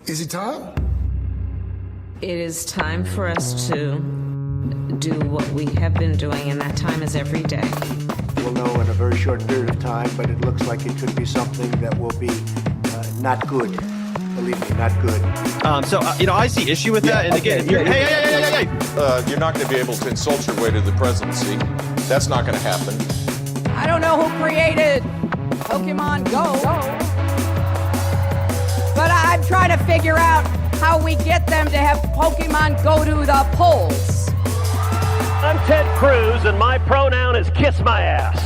Is it time? It is time for us to do what we have been doing, and that time is every day. We'll know in a very short period of time, but it looks like it could be something that will be not good. Believe me, not good. I see issue with that. And again, You're not going to be able to insult your way to the presidency. That's not going to happen. I don't know who created Pokemon Go, but I'm trying to figure out how we get them to have Pokemon go to the polls. I'm Ted Cruz, and my pronoun is kiss my ass.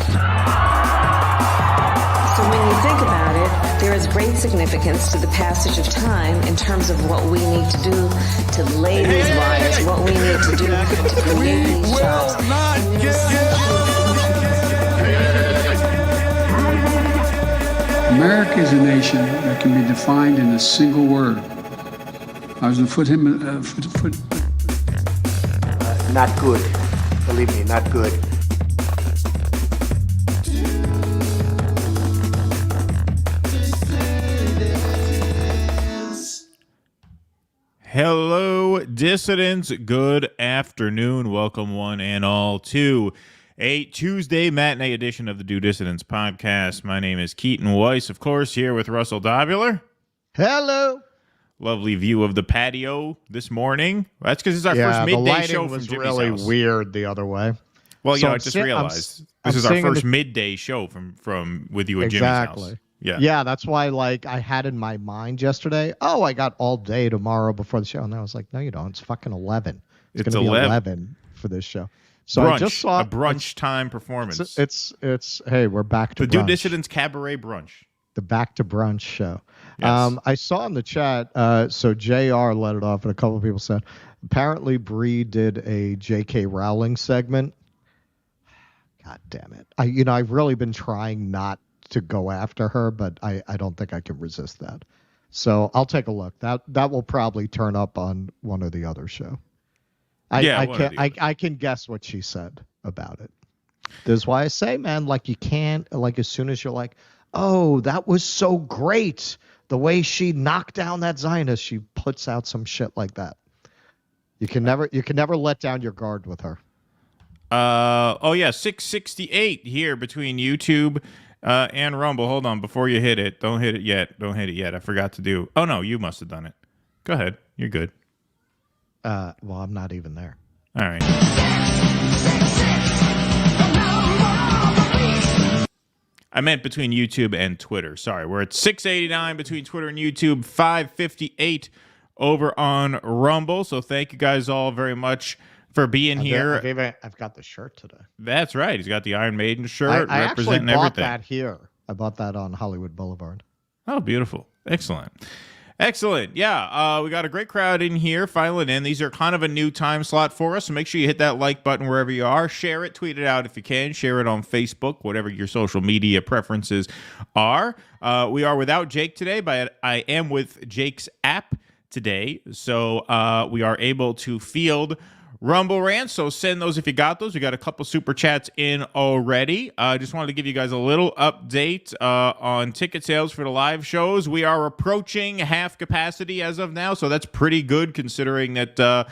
So when you think about it, there is great significance to the passage of time in terms of what we need to do to lay these wires, what we need to do to create these jobs. America is a nation that can be defined in a single word. I was going to put Not good. Believe me, not good. Hello, dissidents. Good afternoon. Welcome one and all to a Tuesday matinee edition of the Do Dissidents podcast. My name is Keaton Weiss, of course, here with Russell Dobular. hello. Lovely view of the patio this morning. That's because it's our first midday show from Jimmy's really house. Weird the other way. Well, So I just realized this is I'm our first midday show from with you at Jimmy's house. Yeah, that's why I had in my mind yesterday, I got all day tomorrow before the show. And I was like, no, you don't. It's fucking 11. It's going to be 11 for this show. So brunch, I just saw a brunch time performance. It's hey, we're back to the brunch. Do Dissidents Cabaret Brunch. The Back to Brunch show. Yes. I saw in the chat, so JR let it off, and a couple of people said, apparently Bree did a J.K. Rowling segment. God damn it. I've really been trying not to go after her, but I don't think I can resist that. So I'll take a look. That will probably turn up on one or the other show. I can guess what she said about it. That's why I say, man, like you can't, like as soon as you're like, oh, that was so great, the way she knocked down that Zionist, she puts out some shit like that. You can never let down your guard with her. 668 here between YouTube and Rumble. Hold on, before you hit it. Don't hit it yet. I forgot to do. Oh no, you must have done it. Go ahead. You're good. Well, I'm not even there. All right. I meant between YouTube and Twitter. Sorry, we're at 689 between Twitter and YouTube, 558 over on Rumble. So thank you guys all very much for being here. I've got the shirt today. That's right. He's got the Iron Maiden shirt I representing actually bought everything. that here. I bought that on Hollywood Boulevard. Oh, beautiful. Excellent. Yeah, we got a great crowd in here filing in. These are kind of a new time slot for us, so make sure you hit that like button wherever you are. Share it, tweet it out if you can. Share it on Facebook, whatever your social media preferences are. We are without Jake today, but I am with Jake's app today, so we are able to field Rumble rants, so send those if you got those. We got a couple super chats in already. I just wanted to give you guys a little update on ticket sales for the live shows. We are approaching half capacity as of now, so that's pretty good considering that the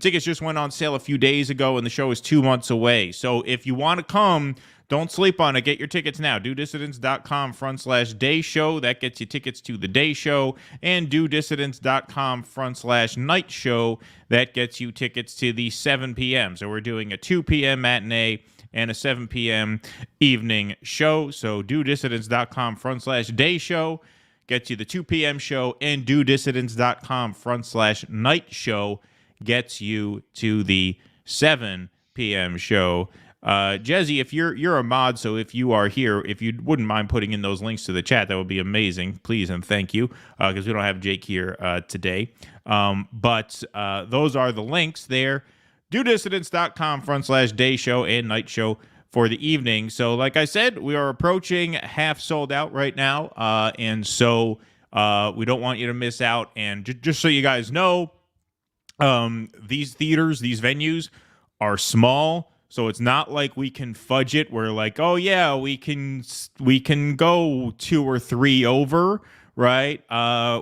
tickets just went on sale a few days ago and the show is 2 months away. So if you want to come, don't sleep on it. Get your tickets now. DoDissidents.com/day show. That gets you tickets to the day show. And DoDissidents.com/night show. That gets you tickets to the 7 p.m. So we're doing a 2 p.m. matinee and a 7 p.m. evening show. So DoDissidents.com/day show gets you the 2 p.m. show. And DoDissidents.com/night show gets you to the 7 p.m. show. Jezzy, if you're a mod, so if you are here, if you wouldn't mind putting in those links to the chat, that would be amazing. Please and thank you, because we don't have Jake here today. But those are the links there. DoDissidents.com/day show and night show for the evening. So like I said, we are approaching half sold out right now. And so we don't want you to miss out. And just so you guys know, these theaters, these venues are small. So it's not like we can fudge it. We're like, oh yeah, we can go 2 or 3 over, right?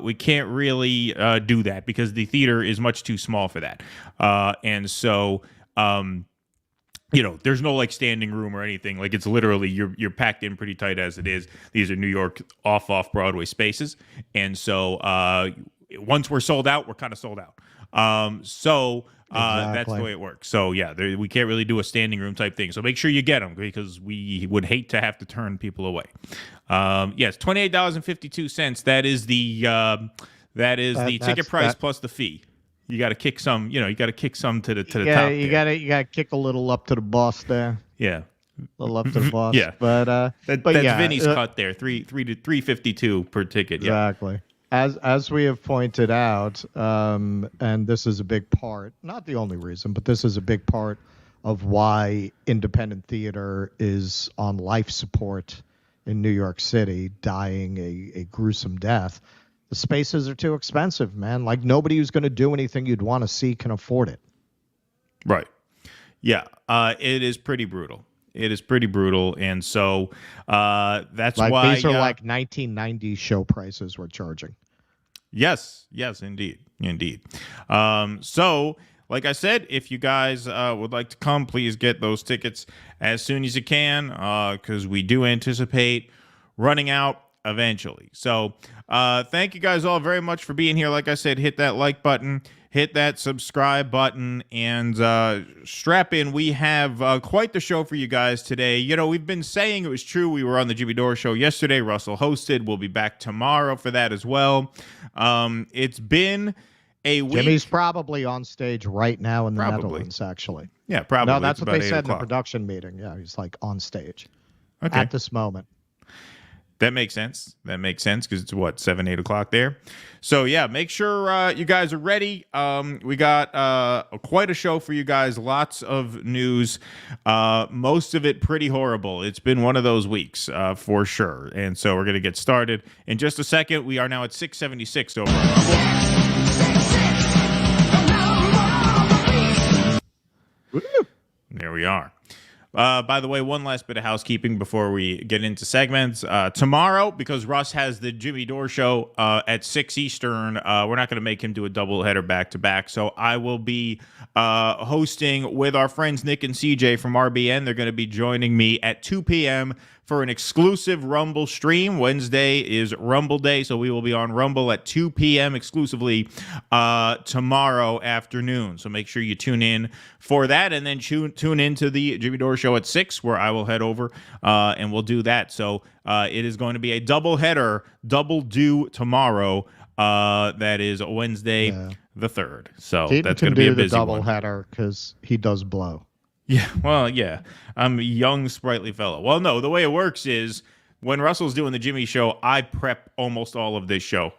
We can't really do that because the theater is much too small for that. And so, there's no like standing room or anything. Like it's literally you're packed in pretty tight as it is. These are New York off Broadway spaces, and so once we're sold out, we're kind of sold out. That's the way it works. So yeah, we can't really do a standing room type thing. So make sure you get them because we would hate to have to turn people away. Yes, $28.52. That is the ticket price plus the fee. You got to kick some. You got to kick some to the top. You got to kick a little up to the boss there. Yeah. A little up to the boss. Yeah. But that's yeah, Vinny's cut there. $3.52 per ticket. Yeah. Exactly. As we have pointed out, and this is a big part, not the only reason, but this is a big part of why independent theater is on life support in New York City, dying a gruesome death. The spaces are too expensive, man. Like nobody who's going to do anything you'd want to see can afford it. Right. Yeah. It is pretty brutal. It is pretty brutal, and so that's like, why these are like 1990 show prices we're charging. Yes, indeed. So, like I said, if you guys would like to come, please get those tickets as soon as you can, because we do anticipate running out eventually. So, thank you guys all very much for being here. Like I said, hit that like button. Hit that subscribe button and strap in. We have quite the show for you guys today. We've been saying it was true. We were on the Jimmy Dore show yesterday. Russell hosted. We'll be back tomorrow for that as well. It's been a week. Jimmy's probably on stage right now in the Netherlands, actually. Yeah, probably. No, that's what they said in the production meeting. Yeah, he's like on stage at this moment. That makes sense. Because it's 7, 8 o'clock there. So yeah, make sure you guys are ready. We got quite a show for you guys. Lots of news. Most of it pretty horrible. It's been one of those weeks for sure. And so we're gonna get started in just a second. We are now at 676 over. There we are. By the way, one last bit of housekeeping before we get into segments. Tomorrow, because Russ has the Jimmy Dore show at 6 Eastern, we're not going to make him do a doubleheader back-to-back. So I will be hosting with our friends Nick and CJ from RBN. They're going to be joining me at 2 p.m. for an exclusive Rumble stream. Wednesday is Rumble Day, so we will be on Rumble at 2 p.m. exclusively tomorrow afternoon. So make sure you tune in for that, and then tune into the Jimmy Dore show at 6, where I will head over and we'll do that. So it is going to be a double header, double due tomorrow. That is Wednesday the 3rd. So Keaton that's going to be a busy double one. header because he does blow. Yeah, well, yeah. I'm a young, sprightly fellow. Well, no, the way it works is when Russell's doing the Jimmy show, I prep almost all of this show.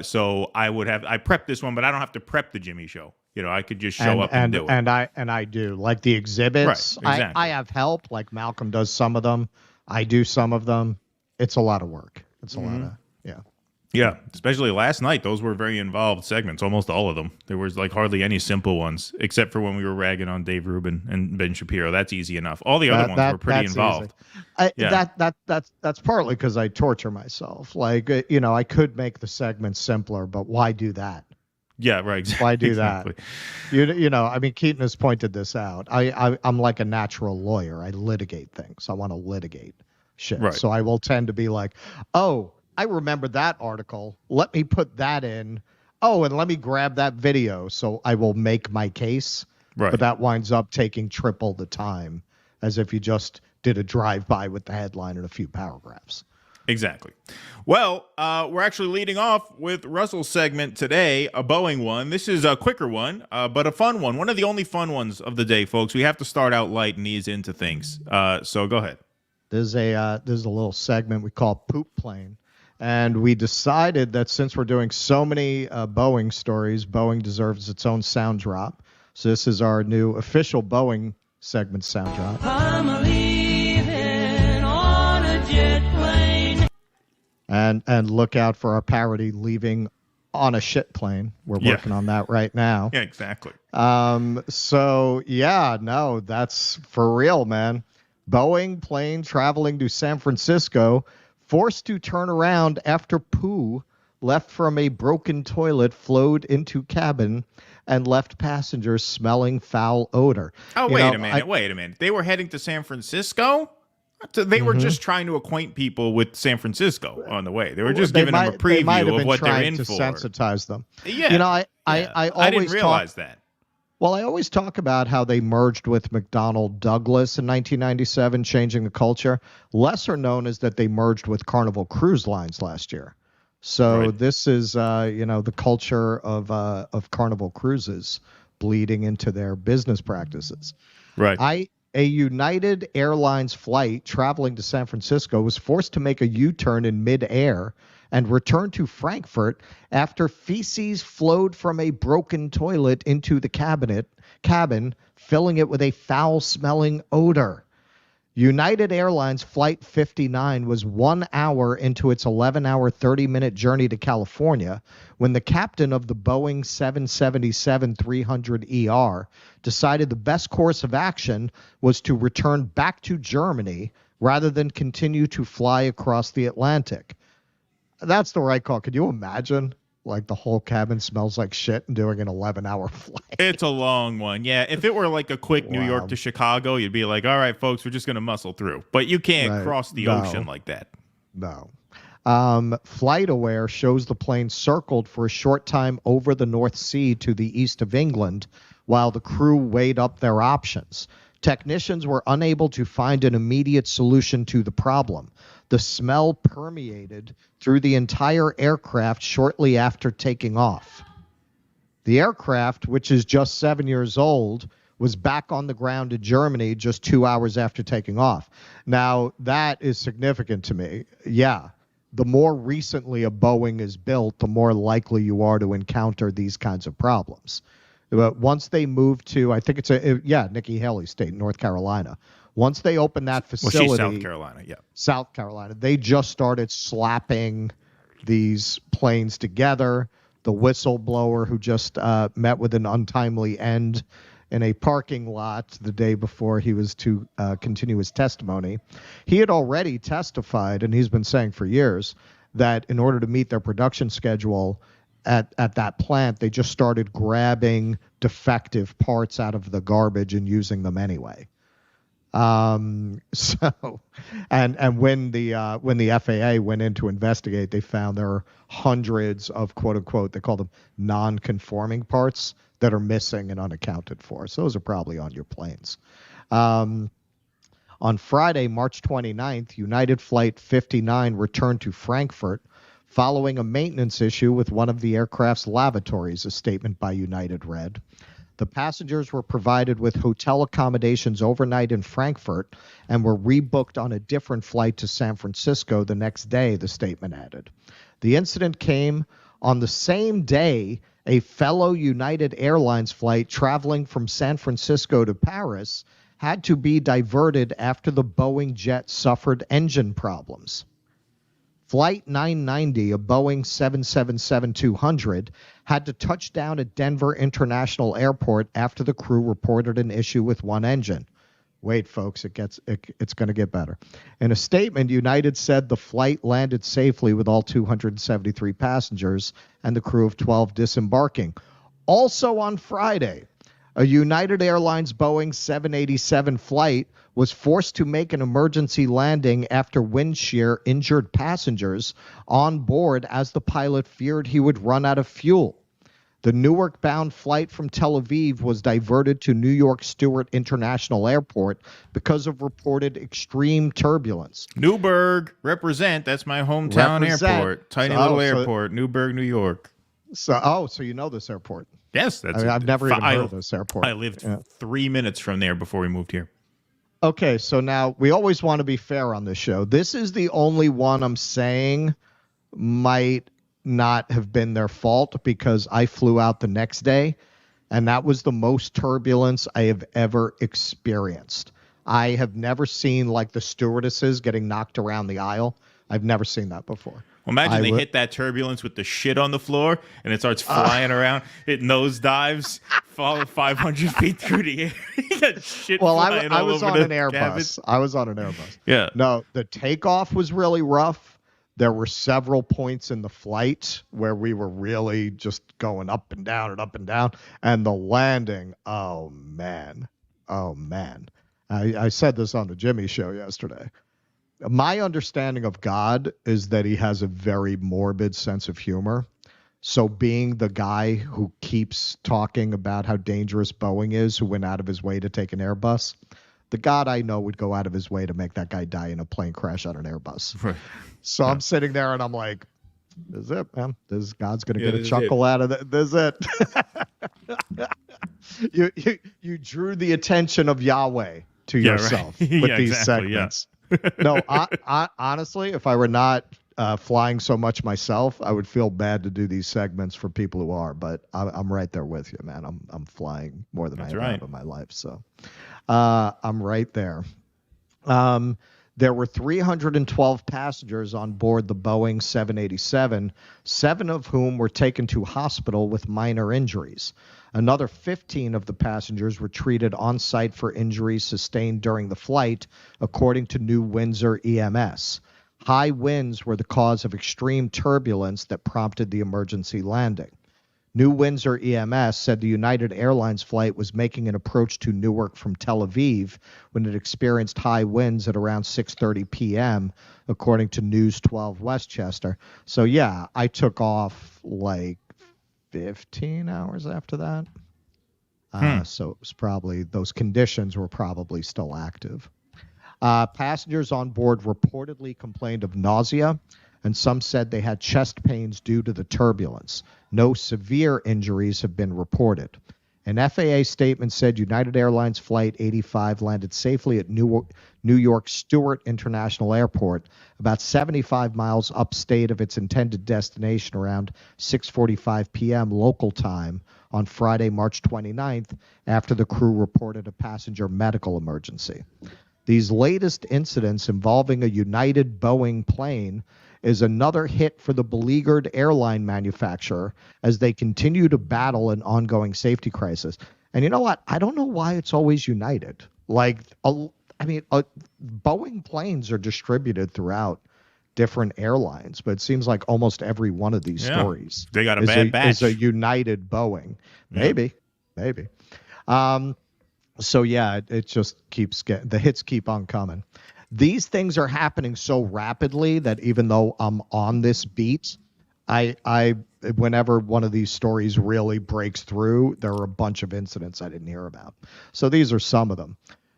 So I prep this one, but I don't have to prep the Jimmy show. I could just show up and do it. And I do. Like the exhibits, right, exactly. I have help. Like Malcolm does some of them. I do some of them. It's a lot of work. It's a lot of, Yeah, especially last night. Those were very involved segments, almost all of them. There was like hardly any simple ones, except for when we were ragging on Dave Rubin and Ben Shapiro. That's easy enough. All the other ones were pretty involved. That's partly because I torture myself. Like, I could make the segments simpler, but why do that? Yeah, right. Exactly. Why do that? I mean, Keaton has pointed this out. I'm like a natural lawyer. I litigate things. I want to litigate shit. Right. So I will tend to be like, oh, I remember that article. Let me put that in. Oh, and let me grab that video. So I will make my case. Right. But that winds up taking triple the time as if you just did a drive-by with the headline and a few paragraphs. Exactly. Well, we're actually leading off with Russell's segment today, a Boeing one. This is a quicker one, but a fun one. One of the only fun ones of the day, folks. We have to start out light and ease into things. So go ahead. There's a little segment we call Poop Plane. And we decided that since we're doing so many Boeing stories, Boeing deserves its own sound drop. So this is our new official Boeing segment sound drop. I'm leaving on a jet plane. And look out for our parody, Leaving on a Shit Plane. We're working on that right now. Yeah, exactly. So, that's for real, man. Boeing plane traveling to San Francisco, forced to turn around after poo left from a broken toilet flowed into cabin and left passengers smelling foul odor. Oh, wait a minute. They were heading to San Francisco? They were just trying to acquaint people with San Francisco on the way. They were just giving them a preview of what they're in for. Sensitize them. Yeah. You know, I always didn't realize that. Well, I always talk about how they merged with McDonnell Douglas in 1997, changing the culture. Lesser known is that they merged with Carnival Cruise Lines last year. So this is, the culture of Carnival Cruises bleeding into their business practices. Right. A United Airlines flight traveling to San Francisco was forced to make a U-turn in midair and return to Frankfurt after feces flowed from a broken toilet into the cabin, filling it with a foul-smelling odor. United Airlines Flight 59 was 1 hour into its 11-hour, 30-minute journey to California when the captain of the Boeing 777-300ER decided the best course of action was to return back to Germany rather than continue to fly across the Atlantic. That's the right call. Could you imagine? Like the whole cabin smells like shit and doing an 11-hour flight. It's a long one. Yeah. If it were like a quick New York to Chicago, you'd be like, all right, folks, we're just going to muscle through. But you can't cross the ocean like that. No. FlightAware shows the plane circled for a short time over the North Sea to the east of England while the crew weighed up their options. Technicians were unable to find an immediate solution to the problem. The smell permeated through the entire aircraft shortly after taking off. The aircraft, which is just 7 years old, was back on the ground in Germany just 2 hours after taking off. Now, that is significant to me. Yeah, the more recently a Boeing is built, the more likely you are to encounter these kinds of problems. But once they moved to, I think it's Nikki Haley State, North Carolina. Once they opened that facility, she's South Carolina, yeah. South Carolina, they just started slapping these planes together. The whistleblower who just met with an untimely end in a parking lot the day before he was to continue his testimony, he had already testified, and he's been saying for years, that in order to meet their production schedule at that plant, they just started grabbing defective parts out of the garbage and using them anyway. And when the FAA went in to investigate, they found there are hundreds of quote unquote, they call them non-conforming parts that are missing and unaccounted for. So those are probably on your planes. On Friday, March 29th, United Flight 59 returned to Frankfurt following a maintenance issue with one of the aircraft's lavatories, a statement by United read. The passengers were provided with hotel accommodations overnight in Frankfurt and were rebooked on a different flight to San Francisco the next day, the statement added. The incident came on the same day a fellow United Airlines flight traveling from San Francisco to Paris had to be diverted after the Boeing jet suffered engine problems. Flight 990, a Boeing 777-200, had to touch down at Denver International Airport after the crew reported an issue with one engine. Wait, folks, it's going to get better. In a statement, United said the flight landed safely with all 273 passengers and the crew of 12 disembarking. Also on Friday, a United Airlines Boeing 787 flight was forced to make an emergency landing after wind shear injured passengers on board as the pilot feared he would run out of fuel. The Newark-bound flight from Tel Aviv was diverted to New York Stewart International Airport because of reported extreme turbulence. Newburgh, represent. That's my hometown airport. Tiny little airport, Newburgh, New York. So you know this airport? Yes, I've never even heard of this airport. I lived 3 minutes from there before we moved here. Okay, so now we always want to be fair on this show. This is the only one I'm saying might not have been their fault because I flew out the next day, and that was the most turbulence I have ever experienced. I have never seen like the stewardesses getting knocked around the aisle. I've never seen that before. Well, imagine they hit that turbulence with the shit on the floor, and it starts flying around. It nosedives, fall 500 feet through the air. You got shit flying all over the cabin. I was on an Airbus. Yeah. No, the takeoff was really rough. There were several points in the flight where we were really just going up and down and up and down. And the landing, oh, man. I said this on the Jimmy show yesterday. My understanding of God is that he has a very morbid sense of humor. So being the guy who keeps talking about how dangerous Boeing is, who went out of his way to take an Airbus, the God I know would go out of his way to make that guy die in a plane crash on an Airbus. Right. So I'm sitting there and I'm like, this is it, man. God's going to get a chuckle out of it. This is it. You drew the attention of Yahweh to yourself with these segments. No, I, honestly, if I were not flying so much myself, I would feel bad to do these segments for people who are. But I'm right there with you, man. I'm flying more than I ever have in my life, so I'm right there. There were 312 passengers on board the Boeing 787, 7 of whom were taken to hospital with minor injuries. Another 15 of the passengers were treated on site for injuries sustained during the flight, according to New Windsor EMS. High winds were the cause of extreme turbulence that prompted the emergency landing. New Windsor EMS said the United Airlines flight was making an approach to Newark from Tel Aviv when it experienced high winds at around 6:30 p.m., according to News 12 Westchester. So, yeah, I took off like 15 hours after that. So it was probably, those conditions were probably still active. Passengers on board reportedly complained of nausea, and some said they had chest pains due to the turbulence. No severe injuries have been reported. An FAA statement said United Airlines Flight 85 landed safely at New York Stewart International Airport, about 75 miles upstate of its intended destination, around 6:45 p.m. local time on Friday, March 29th, after the crew reported a passenger medical emergency. These latest incidents involving a United Boeing plane is another hit for the beleaguered airline manufacturer as they continue to battle an ongoing safety crisis. And you know what? I don't know why it's always United. Boeing planes are distributed throughout different airlines, but it seems like almost every one of these stories they got a bad batch. Is a United Boeing. Maybe. So yeah, it just keeps getting, the hits keep on coming. These things are happening so rapidly that even though I'm on this beat, I whenever one of these stories really breaks through, there are a bunch of incidents I didn't hear about. So these are some of them.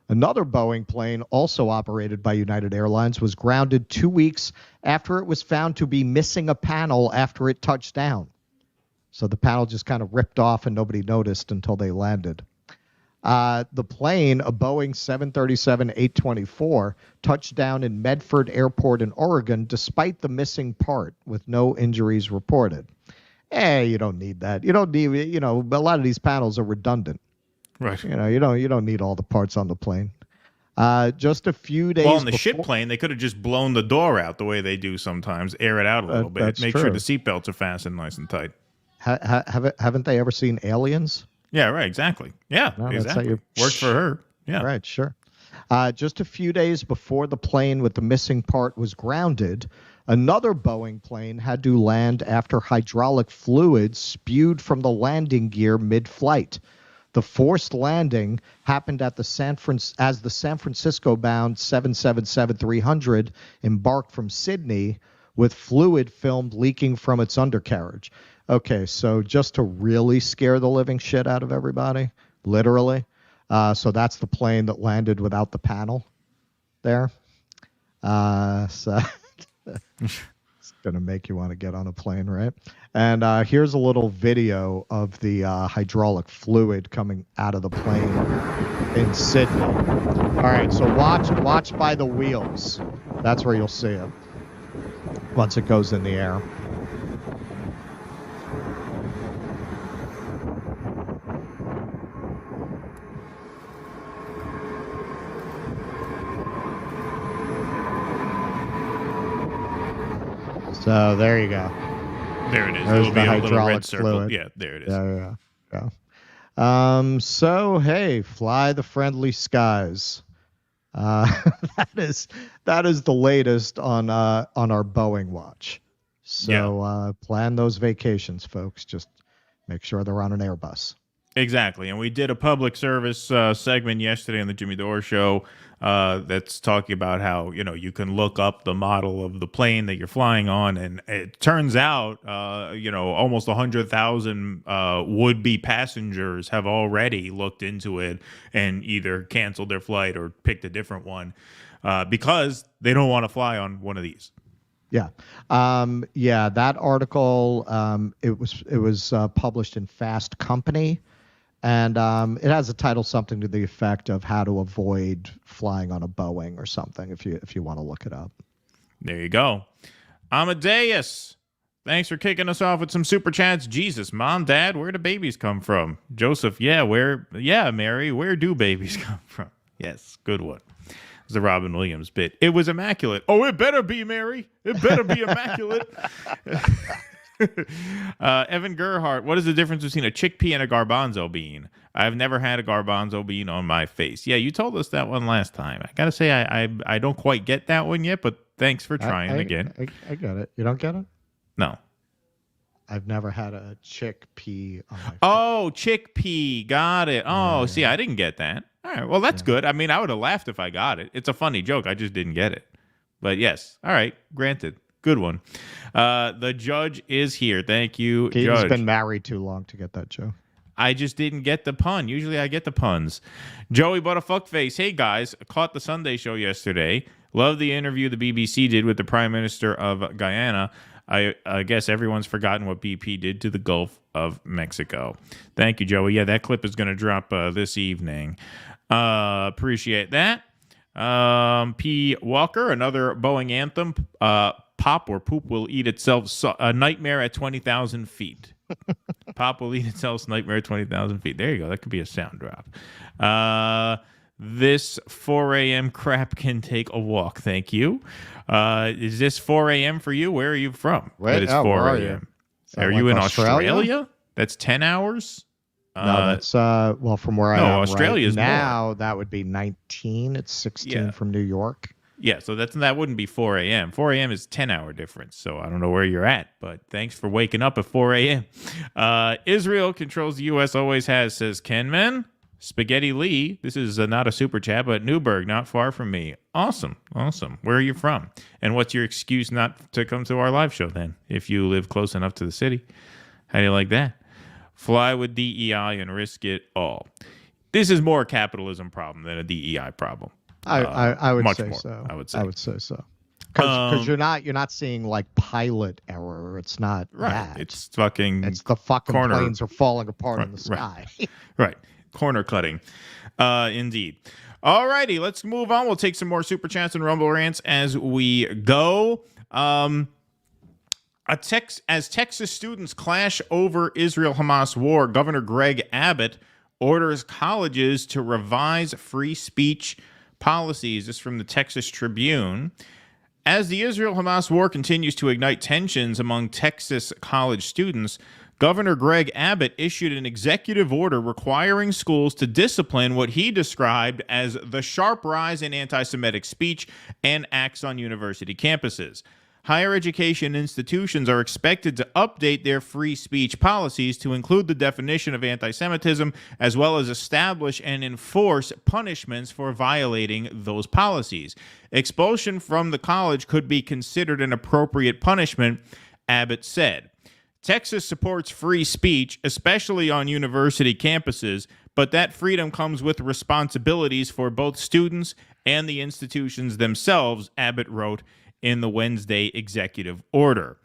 Another Boeing plane, also operated by United Airlines, was grounded 2 weeks after it was found to be missing a panel after it touched down. So the panel just kind of ripped off and nobody noticed until they landed. The plane, a Boeing 737-824, touched down in Medford Airport in Oregon despite the missing part, with no injuries reported. You don't need that. You don't need, a lot of these panels are redundant. Right. You don't need all the parts on the plane. Just a few days. Well, on the ship plane, they could have just blown the door out the way they do sometimes, air it out a little bit, make sure the seatbelts are fastened nice and tight. Haven't they ever seen Aliens? Yeah, right, exactly. Yeah, no, exactly. Worked for her. Yeah. Right, sure. Just a few days before the plane with the missing part was grounded, another Boeing plane had to land after hydraulic fluid spewed from the landing gear mid-flight. The forced landing happened at the San Francisco-bound 777-300 embarked from Sydney, with fluid filmed leaking from its undercarriage. Okay, so just to really scare the living shit out of everybody, literally. So that's the plane that landed without the panel there. So it's going to make you want to get on a plane, right? And here's a little video of the hydraulic fluid coming out of the plane in Sydney. All right, so watch by the wheels. That's where you'll see it once it goes in the air. So there you go. There it is. There's It'll be the a little red hydraulic circle. fluid. Yeah, there it is. Yeah. So hey, fly the friendly skies. That that is the latest on our Boeing watch. So plan those vacations, folks. Just make sure they're on an Airbus. Exactly. And we did a public service segment yesterday on the Jimmy Dore Show that's talking about how, you can look up the model of the plane that you're flying on. And it turns out, almost 100,000 would-be passengers have already looked into it and either canceled their flight or picked a different one because they don't want to fly on one of these. Yeah. That article, it was published in Fast Company. And it has a title something to the effect of how to avoid flying on a Boeing or something, if you want to look it up. There you go. Amadeus, thanks for kicking us off with some super chats. Jesus, Mom, Dad, where do babies come from? Joseph, Mary, where do babies come from? Yes, good one. It's the Robin Williams bit. It was immaculate. Oh, it better be, Mary. It better be immaculate. Evan Gerhardt, what is the difference between a chickpea and a garbanzo bean? I've never had a garbanzo bean on my face. Yeah, you told us that one last time. I gotta say, I don't quite get that one yet, but thanks for trying again. I get it. You don't get it? No. I've never had a chickpea on my face. Oh, chickpea. Got it. Oh, see, I didn't get that. All right, well, that's good. I mean, I would have laughed if I got it. It's a funny joke. I just didn't get it. But yes, all right, granted. Good one. The judge is here. Thank you, He's Judge. been married too long to get that joke. I just didn't get the pun. Usually I get the puns. Joey Butterfuckface. Hey, guys. I caught the Sunday show yesterday. Love the interview the BBC did with the Prime Minister of Guyana. I guess everyone's forgotten what BP did to the Gulf of Mexico. Thank you, Joey. Yeah, that clip is going to drop this evening. Appreciate that. P. Walker, another Boeing anthem. Pop or poop will eat itself. A nightmare at 20,000 feet. Pop will eat itself. Nightmare at 20,000 feet. There you go. That could be a sound drop. This 4 a.m. crap can take a walk. Thank you. Is this 4 a.m. for you? Where are you from? Wait, it's 4 a.m. Are you in Australia? That's 10 hours? No, that's from where I am Australia's right now, more. that would be 19. It's 16 from New York. Yeah, so that wouldn't be 4 a.m. 4 a.m. is 10-hour difference, so I don't know where you're at, but thanks for waking up at 4 a.m. Israel controls the U.S., always has, says Kenman. Spaghetti Lee, this is not a super chat, but Newburgh, not far from me. Awesome. Where are you from? And what's your excuse not to come to our live show then, if you live close enough to the city? How do you like that? Fly with DEI and risk it all. This is more a capitalism problem than a DEI problem. I would say more, so. I would say so. Because you're not seeing like pilot error. It's not that. It's fucking. It's the fucking planes are falling apart in the sky. Right. Corner cutting. Indeed. All righty. Let's move on. We'll take some more super chats and rumble rants as we go. As Texas students clash over Israel-Hamas war, Governor Greg Abbott orders colleges to revise free speech policies. This is from the Texas Tribune. As the Israel-Hamas war continues to ignite tensions among Texas college students, Governor Greg Abbott issued an executive order requiring schools to discipline what he described as the sharp rise in anti-Semitic speech and acts on university campuses. Higher education institutions are expected to update their free speech policies to include the definition of anti-Semitism, as well as establish and enforce punishments for violating those policies. Expulsion from the college could be considered an appropriate punishment, Abbott said. Texas supports free speech, especially on university campuses, but that freedom comes with responsibilities for both students and the institutions themselves, Abbott wrote in the Wednesday executive order.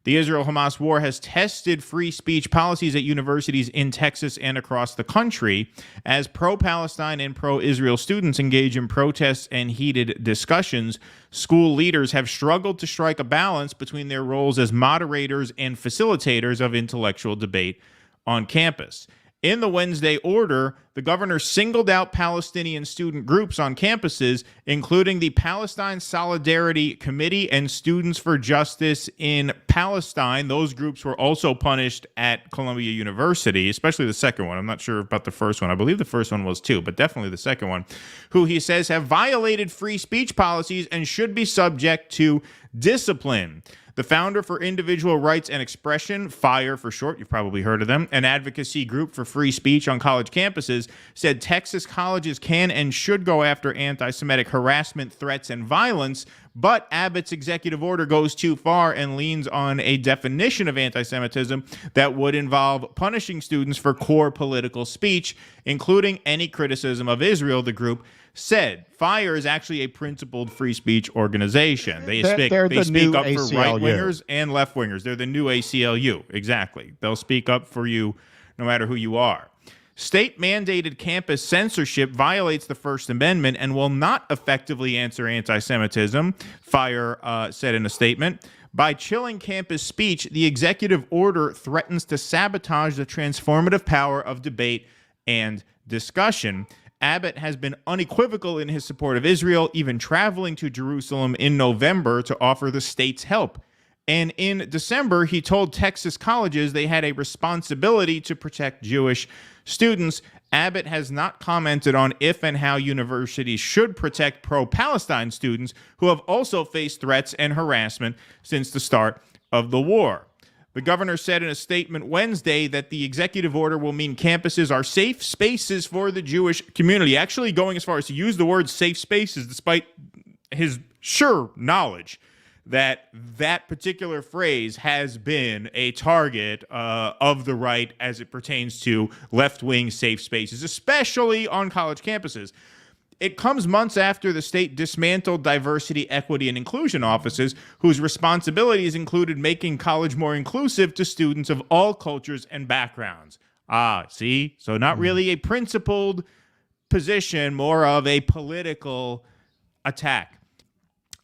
The Israel-Hamas war has tested free speech policies at universities in Texas and across the country as pro-Palestine and pro-Israel students engage in protests and heated discussions. School leaders have struggled to strike a balance between their roles as moderators and facilitators of intellectual debate on campus. In the Wednesday order, the governor singled out Palestinian student groups on campuses, including the Palestine Solidarity Committee and Students for Justice in Palestine. Those groups were also punished at Columbia University, especially the second one. I'm not sure about the first one. I believe the first one was too, but definitely the second one, who he says have violated free speech policies and should be subject to discipline. The founder for Individual Rights and Expression, FIRE for short, you've probably heard of them, an advocacy group for free speech on college campuses, said Texas colleges can and should go after anti-Semitic harassment, threats, and violence, but Abbott's executive order goes too far and leans on a definition of anti-Semitism that would involve punishing students for core political speech, including any criticism of Israel, the group said. FIRE is actually a principled free speech organization. They speak up for right-wingers and left-wingers. They're the new ACLU. Exactly. They'll speak up for you no matter who you are. State-mandated campus censorship violates the First Amendment and will not effectively answer anti-Semitism, FIRE said in a statement. By chilling campus speech, the executive order threatens to sabotage the transformative power of debate and discussion. Abbott has been unequivocal in his support of Israel, even traveling to Jerusalem in November to offer the state's help. And in December, he told Texas colleges they had a responsibility to protect Jewish students. Abbott has not commented on if and how universities should protect pro-Palestine students who have also faced threats and harassment since the start of the war. The governor said in a statement Wednesday that the executive order will mean campuses are safe spaces for the Jewish community, actually going as far as to use the word safe spaces, despite his sure knowledge that that particular phrase has been a target of the right as it pertains to left-wing safe spaces, especially on college campuses. It comes months after the state dismantled diversity, equity, and inclusion offices, whose responsibilities included making college more inclusive to students of all cultures and backgrounds. See? So not really a principled position, more of a political attack.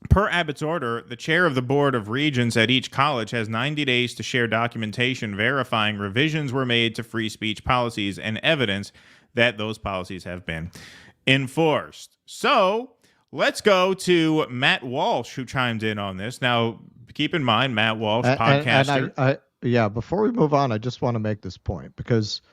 Per Abbott's order, the chair of the Board of Regents at each college has 90 days to share documentation verifying revisions were made to free speech policies and evidence that those policies have been enforced. So let's go to Matt Walsh, who chimed in on this. Now, keep in mind, Matt Walsh, podcaster. And before we move on, I just want to make this point, because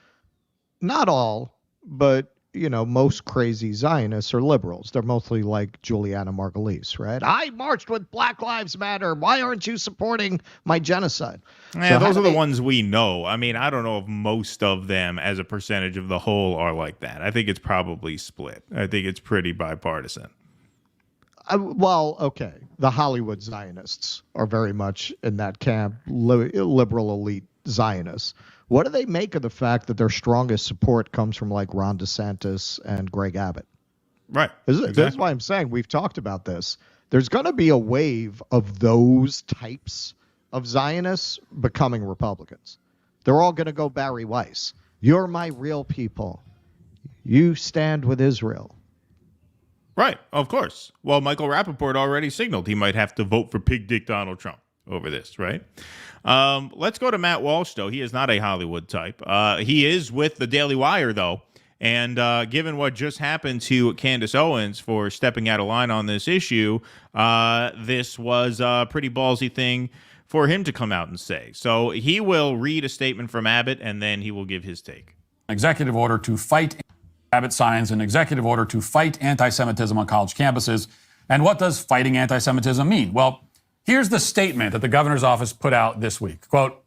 not all, but most crazy Zionists are liberals. They're mostly like Juliana Margulies, right? I marched with Black Lives Matter. Why aren't you supporting my genocide? Yeah, those are the ones we know. I mean, I don't know if most of them as a percentage of the whole are like that. I think it's probably split. I think it's pretty bipartisan. Okay. The Hollywood Zionists are very much in that camp, liberal elite Zionists. What do they make of the fact that their strongest support comes from like Ron DeSantis and Greg Abbott? Right. That's why I'm saying we've talked about this. There's going to be a wave of those types of Zionists becoming Republicans. They're all going to go Barry Weiss. You're my real people. You stand with Israel. Right. Of course. Well, Michael Rappaport already signaled he might have to vote for Pig Dick Donald Trump over this, right? Let's go to Matt Walsh, though. He is not a Hollywood type. He is with the Daily Wire, though. And given what just happened to Candace Owens for stepping out of line on this issue, this was a pretty ballsy thing for him to come out and say. So he will read a statement from Abbott, and then he will give his take. Executive order to fight. Abbott signs an executive order to fight anti-Semitism on college campuses. And what does fighting anti-Semitism mean? Well, here's the statement that the governor's office put out this week. Quote,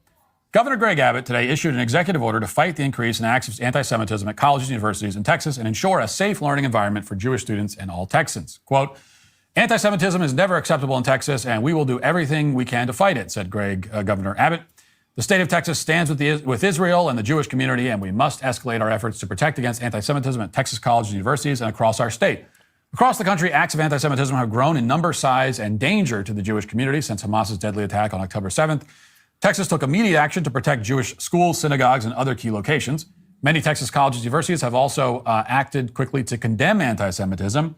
Governor Greg Abbott today issued an executive order to fight the increase in acts of anti-Semitism at colleges and universities in Texas and ensure a safe learning environment for Jewish students and all Texans. Quote, anti-Semitism is never acceptable in Texas, and we will do everything we can to fight it, said Governor Abbott. The state of Texas stands with Israel and the Jewish community, and we must escalate our efforts to protect against anti-Semitism at Texas colleges and universities and across our state. Across the country, acts of anti-Semitism have grown in number, size, and danger to the Jewish community since Hamas's deadly attack on October 7th. Texas took immediate action to protect Jewish schools, synagogues, and other key locations. Many Texas colleges and universities have also acted quickly to condemn anti-Semitism,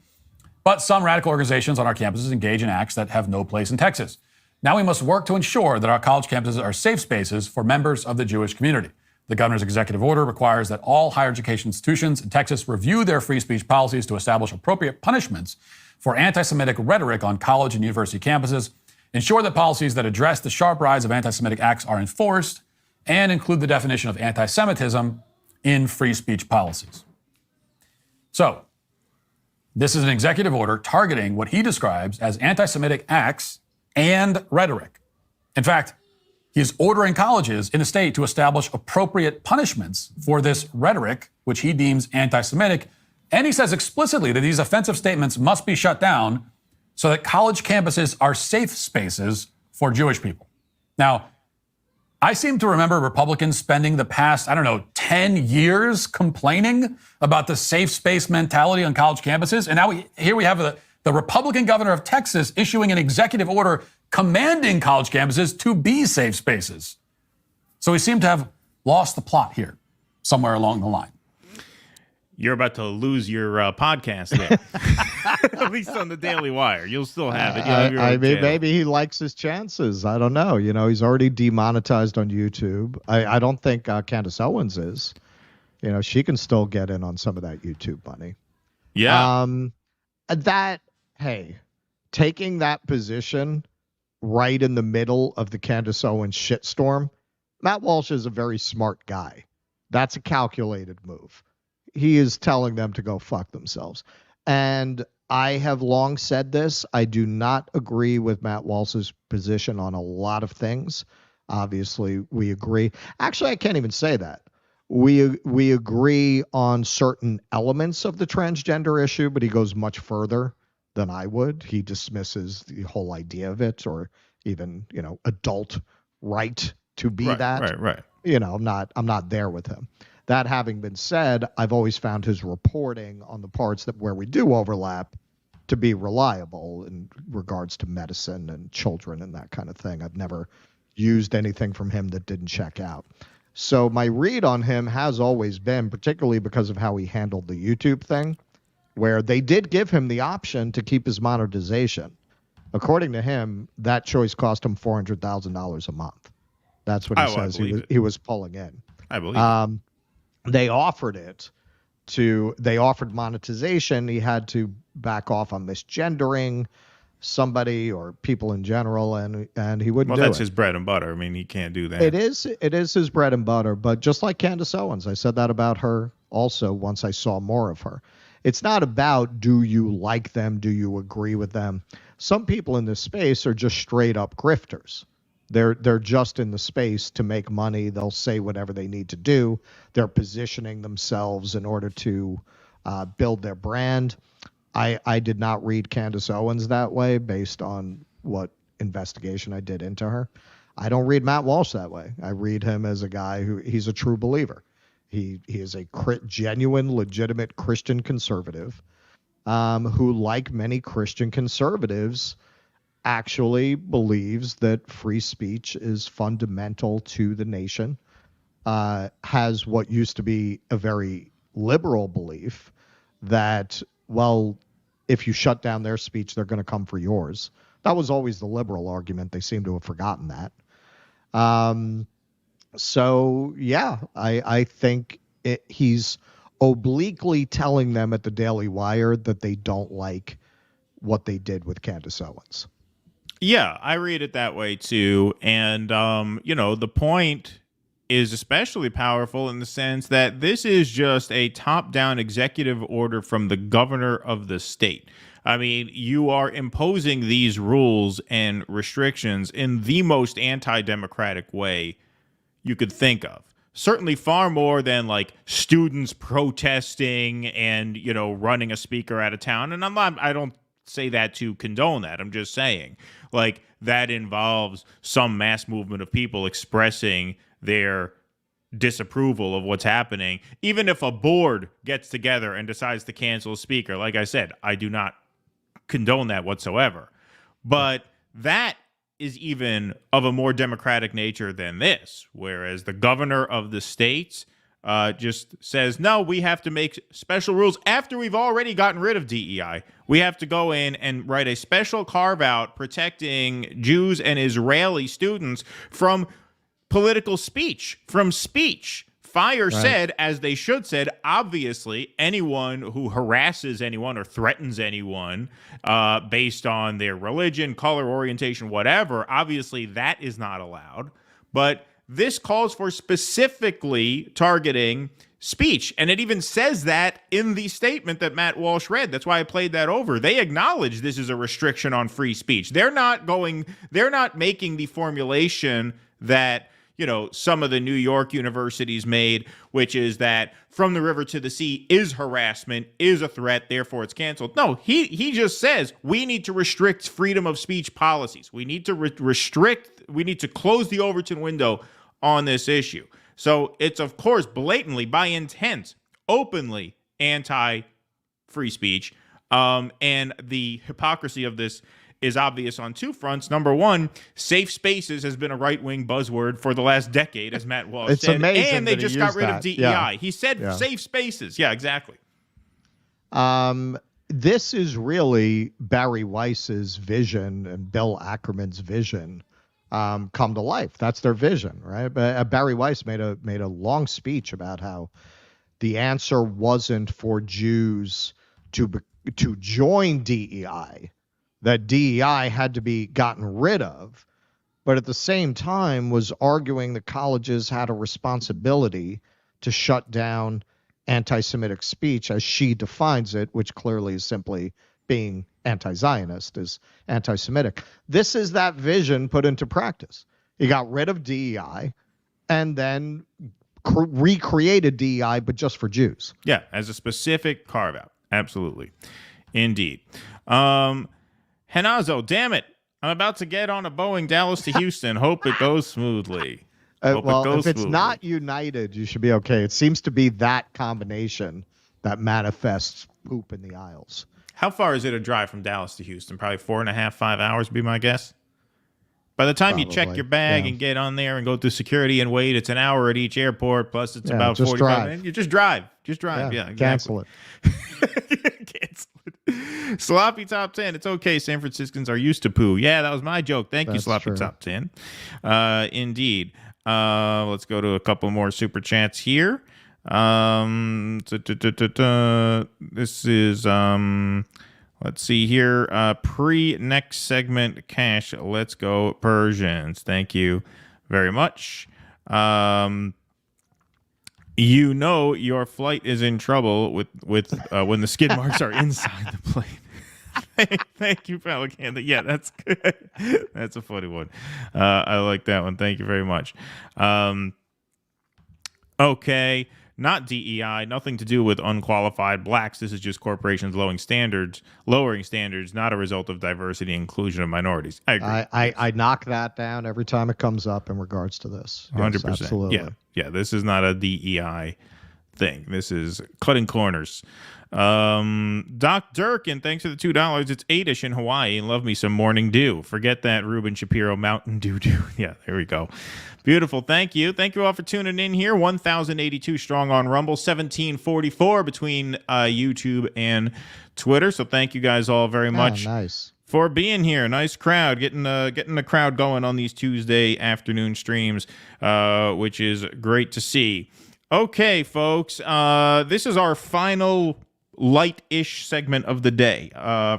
but some radical organizations on our campuses engage in acts that have no place in Texas. Now we must work to ensure that our college campuses are safe spaces for members of the Jewish community. The governor's executive order requires that all higher education institutions in Texas review their free speech policies to establish appropriate punishments for anti-Semitic rhetoric on college and university campuses. ensure that policies that address the sharp rise of anti-Semitic acts are enforced, and include the definition of anti-Semitism in free speech policies. So, this is an executive order targeting what he describes as anti-Semitic acts and rhetoric. In fact, he is ordering colleges in the state to establish appropriate punishments for this rhetoric, which he deems anti-Semitic. And he says explicitly that these offensive statements must be shut down so that college campuses are safe spaces for Jewish people. Now, I seem to remember Republicans spending the past, 10 years complaining about the safe space mentality on college campuses. And now here we have the Republican governor of Texas issuing an executive order commanding college campuses to be safe spaces. So we seem to have lost the plot here somewhere along the line. You're about to lose your podcast there. At least on the Daily Wire. You'll still have it. Maybe he likes his chances. I don't know. He's already demonetized on YouTube. I don't think Candace Owens is. She can still get in on some of that YouTube money. Yeah. Taking that position right in the middle of the Candace Owens shitstorm, Matt Walsh is a very smart guy. That's a calculated move. He is telling them to go fuck themselves. And I have long said this. I do not agree with Matt Walsh's position on a lot of things. Obviously, we agree. Actually, I can't even say that. We agree on certain elements of the transgender issue, but he goes much further than I would. He dismisses the whole idea of it, or even, adult right to be that. Right. I'm not there with him. That having been said, I've always found his reporting on the parts where we do overlap to be reliable in regards to medicine and children and that kind of thing. I've never used anything from him that didn't check out. So my read on him has always been, particularly because of how he handled the YouTube thing, where they did give him the option to keep his monetization. According to him, that choice cost him $400,000 a month. That's what he says he was pulling in. I believe it. They offered monetization. He had to back off on misgendering somebody or people in general, and he wouldn't do it. Well, that's his bread and butter. I mean, he can't do that. It is his bread and butter, but just like Candace Owens, I said that about her also once I saw more of her. It's not about, do you like them? Do you agree with them? Some people in this space are just straight up grifters. They're just in the space to make money. They'll say whatever they need to do. They're positioning themselves in order to build their brand. I did not read Candace Owens that way based on what investigation I did into her. I don't read Matt Walsh that way. I read him as a guy he's a true believer. He is a genuine, legitimate Christian conservative who, like many Christian conservatives, actually believes that free speech is fundamental to the nation, has what used to be a very liberal belief that, well, if you shut down their speech, they're going to come for yours. That was always the liberal argument. They seem to have forgotten that. So, yeah, I think he's obliquely telling them at the Daily Wire that they don't like what they did with Candace Owens. Yeah, I read it that way too. And, the point is especially powerful in the sense that this is just a top-down executive order from the governor of the state. I mean, you are imposing these rules and restrictions in the most anti-democratic way you could think of. Certainly far more than like students protesting and, running a speaker out of town. And I don't say that to condone that. I'm just saying, like, that involves some mass movement of people expressing their disapproval of what's happening. Even if a board gets together and decides to cancel a speaker, like I said, I do not condone that whatsoever. But that is even of a more democratic nature than this, whereas the governor of the states just says, no, we have to make special rules after we've already gotten rid of DEI. We have to go in and write a special carve-out protecting Jews and Israeli students from political speech, from Fire said, as they should said, obviously, anyone who harasses anyone or threatens anyone based on their religion, color, orientation, whatever, obviously that is not allowed. But this calls for specifically targeting speech. And it even says that in the statement that Matt Walsh read. That's why I played that over. They acknowledge this is a restriction on free speech. They're not making the formulation that, you know, some of the New York universities made, which is that from the river to the sea is harassment, is a threat, therefore it's canceled. No, he just says we need to restrict freedom of speech policies. We need to we need to close the Overton window on this issue. So it's, of course, blatantly, by intent, openly anti-free speech. And the hypocrisy of this is obvious on two fronts. Number one, safe spaces has been a right-wing buzzword for the last decade, as Matt Walsh said. Amazing and they just got rid of DEI. Yeah. He said safe spaces. Yeah, exactly. This is really Barry Weiss's vision and Bill Ackerman's vision come to life. That's their vision, right? Barry Weiss made a long speech about how the answer wasn't for Jews to join DEI, that DEI had to be gotten rid of, but at the same time was arguing that colleges had a responsibility to shut down anti-Semitic speech as she defines it, which clearly is simply being anti-Zionist, is anti-Semitic. This is that vision put into practice. He got rid of DEI and then recreated DEI, but just for Jews. Yeah, as a specific carve-out. Absolutely. Indeed. Henazo, damn it. I'm about to get on a Boeing Dallas to Houston. Hope it goes smoothly. If it's not United, you should be okay. It seems to be that combination that manifests poop in the aisles. How far is it a drive from Dallas to Houston? Probably 4.5, 5 hours would be my guess. By the time you check your bag and get on there and go through security and wait, it's an hour at each airport, plus it's about 45 minutes. You just drive. Just drive. Yeah, exactly. Cancel it. Cancel it. Sloppy top 10. It's okay. San Franciscans are used to poo. Yeah, that was my joke. Thank you, Sloppy top 10. Indeed. Let's go to a couple more super chats here. This is let's see here. Pre-next segment cash. Let's go Persians. Thank you very much. You know your flight is in trouble with when the skid marks are inside the plane. Thank you, Pelican. Yeah, that's good. That's a funny one. I like that one. Thank you very much. Okay. Not DEI, nothing to do with unqualified blacks. This is just corporations lowering standards, not a result of diversity and inclusion of minorities. I agree. I knock that down every time it comes up in regards to this. 100%. Yes, absolutely. Yeah. This is not a DEI thing. This is cutting corners. Doc Durkin, thanks for the $2. It's 8-ish in Hawaii and love me some morning dew. Forget that Ruben Shapiro Mountain Dew. Yeah, there we go. Beautiful. Thank you. Thank you all for tuning in here. 1,082 strong on Rumble, 1,744 between YouTube and Twitter. So thank you guys all very much. Nice. For being here. Nice crowd. Getting the crowd going on these Tuesday afternoon streams, which is great to see. Okay, folks. This is our final light-ish segment of the day.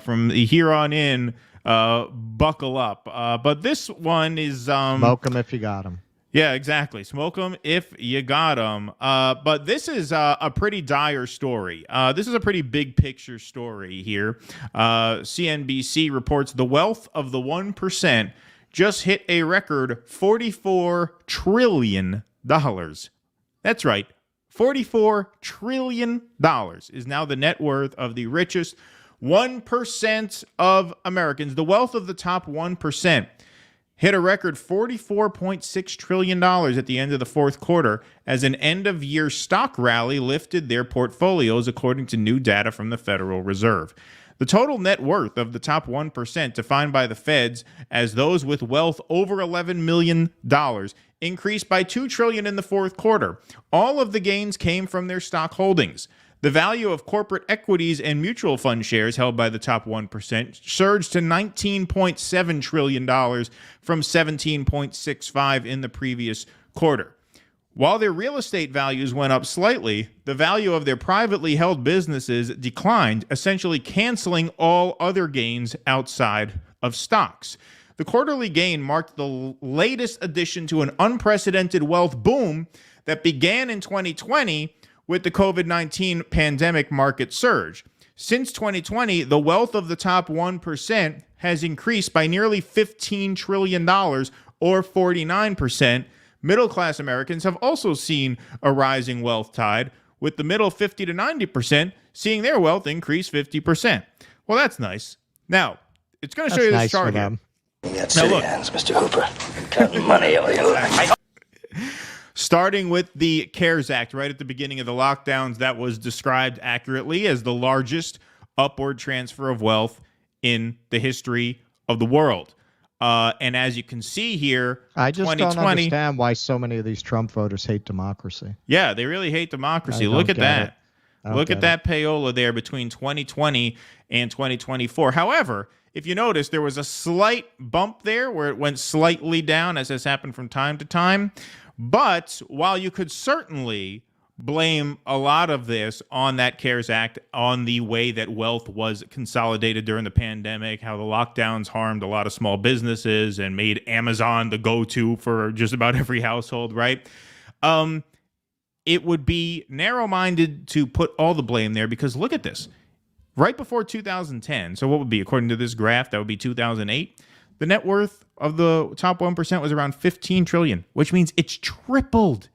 From here on in, buckle up. But this one is... Smoke 'em if you got 'em. Yeah, exactly. Smoke them if you got them. But this is a pretty dire story. This is a pretty big picture story here. CNBC reports the wealth of the 1% just hit a record $44 trillion. That's right. $44 trillion is now the net worth of the richest 1% of Americans. The wealth of the top 1% hit a record $44.6 trillion at the end of the fourth quarter as an end-of-year stock rally lifted their portfolios, according to new data from the Federal Reserve. The total net worth of the top 1%, defined by the feds as those with wealth over $11 million, increased by $2 trillion in the fourth quarter. All of the gains came from their stock holdings. The value of corporate equities and mutual fund shares held by the top 1% surged to $19.7 trillion from $17.65 in the previous quarter. While their real estate values went up slightly, the value of their privately held businesses declined, essentially canceling all other gains outside of stocks. The quarterly gain marked the latest addition to an unprecedented wealth boom that began in 2020 with the COVID-19 pandemic market surge. Since 2020, the wealth of the top 1% has increased by nearly $15 trillion, or 49%. Middle-class Americans have also seen a rising wealth tide, with the middle 50 to 90% seeing their wealth increase 50%. Well, that's nice. Now, it's going to show you this chart here. Now, look. Hands, Mr. Hooper. Counting money all you like. Starting with the CARES Act, right at the beginning of the lockdowns, that was described accurately as the largest upward transfer of wealth in the history of the world. And as you can see here, I just don't understand why so many of these Trump voters hate democracy. Yeah, they really hate democracy. Look at that. Look at that payola there between 2020 and 2024. However, if you notice, there was a slight bump there where it went slightly down, as has happened from time to time. But while you could certainly blame a lot of this on that CARES Act, on the way that wealth was consolidated during the pandemic, how the lockdowns harmed a lot of small businesses and made Amazon the go-to for just about every household, right? It would be narrow-minded to put all the blame there, because look at this. Right before 2010, so what would be, according to this graph, that would be 2008, the net worth of the top 1% was around $15 trillion, which means it's tripled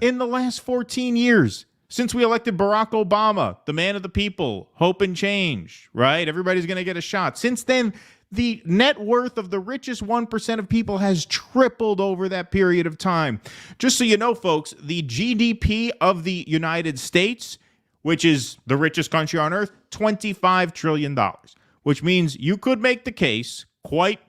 in the last 14 years since we elected Barack Obama, the man of the people, hope and change, right? Everybody's going to get a shot. Since then, the net worth of the richest 1% of people has tripled over that period of time. Just so you know, folks, the GDP of the United States, which is the richest country on earth, $25 trillion, which means you could make the case quite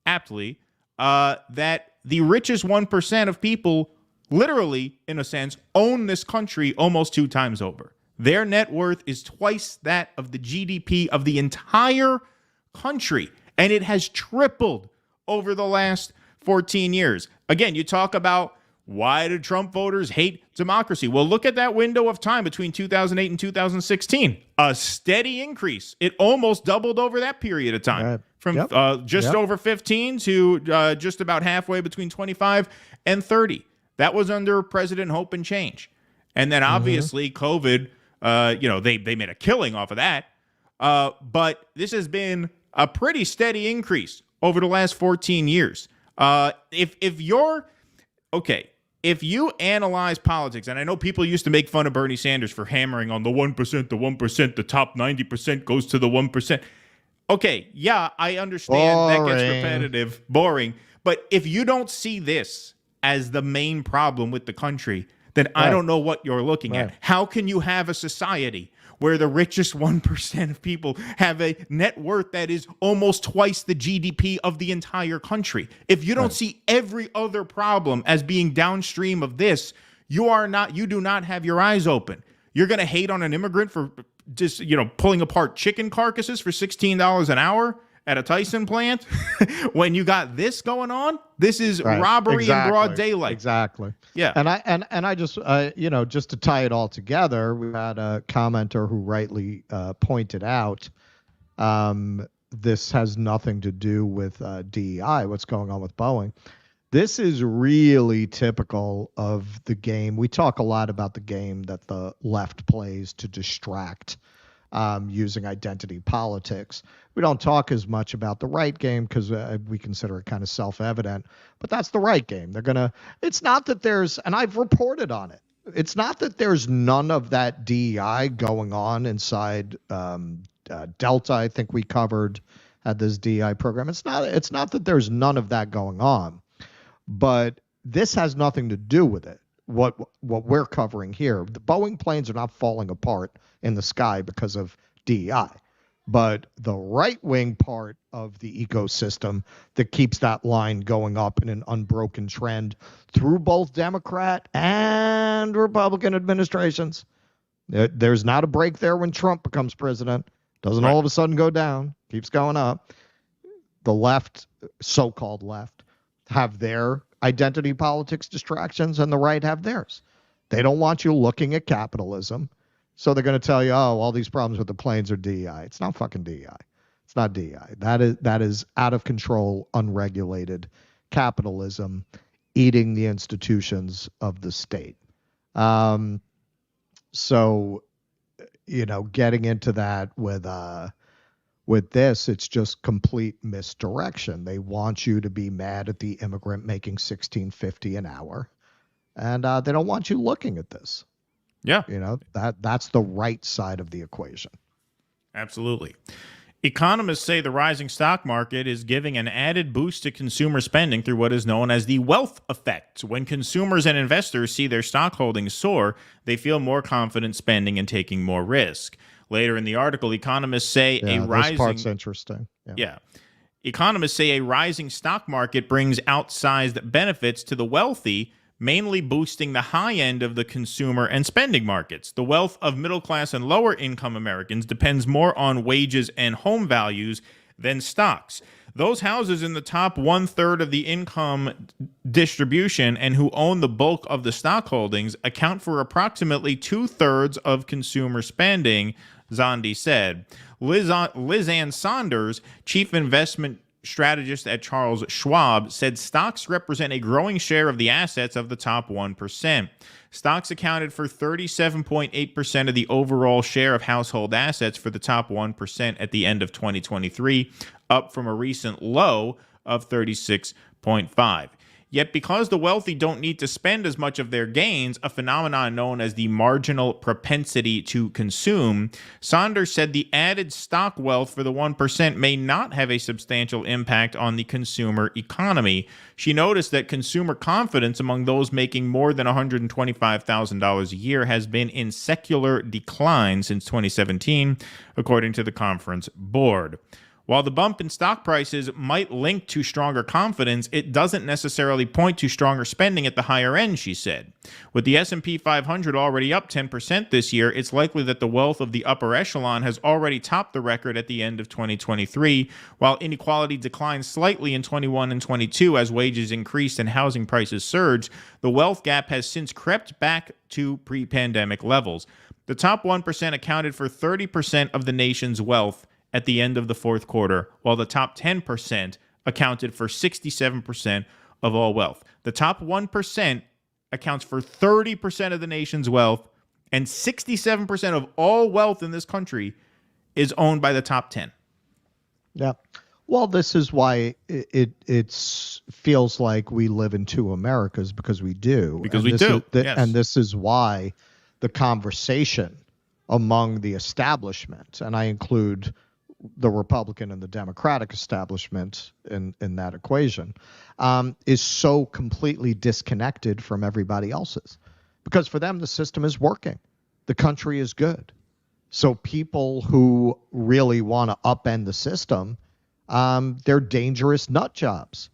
aptly that the richest 1% of people literally, in a sense, own this country almost 2 times over. Their net worth is twice that of the GDP of the entire country, and it has tripled over the last 14 years. Again, you talk about why do Trump voters hate democracy? Well, look at that window of time between 2008 and 2016. A steady increase. It almost doubled over that period of time. From just over 15 to just about halfway between 25 and 30. That was under President Hope and Change. And then obviously COVID, they made a killing off of that. But this has been a pretty steady increase over the last 14 years. If you analyze politics, and I know people used to make fun of Bernie Sanders for hammering on the 1%, the top 90% goes to the 1%. Okay, yeah, I understand that gets repetitive, boring. But if you don't see this as the main problem with the country, then I don't know what you're looking at. How can you have a society where the richest 1% of people have a net worth that is almost twice the GDP of the entire country? If you don't see every other problem as being downstream of this, you do not have your eyes open. You're going to hate on an immigrant for just, pulling apart chicken carcasses for $16 an hour at a Tyson plant when you got this going on. This is robbery in broad daylight. Exactly. Yeah. And I just just to tie it all together, we had a commenter who rightly pointed out this has nothing to do with DEI, what's going on with Boeing. This is really typical of the game. We talk a lot about the game that the left plays to distract using identity politics. We don't talk as much about the right game because we consider it kind of self-evident, but that's the right game. It's not that there's, and I've reported on it, it's not that there's none of that DEI going on inside Delta. I think we covered at this DEI program. It's not that there's none of that going on, but this has nothing to do with it. What we're covering here, the Boeing planes are not falling apart in the sky because of DEI, but the right-wing part of the ecosystem that keeps that line going up in an unbroken trend through both Democrat and Republican administrations. There's not a break there when Trump becomes president. Doesn't all of a sudden go down, keeps going up. The left, so-called left, have their identity politics distractions, and the right have theirs. They don't want you looking at capitalism. So they're going to tell you, oh, all these problems with the planes are DEI. It's not fucking DEI. It's not DEI. That is out of control, unregulated capitalism eating the institutions of the state. So, getting into that with this, it's just complete misdirection. They want you to be mad at the immigrant making $16.50 an hour, and they don't want you looking at this. Yeah. That's the right side of the equation. Absolutely. Economists say the rising stock market is giving an added boost to consumer spending through what is known as the wealth effect. When consumers and investors see their stock holdings soar, they feel more confident spending and taking more risk. Later in the article, economists say this part's interesting. Yeah. Economists say a rising stock market brings outsized benefits to the wealthy, mainly boosting the high end of the consumer and spending markets. The wealth of middle-class and lower-income Americans depends more on wages and home values than stocks. Those houses in the top one-third of the income distribution and who own the bulk of the stock holdings account for approximately two-thirds of consumer spending, Zandi said. Liz Ann Saunders, chief investment strategist at Charles Schwab, said stocks represent a growing share of the assets of the top 1%. Stocks accounted for 37.8% of the overall share of household assets for the top 1% at the end of 2023, up from a recent low of 36.5%. Yet because the wealthy don't need to spend as much of their gains, a phenomenon known as the marginal propensity to consume, Saunders said the added stock wealth for the 1% may not have a substantial impact on the consumer economy. She noticed that consumer confidence among those making more than $125,000 a year has been in secular decline since 2017, according to the conference board. While the bump in stock prices might link to stronger confidence, it doesn't necessarily point to stronger spending at the higher end, she said. With the S&P 500 already up 10% this year, it's likely that the wealth of the upper echelon has already topped the record at the end of 2023, while inequality declined slightly in 21 and 22 as wages increased and housing prices surged. The wealth gap has since crept back to pre-pandemic levels. The top 1% accounted for 30% of the nation's wealth at the end of the fourth quarter, while the top 10% accounted for 67% of all wealth. The top 1% accounts for 30% of the nation's wealth, and 67% of all wealth in this country is owned by the top 10. Yeah. Well, this is why it feels like we live in two Americas, because we do. Because we do. Yes. And this is why the conversation among the establishment, and I include the Republican and the Democratic establishment in that equation, is so completely disconnected from everybody else's. Because for them, the system is working. The country is good. So people who really want to upend the system, they're dangerous nut jobs.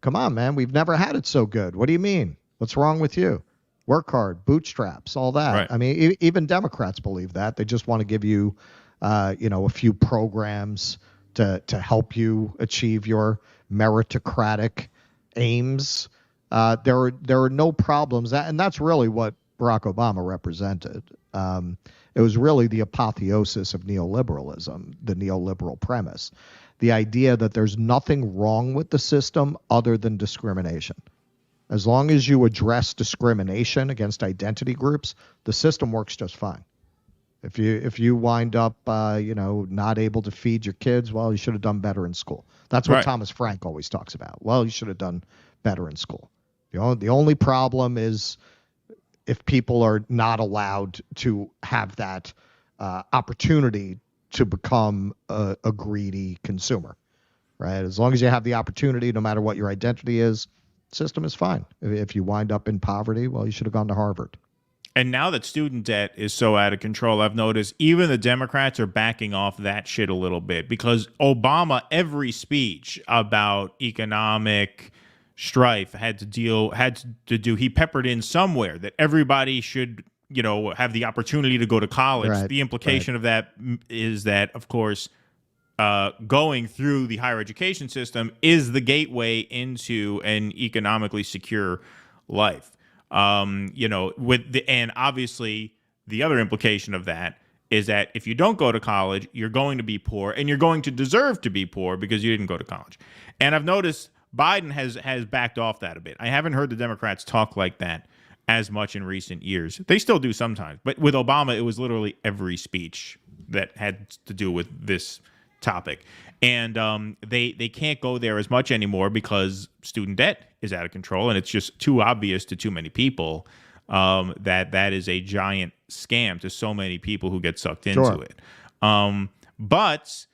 Come on, man. We've never had it so good. What do you mean? What's wrong with you? Work hard, bootstraps, all that. Right. I mean, even Democrats believe that. They just want to give you a few programs to help you achieve your meritocratic aims. There are no problems, and that's really what Barack Obama represented. It was really the apotheosis of neoliberalism, the neoliberal premise, the idea that there's nothing wrong with the system other than discrimination. As long as you address discrimination against identity groups, the system works just fine. If you wind up, not able to feed your kids, well, you should have done better in school. That's what Right. Thomas Frank always talks about. Well, you should have done better in school. The only problem is if people are not allowed to have that opportunity to become a greedy consumer, right? As long as you have the opportunity, no matter what your identity is, system is fine. If you wind up in poverty, well, you should have gone to Harvard. And now that student debt is so out of control, I've noticed even the Democrats are backing off that shit a little bit, because Obama, every speech about economic strife had to do, he peppered in somewhere that everybody should, have the opportunity to go to college. Right, The implication of that is that, of course, going through the higher education system is the gateway into an economically secure life. And obviously the other implication of that is that if you don't go to college, you're going to be poor, and you're going to deserve to be poor because you didn't go to college. And I've noticed Biden has backed off that a bit. I haven't heard the Democrats talk like that as much in recent years. They still do sometimes, but with Obama, it was literally every speech that had to do with this topic. And they can't go there as much anymore because student debt is out of control, and it's just too obvious to too many people that is a giant scam to so many people who get sucked into it. But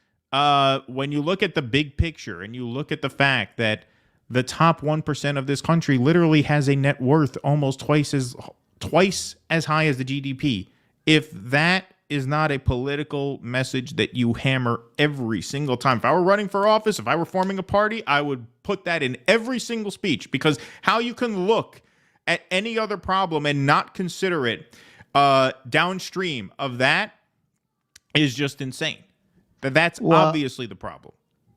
when you look at the big picture and you look at the fact that the top 1% of this country literally has a net worth almost twice as high as the GDP, if that is not a political message that you hammer every single time. If I were running for office, if I were forming a party, I would put that in every single speech, because how you can look at any other problem and not consider it downstream of that is just insane. That's obviously the problem.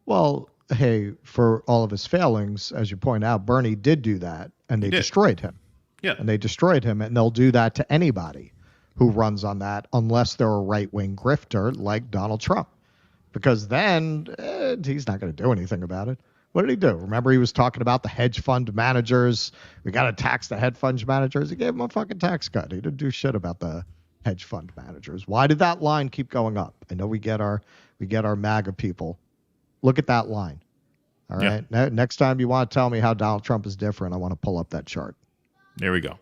Well, hey, for all of his failings, as you point out, Bernie did do that, and they destroyed him. Yeah. And they destroyed him, and they'll do that to anybody who runs on that, unless they're a right-wing grifter like Donald Trump. Because then he's not going to do anything about it. What did he do? Remember, he was talking about the hedge fund managers. We got to tax the hedge fund managers. He gave them a fucking tax cut. He didn't do shit about the hedge fund managers. Why did that line keep going up? I know we get our MAGA people. Look at that line. All right. Now, next time you want to tell me how Donald Trump is different, I want to pull up that chart. There we go.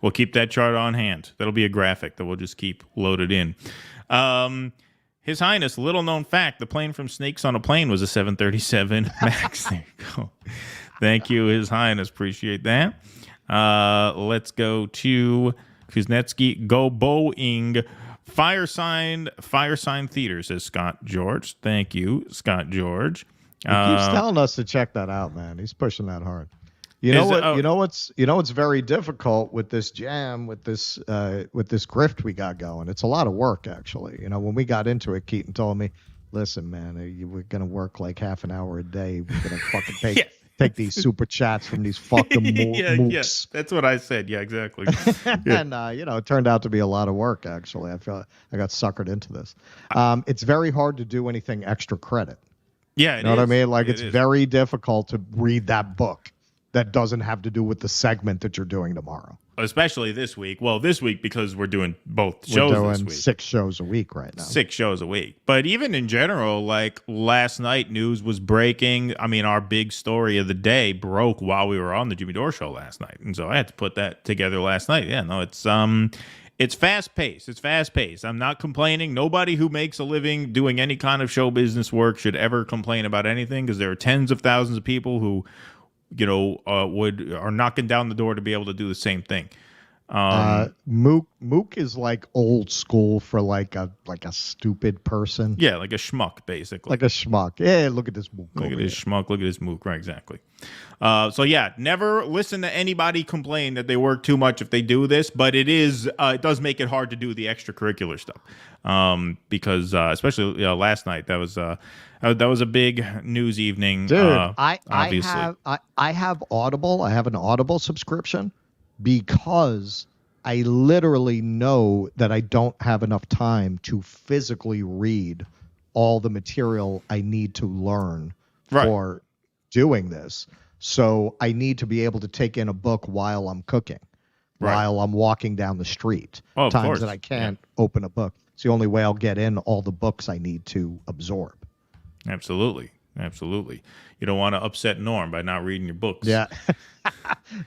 We'll keep that chart on hand. That'll be a graphic that we'll just keep loaded in. His Highness, little known fact, the plane from Snakes on a Plane was a 737 MAX. There you go. Thank you, His Highness. Appreciate that. Let's go to Kuznetsky. Go Boeing. Fire sign theater, says Scott George. Thank you, Scott George. He keeps telling us to check that out, man. He's pushing that hard. You know what's very difficult with this jam, with this grift we got going. It's a lot of work, actually. You know, when we got into it, Keaton told me, "Listen, man, we're gonna work like half an hour a day. We're gonna fucking take these super chats from these fucking mooks." Yes, that's what I said. Yeah, exactly. And it turned out to be a lot of work. Actually, I feel I got suckered into this. It's very hard to do anything extra credit. Yeah, you know what I mean? Like, it's very difficult to read that book that doesn't have to do with the segment that you're doing tomorrow. Especially this week. Well, this week because we're doing both shows this week. 6 shows a week right now. 6 shows a week. But even in general, like last night, news was breaking. I mean, our big story of the day broke while we were on the Jimmy Dore show last night. And so I had to put that together last night. Yeah, no, it's fast-paced. It's fast-paced. I'm not complaining. Nobody who makes a living doing any kind of show business work should ever complain about anything, because there are tens of thousands of people who are knocking down the door to be able to do the same thing. Mook is like old school for like a stupid person. Yeah, like a schmuck, basically. Like a schmuck. Yeah, look at this Mook. Look at this schmuck. Look at this Mook. Right, exactly. So yeah, never listen to anybody complain that they work too much if they do this, but it does make it hard to do the extracurricular stuff. Because especially last night, that was a big news evening. Dude, obviously. I have Audible. I have an Audible subscription because I literally know that I don't have enough time to physically read all the material I need to learn for doing this. So I need to be able to take in a book while I'm cooking, while I'm walking down the street. Oh, of times course. that I can't open a book. It's the only way I'll get in all the books I need to absorb. Absolutely. You don't want to upset Norm by not reading your books. Yeah.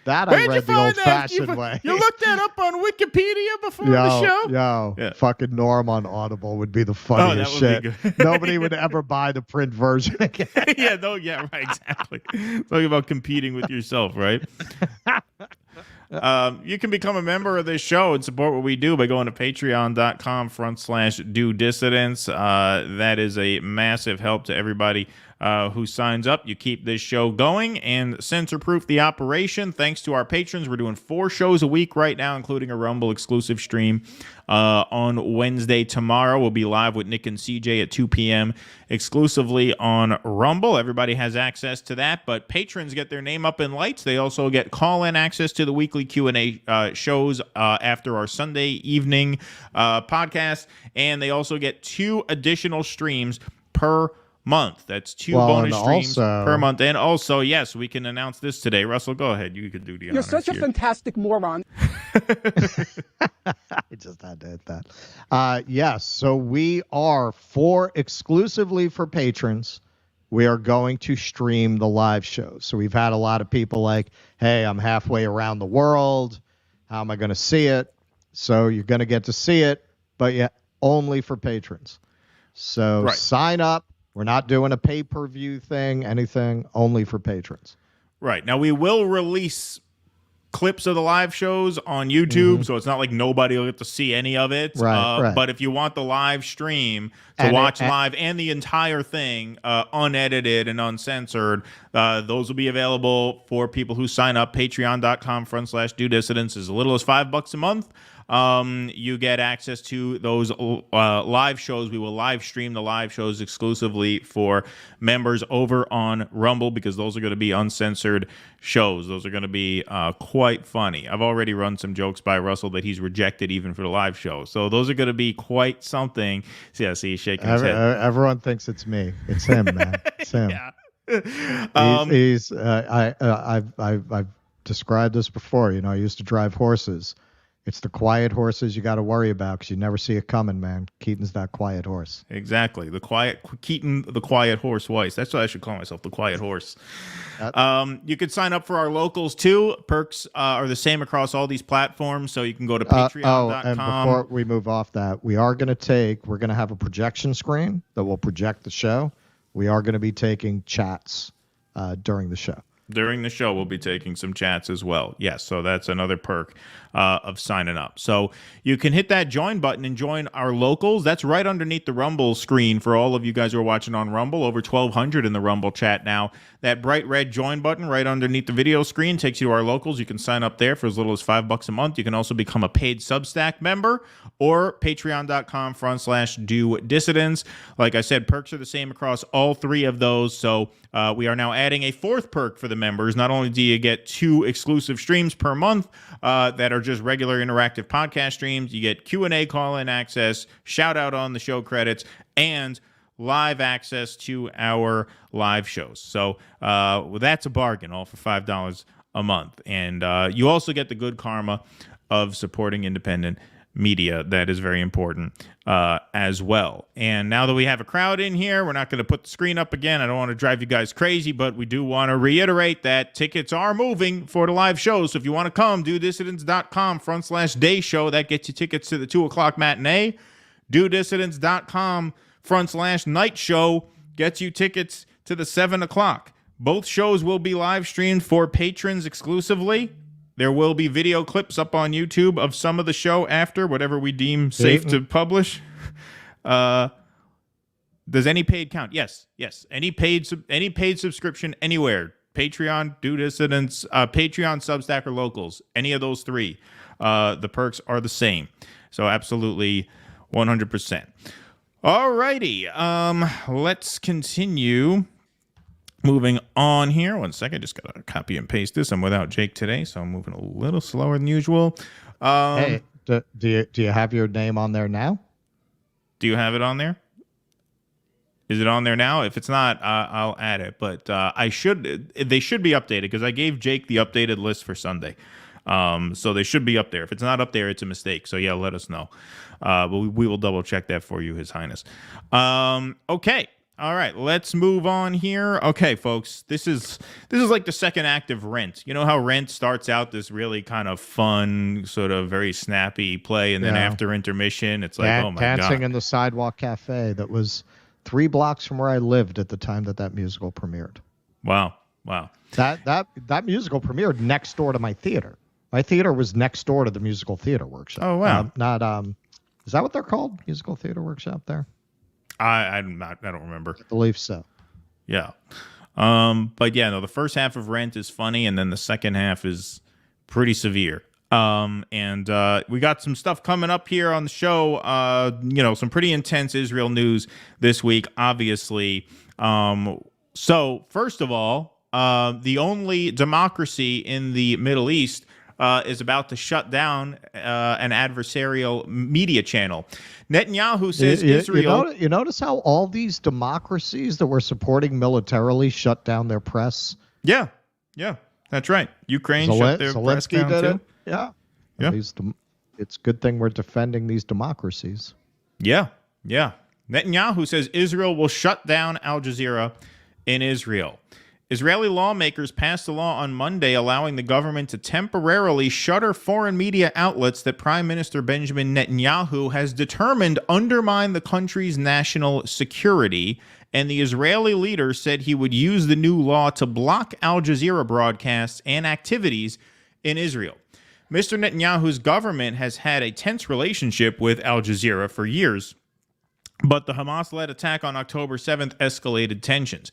That I read the old-fashioned way. You looked that up on Wikipedia before the show? Yeah. Fucking Norm on Audible would be the funniest shit. Nobody would ever buy the print version again. Right, exactly. Talking about competing with yourself, right? You can become a member of this show and support what we do by going to patreon.com/do dissidents. That is a massive help to everybody who signs up. You keep this show going and censor-proof the operation. Thanks to our patrons, we're doing 4 shows a week right now, including a Rumble exclusive stream on Wednesday. Tomorrow we'll be live with Nick and CJ at 2 p.m. exclusively on Rumble. Everybody has access to that, but patrons get their name up in lights. They also get call-in access to the weekly Q&A shows after our Sunday evening podcast, and they also get 2 additional streams per month. That's 2 bonus streams per month. And also, yes, we can announce this today. Russell, go ahead. You could do the honors. You're such a fantastic moron. I just had to hit that. Yes, so we are exclusively for patrons. We are going to stream the live shows. So we've had a lot of people like, hey, I'm halfway around the world. How am I going to see it? So you're going to get to see it, but yeah, only for patrons. So sign up. We're not doing a pay-per-view thing, anything, only for patrons. Right. Now, we will release clips of the live shows on YouTube, so it's not like nobody will get to see any of it. Right. But if you want the live stream to watch live and the entire thing unedited and uncensored, those will be available for people who sign up. Patreon.com/DoDissidents is as little as $5 a month. You get access to those live shows. We will live stream the live shows exclusively for members over on Rumble because those are going to be uncensored shows. Those are going to be quite funny. I've already run some jokes by Russell that he's rejected even for the live show. So those are going to be quite something. See, he's shaking his head. Everyone thinks it's me. It's him, man. It's him. I've described this before. You know, I used to drive horses. It's the quiet horses you got to worry about because you never see it coming, man. Keaton's that quiet horse. Exactly. Keaton, the quiet horse Weiss. That's what I should call myself, the quiet horse. You could sign up for our locals too. Perks are the same across all these platforms, so you can go to patreon.com. And before we move off that, we're going to have a projection screen that will project the show. We are going to be taking chats during the show. During the show, we'll be taking some chats as well. Yes, so that's another perk of signing up. So you can hit that join button and join our locals. That's right underneath the Rumble screen for all of you guys who are watching on Rumble. Over 1,200 in the Rumble chat now. That bright red join button right underneath the video screen takes you to our locals. You can sign up there for as little as $5 a month. You can also become a paid Substack member or patreon.com/DoDissidents. Like I said, perks are the same across all 3 of those. So we are now adding a 4th perk for the members. Not only do you get 2 exclusive streams per month that are just regular interactive podcast streams, you get Q&A call-in access, shout out on the show credits, and live access to our live shows. So that's a bargain, all for $5 a month. And you also get the good karma of supporting independent media. That is very important as well. And now that we have a crowd in here, we're not going to put the screen up again. I don't want to drive you guys crazy, but we do want to reiterate that tickets are moving for the live shows. So if you want to come, DoDissidents.com/day show. That gets you tickets to the 2 o'clock matinee. DoDissidents.com/night show gets you tickets to the 7 o'clock. Both shows will be live streamed for patrons exclusively. There will be video clips up on YouTube of some of the show after, whatever we deem safe to publish. Does any paid count? Yes. Any paid subscription anywhere. Patreon, DoDissidents, Patreon, Substack, or locals. Any of those 3. The perks are the same. So absolutely 100%. All righty. Let's continue. Moving on here. 1 second. Just got to copy and paste this. I'm without Jake today, so I'm moving a little slower than usual. Hey, do you have your name on there now? Do you have it on there? Is it on there now? If it's not, I'll add it. But they should be updated because I gave Jake the updated list for Sunday. So they should be up there. If it's not up there, it's a mistake. So yeah, let us know. But we will double check that for you, His Highness. Okay. All right, let's move on here. Okay, folks, this is like the second act of Rent. You know how Rent starts out this really kind of fun, sort of very snappy play, and then after intermission, it's like, oh my God. Dancing in the Sidewalk Cafe that was 3 blocks from where I lived at the time that musical premiered. Wow. That musical premiered next door to my theater. My theater was next door to the Musical Theater Workshop. Oh, wow. Is that what they're called? Musical Theater Workshop there? I don't remember. I believe so. Yeah. But yeah, no, the first half of Rent is funny, and then the second half is pretty severe. And we got some stuff coming up here on the show. Some pretty intense Israel news this week, obviously. So first of all, the only democracy in the Middle East is about to shut down an adversarial media channel. Netanyahu says Israel... You notice how all these democracies that we're supporting militarily shut down their press? Yeah, that's right. Ukraine shut their press down did too. It. Yeah. It's a good thing we're defending these democracies. Yeah. Netanyahu says Israel will shut down Al Jazeera in Israel. Israeli lawmakers passed a law on Monday allowing the government to temporarily shutter foreign media outlets that Prime Minister Benjamin Netanyahu has determined undermine the country's national security, and the Israeli leader said he would use the new law to block Al Jazeera broadcasts and activities in Israel. Mr. Netanyahu's government has had a tense relationship with Al Jazeera for years, but the Hamas-led attack on October 7th escalated tensions.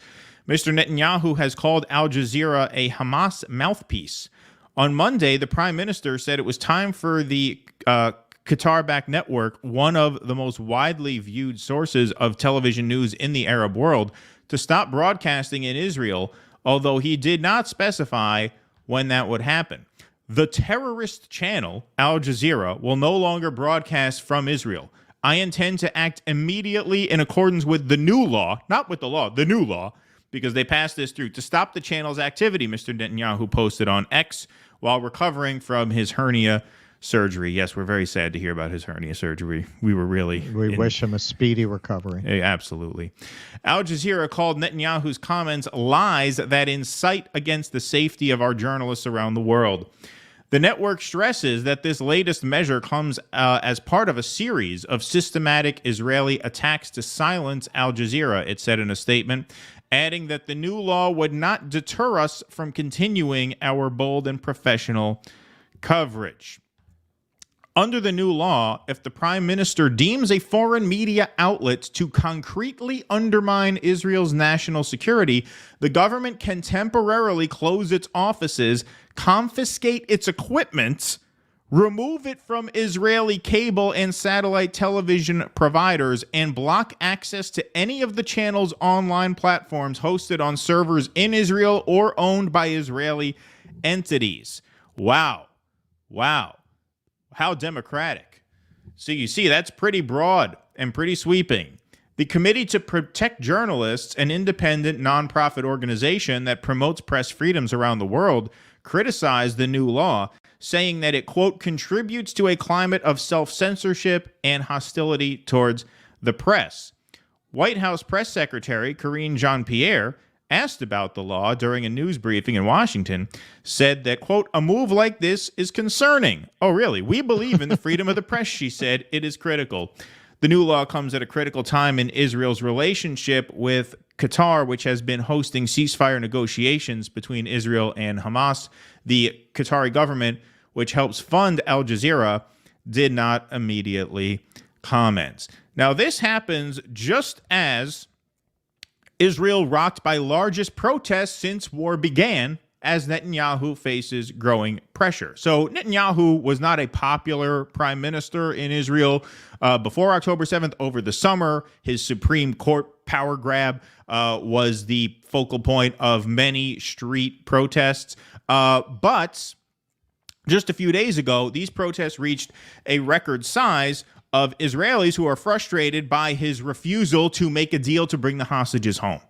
Mr. Netanyahu has called Al Jazeera a Hamas mouthpiece. On Monday, the prime minister said it was time for the Qatar-backed network, one of the most widely viewed sources of television news in the Arab world, to stop broadcasting in Israel, although he did not specify when that would happen. The terrorist channel, Al Jazeera, will no longer broadcast from Israel. I intend to act immediately in accordance with the new law, not with the law, the new law, because they passed this through to stop the channel's activity, Mr. Netanyahu posted on X while recovering from his hernia surgery. Yes, we're very sad to hear about his hernia surgery. We wish him a speedy recovery. Absolutely. Al Jazeera called Netanyahu's comments lies that incite against the safety of our journalists around the world. The network stresses that this latest measure comes as part of a series of systematic Israeli attacks to silence Al Jazeera, it said in a statement, adding that the new law would not deter us from continuing our bold and professional coverage. Under the new law, if the prime minister deems a foreign media outlet to concretely undermine Israel's national security, the government can temporarily close its offices, confiscate its equipment, remove it from Israeli cable and satellite television providers, and block access to any of the channel's online platforms hosted on servers in Israel or owned by Israeli entities. Wow. How democratic. So you see, that's pretty broad and pretty sweeping. The Committee to Protect Journalists, an independent nonprofit organization that promotes press freedoms around the world, criticized the new law, saying that it, quote, contributes to a climate of self-censorship and hostility towards the press. White House Press Secretary Karine Jean-Pierre, asked about the law during a news briefing in Washington, said that, quote, a move like this is concerning. Oh, really? We believe in the freedom of the press, she said. It is critical. The new law comes at a critical time in Israel's relationship with Qatar, which has been hosting ceasefire negotiations between Israel and Hamas. The Qatari government, which helps fund Al Jazeera, did not immediately comment. Now, this happens just as Israel rocked by largest protests since war began as Netanyahu faces growing pressure. So Netanyahu was not a popular prime minister in Israel before October 7th. Over the summer, his Supreme Court power grab was the focal point of many street protests. But just a few days ago, these protests reached a record size of Israelis who are frustrated by his refusal to make a deal to bring the hostages home.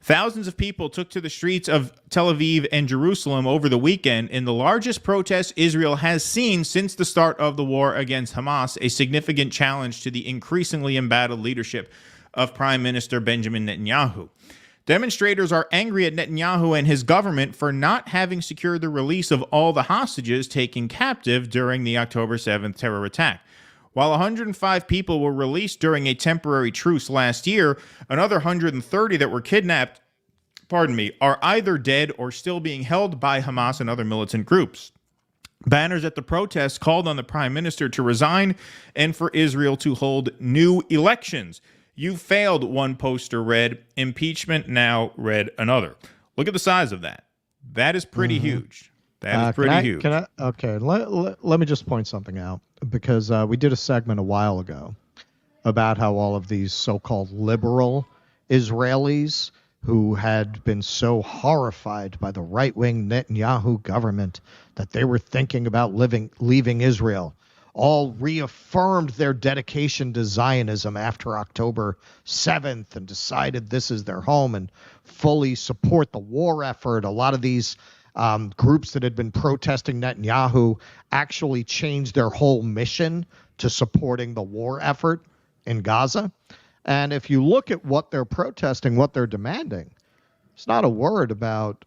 Thousands of people took to the streets of Tel Aviv and Jerusalem over the weekend in the largest protest Israel has seen since the start of the war against Hamas, a significant challenge to the increasingly embattled leadership of Prime Minister Benjamin Netanyahu. Demonstrators are angry at Netanyahu and his government for not having secured the release of all the hostages taken captive during the October 7th terror attack. While 105 people were released during a temporary truce last year, another 130 that were kidnapped, are either dead or still being held by Hamas and other militant groups. Banners at the protests called on the prime minister to resign and for Israel to hold new elections. You failed, one poster read. Impeachment now read another. Look at the size of that. That is pretty huge. That is pretty huge. Okay, let me just point something out, because we did a segment a while ago about how all of these so-called liberal Israelis who had been so horrified by the right-wing Netanyahu government that they were thinking about leaving Israel, all reaffirmed their dedication to Zionism after October 7th and decided this is their home and fully support the war effort. A lot of these groups that had been protesting Netanyahu actually changed their whole mission to supporting the war effort in Gaza. And if you look at what they're protesting, what they're demanding, it's not a word about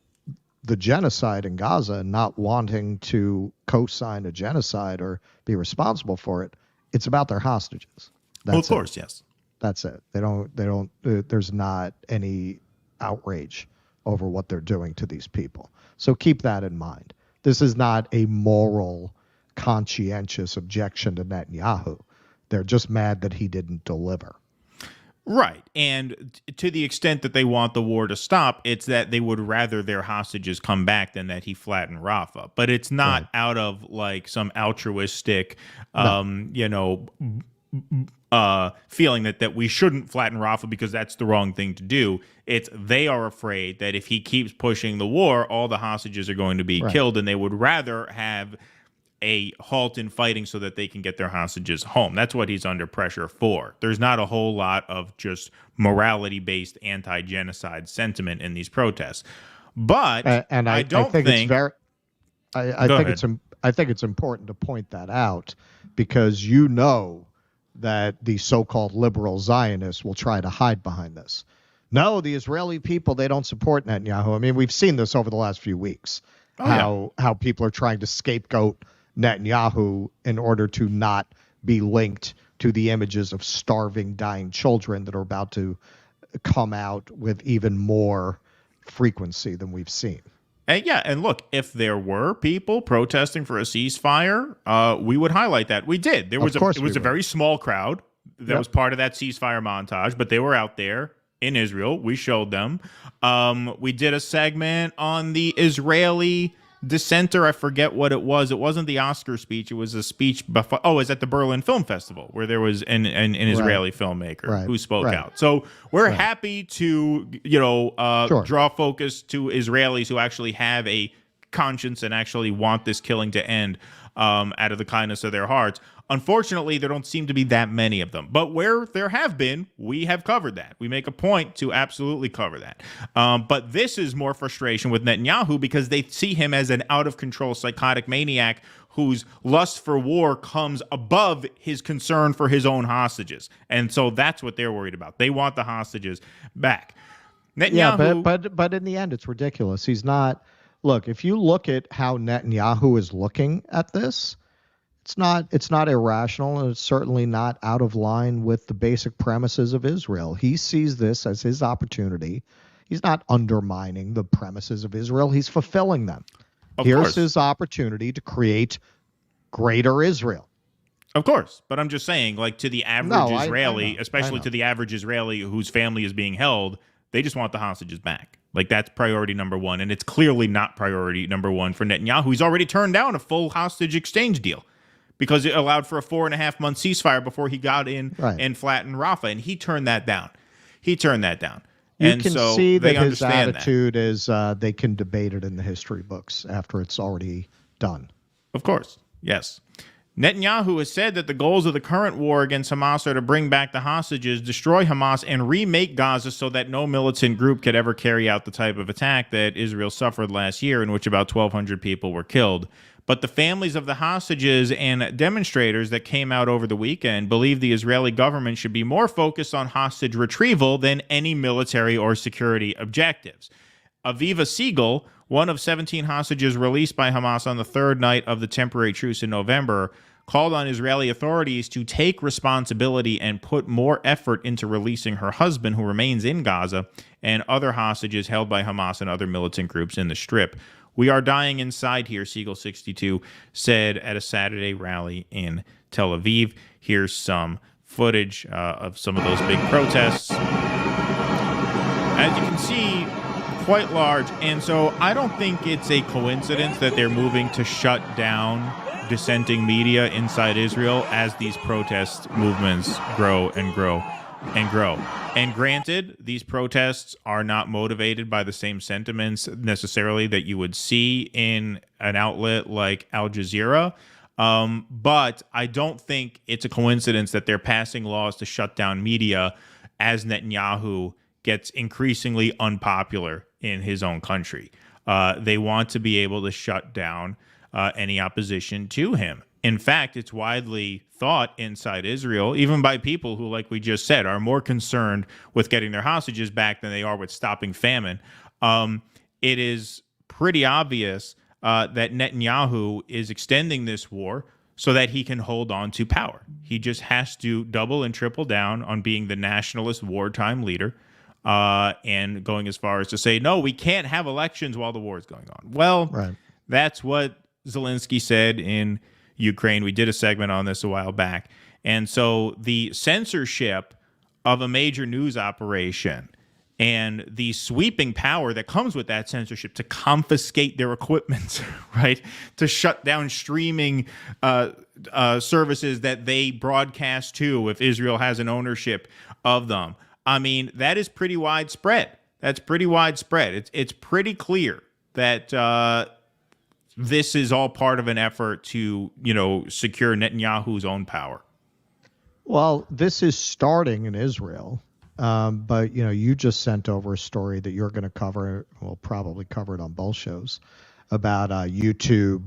the genocide in Gaza and not wanting to co-sign a genocide or be responsible for it. It's about their hostages. Of course, yes. That's it. There's not any outrage over what they're doing to these people. So keep that in mind. This is not a moral, conscientious objection to Netanyahu. They're just mad that he didn't deliver. Right. And to the extent that they want the war to stop, it's that they would rather their hostages come back than that he flatten Rafah. But it's not out of like some altruistic, feeling that we shouldn't flatten Rafah because that's the wrong thing to do. It's they are afraid that if he keeps pushing the war, all the hostages are going to be killed, and they would rather have a halt in fighting so that they can get their hostages home. That's what he's under pressure for. There's not a whole lot of just morality-based anti-genocide sentiment in these protests. But I think it's important to point that out, because you know that the so-called liberal Zionists will try to hide behind this. No, the Israeli people, they don't support Netanyahu. I mean, we've seen this over the last few weeks, how people are trying to scapegoat Netanyahu in order to not be linked to the images of starving, dying children that are about to come out with even more frequency than we've seen. And look, if there were people protesting for a ceasefire, we would highlight that. We did. It was a very small crowd that was part of that ceasefire montage, but they were out there in Israel. We showed them. We did a segment on the Israeli dissenter. I forget what it was. It wasn't the Oscar speech. It was a speech before. Oh, it was at the Berlin Film Festival, where there was an Israeli filmmaker who spoke out. So we're happy to, draw focus to Israelis who actually have a conscience and actually want this killing to end out of the kindness of their hearts. Unfortunately, there don't seem to be that many of them. But where there have been, we have covered that. We make a point to absolutely cover that. But this is more frustration with Netanyahu because they see him as an out-of-control psychotic maniac whose lust for war comes above his concern for his own hostages. And so that's what they're worried about. They want the hostages back. Netanyahu, but in the end, it's ridiculous. He's not... Look, if you look at how Netanyahu is looking at this, it's not irrational, and it's certainly not out of line with the basic premises of Israel. He sees this as his opportunity. He's not undermining the premises of Israel. He's fulfilling them. Here's his opportunity to create greater Israel. Of course. But I'm just saying, like, to the average Israeli, especially to the average Israeli whose family is being held, they just want the hostages back. Like, that's priority number one. And it's clearly not priority number one for Netanyahu. He's already turned down a full hostage exchange deal because it allowed for a 4.5-month ceasefire before he got in and flattened Rafah. And he turned that down. You can see that his attitude is they can debate it in the history books after it's already done. Of course. Yes. Netanyahu has said that the goals of the current war against Hamas are to bring back the hostages, destroy Hamas, and remake Gaza so that no militant group could ever carry out the type of attack that Israel suffered last year, in which about 1,200 people were killed. But the families of the hostages and demonstrators that came out over the weekend believe the Israeli government should be more focused on hostage retrieval than any military or security objectives. Aviva Siegel, one of 17 hostages released by Hamas on the third night of the temporary truce in November, called on Israeli authorities to take responsibility and put more effort into releasing her husband, who remains in Gaza, and other hostages held by Hamas and other militant groups in the Strip. "We are dying inside here," Siegel 62 said at a Saturday rally in Tel Aviv. Here's some footage of some of those big protests. As you can see, quite large. And so I don't think it's a coincidence that they're moving to shut down dissenting media inside Israel as these protest movements grow and grow and grow. And granted, these protests are not motivated by the same sentiments necessarily that you would see in an outlet like Al Jazeera. But I don't think it's a coincidence that they're passing laws to shut down media as Netanyahu gets increasingly unpopular in his own country. They want to be able to shut down any opposition to him. In fact, it's widely thought inside Israel, even by people who, like we just said, are more concerned with getting their hostages back than they are with stopping famine. It is pretty obvious that Netanyahu is extending this war so that he can hold on to power. He just has to double and triple down on being the nationalist wartime leader and going as far as to say, no, we can't have elections while the war is going on. Well, That's what Zelensky said in Ukraine. We did a segment on this a while back. And so the censorship of a major news operation and the sweeping power that comes with that censorship to confiscate their equipment, right, to shut down streaming services that they broadcast to if Israel has an ownership of them. I mean, that is pretty widespread. That's pretty widespread. It's pretty clear that this is all part of an effort to, secure Netanyahu's own power. Well, this is starting in Israel, but you just sent over a story that you're going to cover. We'll probably cover it on both shows about YouTube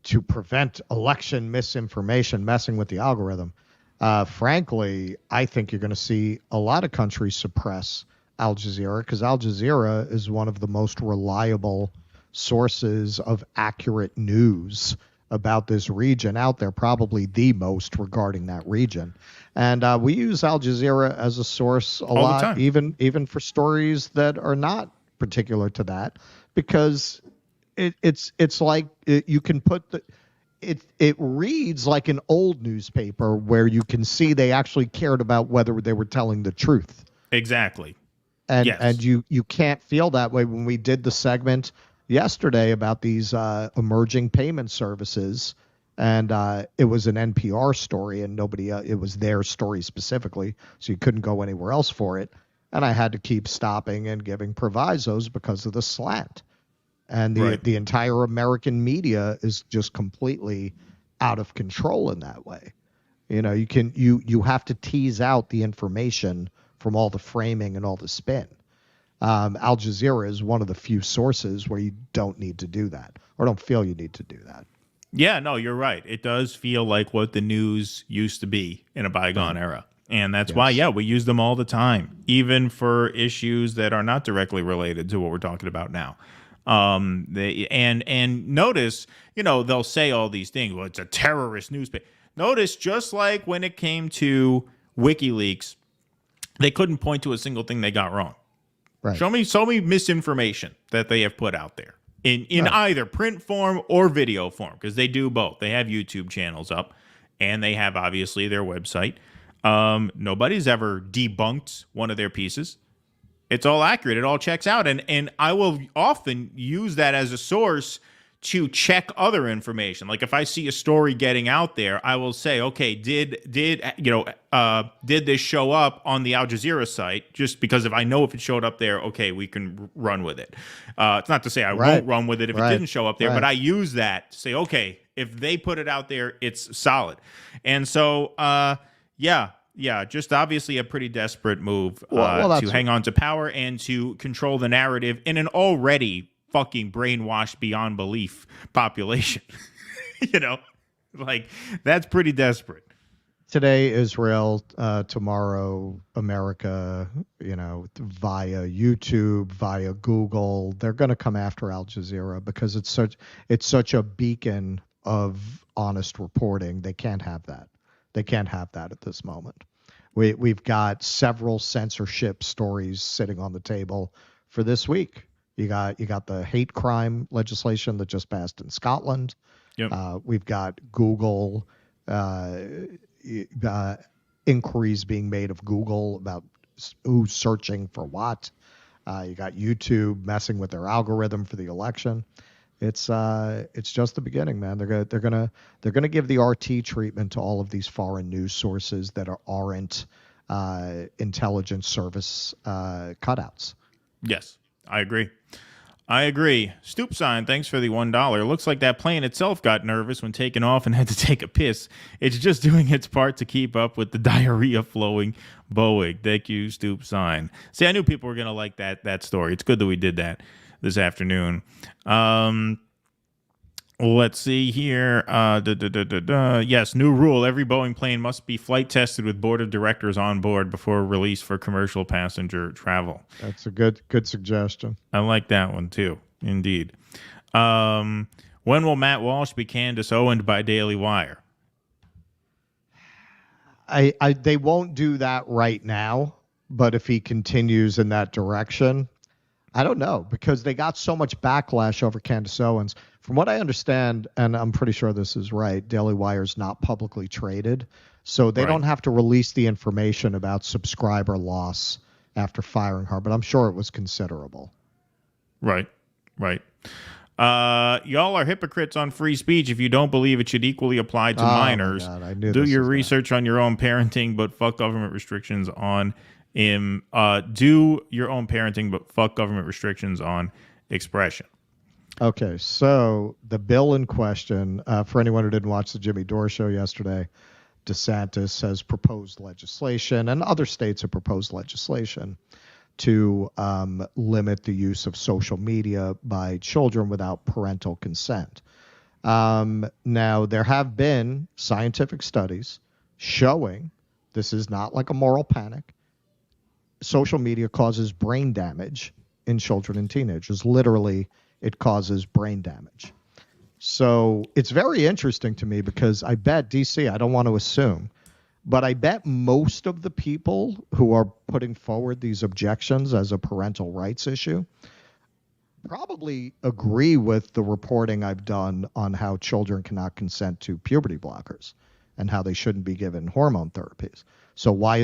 to prevent election misinformation, messing with the algorithm. Frankly, I think you're going to see a lot of countries suppress Al Jazeera because Al Jazeera is one of the most reliable sources of accurate news about this region out there, probably the most regarding that region. And we use Al Jazeera as a source a lot, even for stories that are not particular to that, because it's like you can put it reads like an old newspaper where you can see they actually cared about whether they were telling the truth. Exactly. And yes. And you can't feel that way. When we did the segment yesterday about these emerging payment services, and it was an NPR story, and nobody it was their story specifically, so you couldn't go anywhere else for it. And I had to keep stopping and giving provisos because of the slant. And the entire American media is just completely out of control in that way. You have to tease out the information from all the framing and all the spin. Al Jazeera is one of the few sources where you don't need to do that, or don't feel you need to do that. Yeah, no, you're right. It does feel like what the news used to be in a bygone era. And that's why, we use them all the time, even for issues that are not directly related to what we're talking about now. And notice, they'll say all these things. Well, it's a terrorist newspaper. Notice, just like when it came to WikiLeaks, they couldn't point to a single thing they got wrong. Right. Show me misinformation that they have put out there in either print form or video form, because they do both. They have YouTube channels up, and they have obviously their website. Nobody's ever debunked one of their pieces. It's all accurate. It all checks out, and I will often use that as a source to check other information. Like if I see a story getting out there, I will say, okay, did this show up on the Al Jazeera site? Just because if I know if it showed up there, okay, we can run with it. It's not to say I won't run with it if it didn't show up there, but I use that to say, okay, if they put it out there, it's solid. And so, just obviously a pretty desperate move to hang on to power and to control the narrative in an already fucking brainwashed beyond belief population. That's pretty desperate. Today, Israel, tomorrow, America, via YouTube, via Google, they're going to come after Al Jazeera because it's such a beacon of honest reporting. They can't have that. They can't have that at this moment. We've got several censorship stories sitting on the table for this week. You got the hate crime legislation that just passed in Scotland. Yep. We've got Google inquiries being made of Google about who's searching for what. You got YouTube messing with their algorithm for the election. It's just the beginning, man. They're gonna give the RT treatment to all of these foreign news sources that aren't intelligence service cutouts. Yes, I agree. Stoop sign, thanks for the $1. Looks like that plane itself got nervous when taking off and had to take a piss. It's just doing its part to keep up with the diarrhea flowing Boeing. Thank you, Stoop sign. See, I knew people were going to like that story. It's good that we did that this afternoon. Let's see here. Yes, new rule. Every Boeing plane must be flight tested with board of directors on board before release for commercial passenger travel. That's a good suggestion. I like that one too. Indeed. When will Matt Walsh be Candace Owens by Daily Wire? They won't do that right now, but if he continues in that direction, I don't know, because they got so much backlash over Candace Owens. From what I understand, and I'm pretty sure this is right, Daily Wire's not publicly traded, so they don't have to release the information about subscriber loss after firing her, but I'm sure it was considerable. Right. Y'all are hypocrites on free speech if you don't believe it should equally apply to minors. God, I knew Do this your was research on your own parenting, but fuck government restrictions on him. Do your own parenting, but fuck government restrictions on expression. Okay, so the bill in question, for anyone who didn't watch the Jimmy Dore show yesterday, DeSantis has proposed legislation, and other states have proposed legislation to limit the use of social media by children without parental consent. Now, there have been scientific studies showing this is not like a moral panic. Social media causes brain damage in children and teenagers. Literally, it causes brain damage. So it's very interesting to me because I bet, DC, I don't want to assume, but I bet most of the people who are putting forward these objections as a parental rights issue probably agree with the reporting I've done on how children cannot consent to puberty blockers and how they shouldn't be given hormone therapies. So why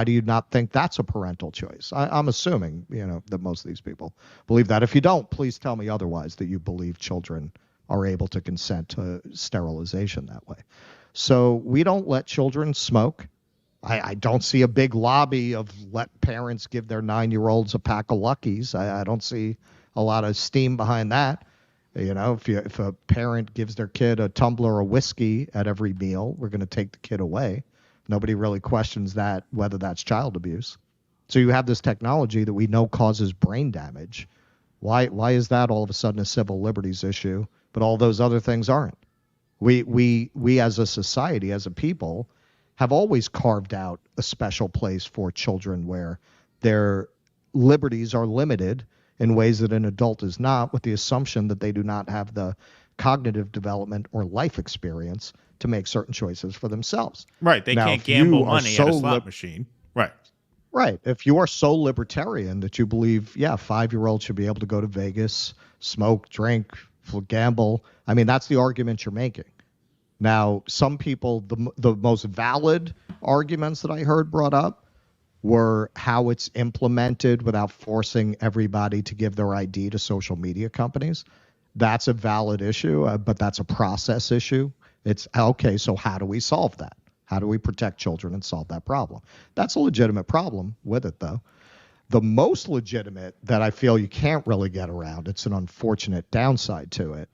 do you not think that's a parental choice? I'm assuming, that most of these people believe that. If you don't, please tell me otherwise, that you believe children are able to consent to sterilization that way. So we don't let children smoke. I don't see a big lobby of let parents give their 9-year-olds a pack of Luckies. I don't see a lot of steam behind that. If a parent gives their kid a tumbler of whiskey at every meal, we're going to take the kid away. Nobody really questions that, whether that's child abuse. So you have this technology that we know causes brain damage. Why is that all of a sudden a civil liberties issue, but all those other things aren't? We as a society, as a people, have always carved out a special place for children where their liberties are limited in ways that an adult is not, with the assumption that they do not have the cognitive development or life experience to make certain choices for themselves. Right. They can't gamble money at a slot machine. Right. Right. If you are so libertarian that you believe, 5-year-olds should be able to go to Vegas, smoke, drink, gamble, that's the argument you're making. Now, some people, the most valid arguments that I heard brought up were how it's implemented without forcing everybody to give their ID to social media companies. That's a valid issue, but that's a process issue. It's okay, so how do we solve that? How do we protect children and solve that problem? That's a legitimate problem with it, though. The most legitimate that I feel you can't really get around, it's an unfortunate downside to it,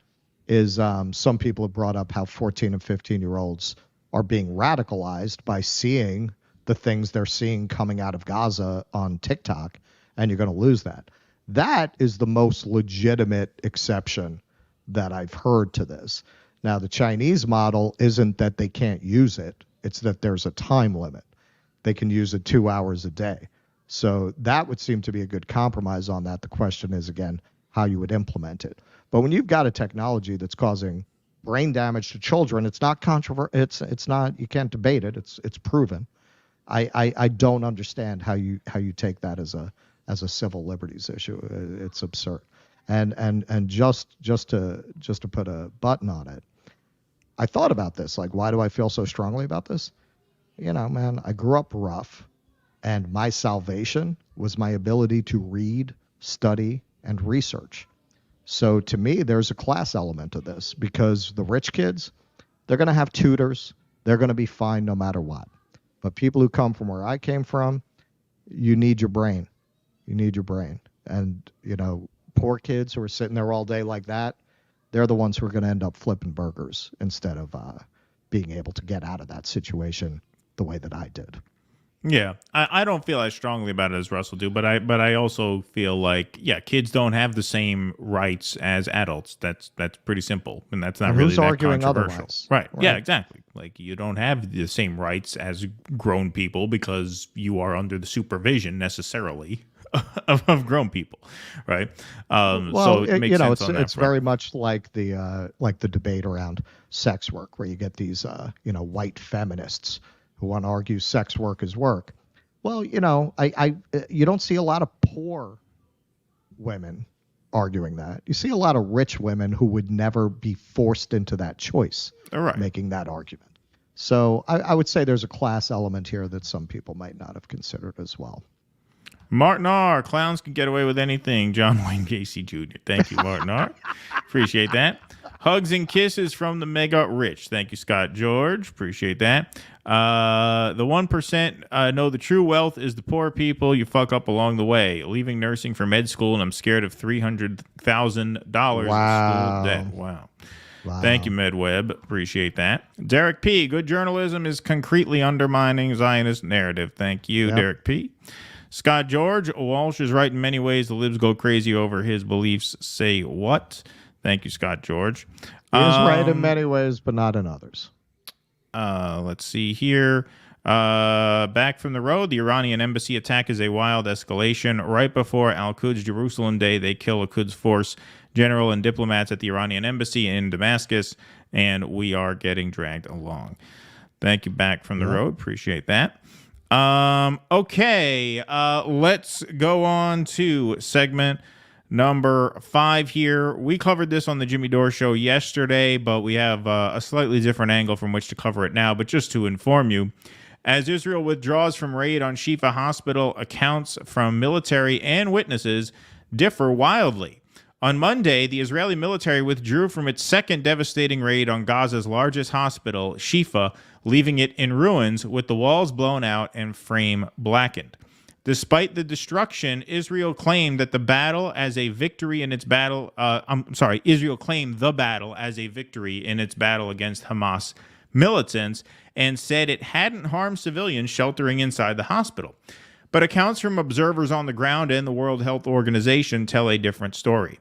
is some people have brought up how 14 and 15-year-olds are being radicalized by seeing the things they're seeing coming out of Gaza on TikTok, and you're going to lose that. That is the most legitimate exception that I've heard to this. Now, the Chinese model isn't that they can't use it. It's that there's a time limit. They can use it 2 hours a day. So that would seem to be a good compromise on that. The question is, again, how you would implement it. But when you've got a technology that's causing brain damage to children, it's not controversial. It's not, you can't debate it. It's proven. I don't understand how you take that as a civil liberties issue. It's absurd. And just to put a button on it, I thought about this. Like, why do I feel so strongly about this? man, I grew up rough, and my salvation was my ability to read, study, and research. So to me, there's a class element to this because the rich kids, they're going to have tutors. They're going to be fine no matter what. But people who come from where I came from, you need your brain. You need your brain. And, poor kids who are sitting there all day like that, they're the ones who are going to end up flipping burgers instead of being able to get out of that situation the way that I did. Yeah, I don't feel as strongly about it as Russell do, but I also feel like, kids don't have the same rights as adults. That's pretty simple, and that's not really that controversial. Right. Yeah, exactly. Like, you don't have the same rights as grown people because you are under the supervision necessarily of grown people, right? So it makes sense on that it's front. very much like the debate around sex work, where you get these white feminists who want to argue sex work is work. Well, you don't see a lot of poor women arguing that. You see a lot of rich women who would never be forced into that choice, making that argument. So I would say there's a class element here that some people might not have considered as well. Martin R. Clowns can get away with anything. John Wayne Gacy Jr. Thank you, Martin R. Appreciate that. Hugs and kisses from the mega rich. Thank you, Scott George. Appreciate that. The 1% know the true wealth is the poor people you fuck up along the way. Leaving nursing for med school, and I'm scared of $300,000 in school debt. Wow. Thank you, MedWeb. Appreciate that. Derek P. Good journalism is concretely undermining Zionist narrative. Thank you, Derek P. Scott George. Walsh is right in many ways. The libs go crazy over his beliefs. Say what? Thank you, Scott George. He is right in many ways, but not in others. Let's see here. Back from the road, the Iranian embassy attack is a wild escalation. Right before Al-Quds Jerusalem Day, they kill a Quds force general and diplomats at the Iranian embassy in Damascus, and we are getting dragged along. Thank you, Back from the road. Appreciate that. Okay, let's go on to segment number 5 here. We covered this on the Jimmy Dore Show yesterday, but we have a slightly different angle from which to cover it now. But just to inform you, as Israel withdraws from raid on Shifa Hospital, accounts from military and witnesses differ wildly. On Monday, the Israeli military withdrew from its second devastating raid on Gaza's largest hospital, Shifa, leaving it in ruins with the walls blown out and frame blackened. Despite the destruction, Israel claimed that the battle as a victory in its battle. Israel claimed the battle as a victory in its battle against Hamas militants and said it hadn't harmed civilians sheltering inside the hospital. But accounts from observers on the ground and the World Health Organization tell a different story.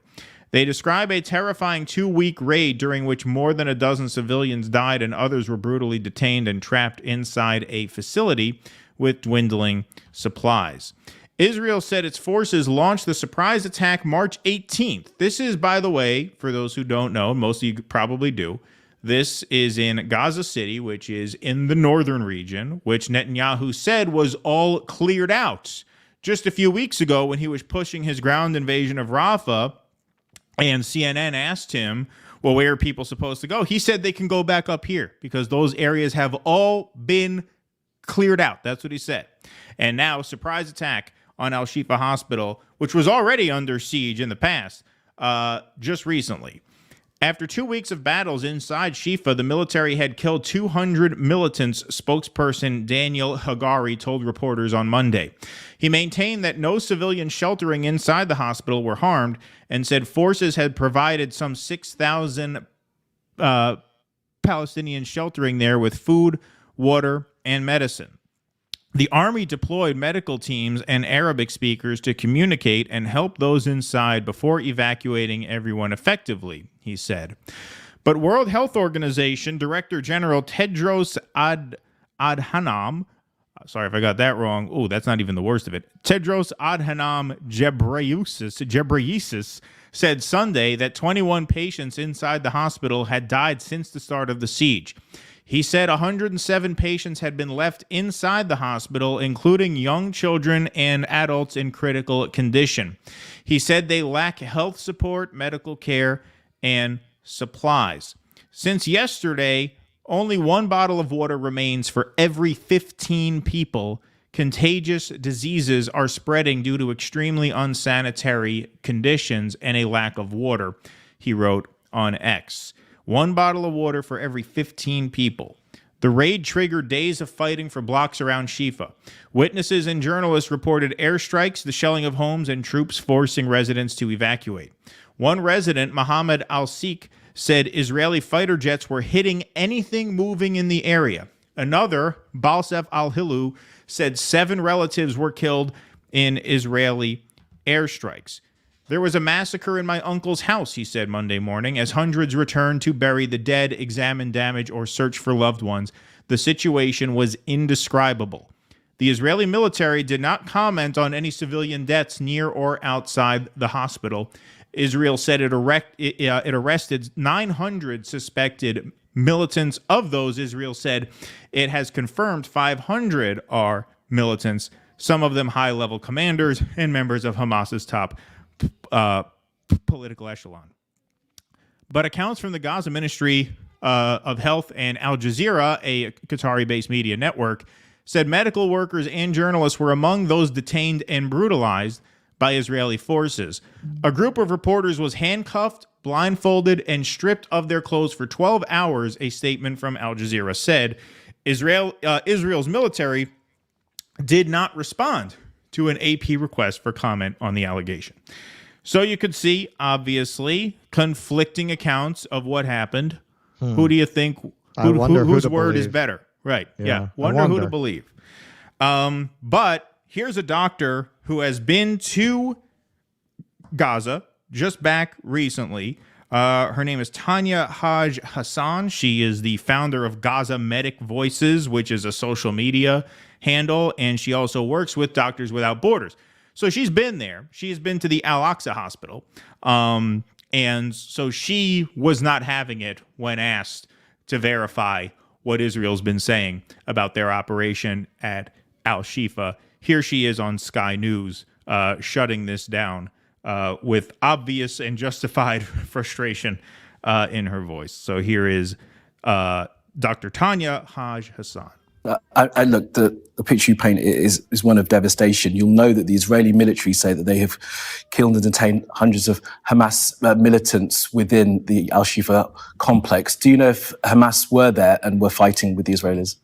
They describe a terrifying 2-week raid during which more than a dozen civilians died and others were brutally detained and trapped inside a facility with dwindling supplies. Israel said its forces launched the surprise attack March 18th. This is, by the way, for those who don't know, most of you probably do, this is in Gaza City, which is in the northern region, which Netanyahu said was all cleared out just a few weeks ago when he was pushing his ground invasion of Rafah, and CNN asked him, well, where are people supposed to go? He said they can go back up here because those areas have all been cleared out. That's what he said. And now, surprise attack on Al-Shifa Hospital, which was already under siege in the past, just recently. After 2 weeks of battles inside Shifa, the military had killed 200 militants, spokesperson Daniel Hagari told reporters on Monday. He maintained that no civilians sheltering inside the hospital were harmed and said forces had provided some 6,000 Palestinians sheltering there with food, water, and medicine. The army deployed medical teams and Arabic speakers to communicate and help those inside before evacuating everyone effectively, he said. But World Health Organization Director General Tedros Adhanom, sorry if I got that wrong. Oh, that's not even the worst of it. Tedros Adhanom Ghebreyesus said Sunday that 21 patients inside the hospital had died since the start of the siege. He said 107 patients had been left inside the hospital, including young children and adults in critical condition. He said they lack health support, medical care, and supplies. Since yesterday, only 1 bottle of water remains for every 15 people. Contagious diseases are spreading due to extremely unsanitary conditions and a lack of water, he wrote on X. 1 bottle of water for every 15 people. The raid triggered days of fighting for blocks around Shifa. Witnesses and journalists reported airstrikes, the shelling of homes, and troops forcing residents to evacuate. One resident, Mohammed Al-Sikh, said Israeli fighter jets were hitting anything moving in the area. Another, Balsef Al-Hilu, said 7 relatives were killed in Israeli airstrikes. There was a massacre in my uncle's house, he said Monday morning, as hundreds returned to bury the dead, examine damage, or search for loved ones. The situation was indescribable. The Israeli military did not comment on any civilian deaths near or outside the hospital. Israel said it arrested 900 suspected militants. Of those, Israel said it has confirmed 500 are militants, some of them high-level commanders and members of Hamas's top political echelon. But accounts from the Gaza Ministry of Health and Al Jazeera, a Qatari-based media network, said medical workers and journalists were among those detained and brutalized by Israeli forces. A group of reporters was handcuffed, blindfolded, and stripped of their clothes for 12 hours, a statement from Al Jazeera said. Israel's military did not respond to an AP request for comment on the allegation. So you could see, obviously, conflicting accounts of what happened. Who do you think, whose word is better? Right, yeah. Wonder who to believe. But here's a doctor who has been to Gaza, just back recently. Her name is Tanya Haj-Hassan. She is the founder of Gaza Medic Voices, which is a social media handle, and she also works with Doctors Without Borders. So she's been there. She's been to the Al-Aqsa Hospital. And so she was not having it when asked to verify what Israel's been saying about their operation at Al-Shifa. Here she is on Sky News, shutting this down with obvious and justified frustration in her voice. So here is Dr. Tanya Haj-Hassan. Look, the picture you paint is one of devastation. You'll know that the Israeli military say that they have killed and detained hundreds of Hamas militants within the Al-Shifa complex. Do you know if Hamas were there and were fighting with the Israelis?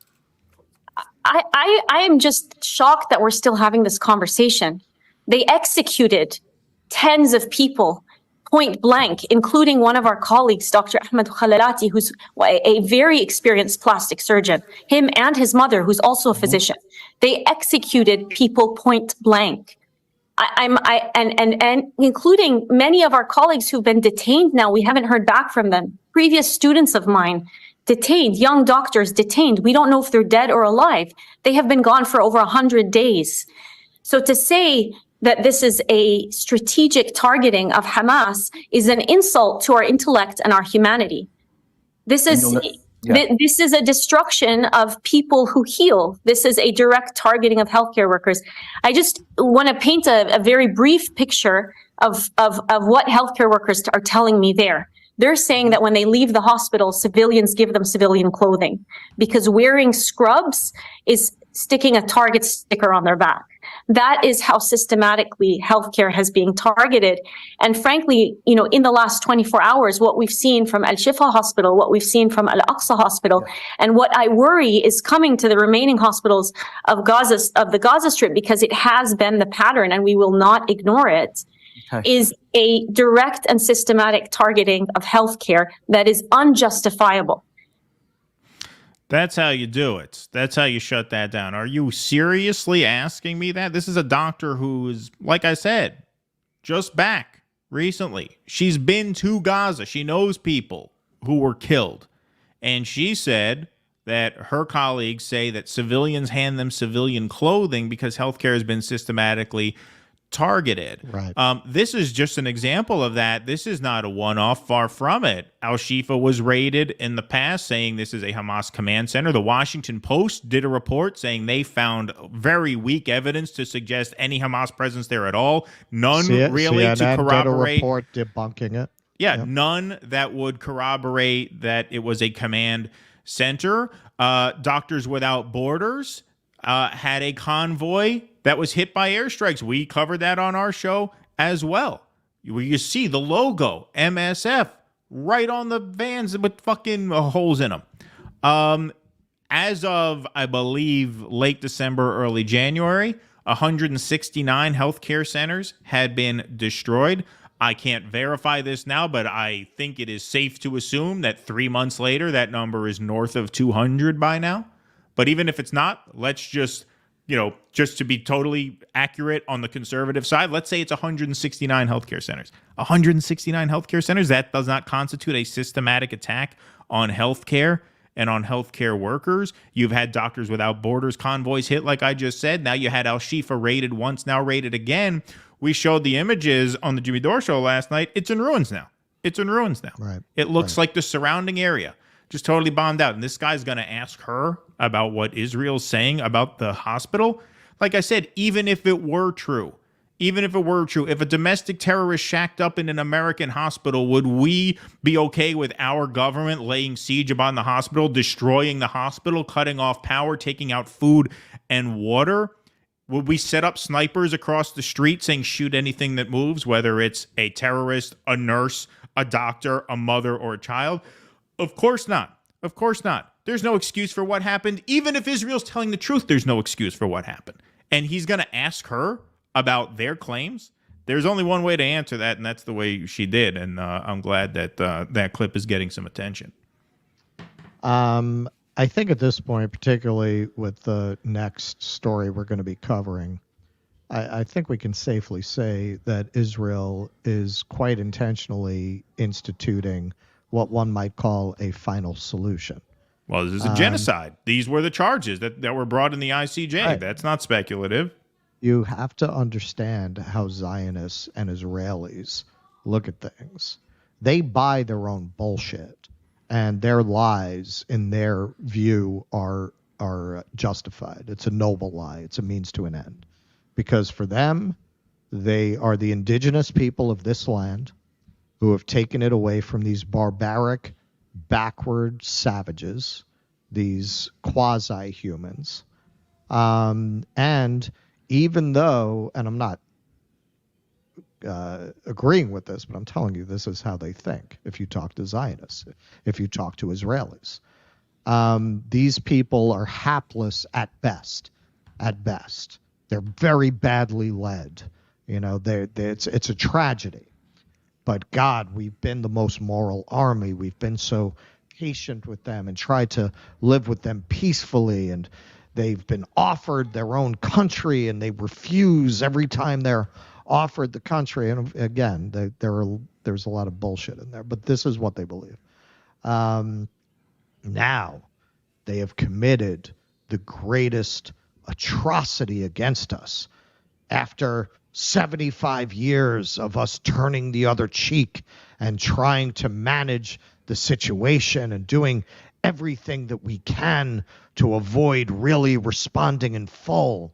I am just shocked that we're still having this conversation. They executed tens of people point blank, including one of our colleagues, Dr. Ahmed Khalalati, who's a very experienced plastic surgeon, him and his mother, who's also a physician. They executed people point blank. And including many of our colleagues who've been detained now. We haven't heard back from them. Previous students of mine detained, young doctors detained. We don't know if they're dead or alive. They have been gone for over 100 days. So to say that this is a strategic targeting of Hamas is an insult to our intellect and our humanity. This is this is a destruction of people who heal. This is a direct targeting of healthcare workers. I just want to paint a very brief picture of what healthcare workers are telling me there. They're saying that when they leave the hospital, civilians give them civilian clothing because wearing scrubs is sticking a target sticker on their back. That is how systematically healthcare has been targeted. And frankly, you know, in the last 24 hours, what we've seen from Al-Shifa Hospital, what we've seen from Al-Aqsa Hospital, and what I worry is coming to the remaining hospitals of Gaza, of the Gaza Strip, because it has been the pattern and we will not ignore it, is a direct and systematic targeting of healthcare that is unjustifiable. That's how you do it. That's how you shut that down. Are you seriously asking me that? This is a doctor who is, like I said, just back recently. She's been to Gaza. She knows people who were killed. And she said that her colleagues say that civilians hand them civilian clothing because healthcare has been systematically targeted. Right. This is just an example of that. This is not a one-off, far from it. Al-Shifa was raided in the past, saying this is a Hamas command center. The Washington Post did a report saying they found very weak evidence to suggest any Hamas presence there at all. None really CNN to corroborate. Did a report debunking it. Yeah, none that would corroborate that it was a command center. Doctors Without Borders had a convoy that was hit by airstrikes. We covered that on our show as well. Where you see the logo, MSF, right on the vans with fucking holes in them. As of, I believe, late December, early January, 169 healthcare centers had been destroyed. I can't verify this now, but I think it is safe to assume that 3 months later, that number is north of 200 by now. But even if it's not, let's just, just to be totally accurate on the conservative side, let's say it's 169 healthcare centers. 169 healthcare centers, that does not constitute a systematic attack on healthcare and on healthcare workers. You've had Doctors Without Borders convoys hit, like I just said. Now you had Al-Shifa raided once, now raided again. We showed the images on the Jimmy Dore show last night. It's in ruins now. Right. It looks like the surrounding area just totally bombed out. And this guy's going to ask her about what Israel's saying about the hospital. Like I said, even if it were true, if a domestic terrorist shacked up in an American hospital, would we be okay with our government laying siege upon the hospital, destroying the hospital, cutting off power, taking out food and water? Would we set up snipers across the street saying shoot anything that moves, whether it's a terrorist, a nurse, a doctor, a mother, or a child? Of course not. Of course not. There's no excuse for what happened. Even if Israel's telling the truth, there's no excuse for what happened. And he's going to ask her about their claims. There's only one way to answer that, and that's the way she did. And I'm glad that that clip is getting some attention. I think at this point, particularly with the next story we're going to be covering, I think we can safely say that Israel is quite intentionally instituting what one might call a final solution. Well, this is a genocide. These were the charges that were brought in the ICJ. Right. That's not speculative. You have to understand how Zionists and Israelis look at things. They buy their own bullshit, and their lies, in their view, are justified. It's a noble lie. It's a means to an end. Because for them, they are the indigenous people of this land who have taken it away from these barbaric, backward savages, these quasi-humans. And even though, and I'm not agreeing with this, but I'm telling you this is how they think. If you talk to Zionists, if you talk to Israelis, these people are hapless at best. At best, they're very badly led. It's a tragedy. But God, we've been the most moral army. We've been so patient with them and tried to live with them peacefully, and they've been offered their own country, and they refuse every time they're offered the country. And again, there's a lot of bullshit in there, but this is what they believe. Now they have committed the greatest atrocity against us after 75 years of us turning the other cheek and trying to manage the situation and doing everything that we can to avoid really responding in full.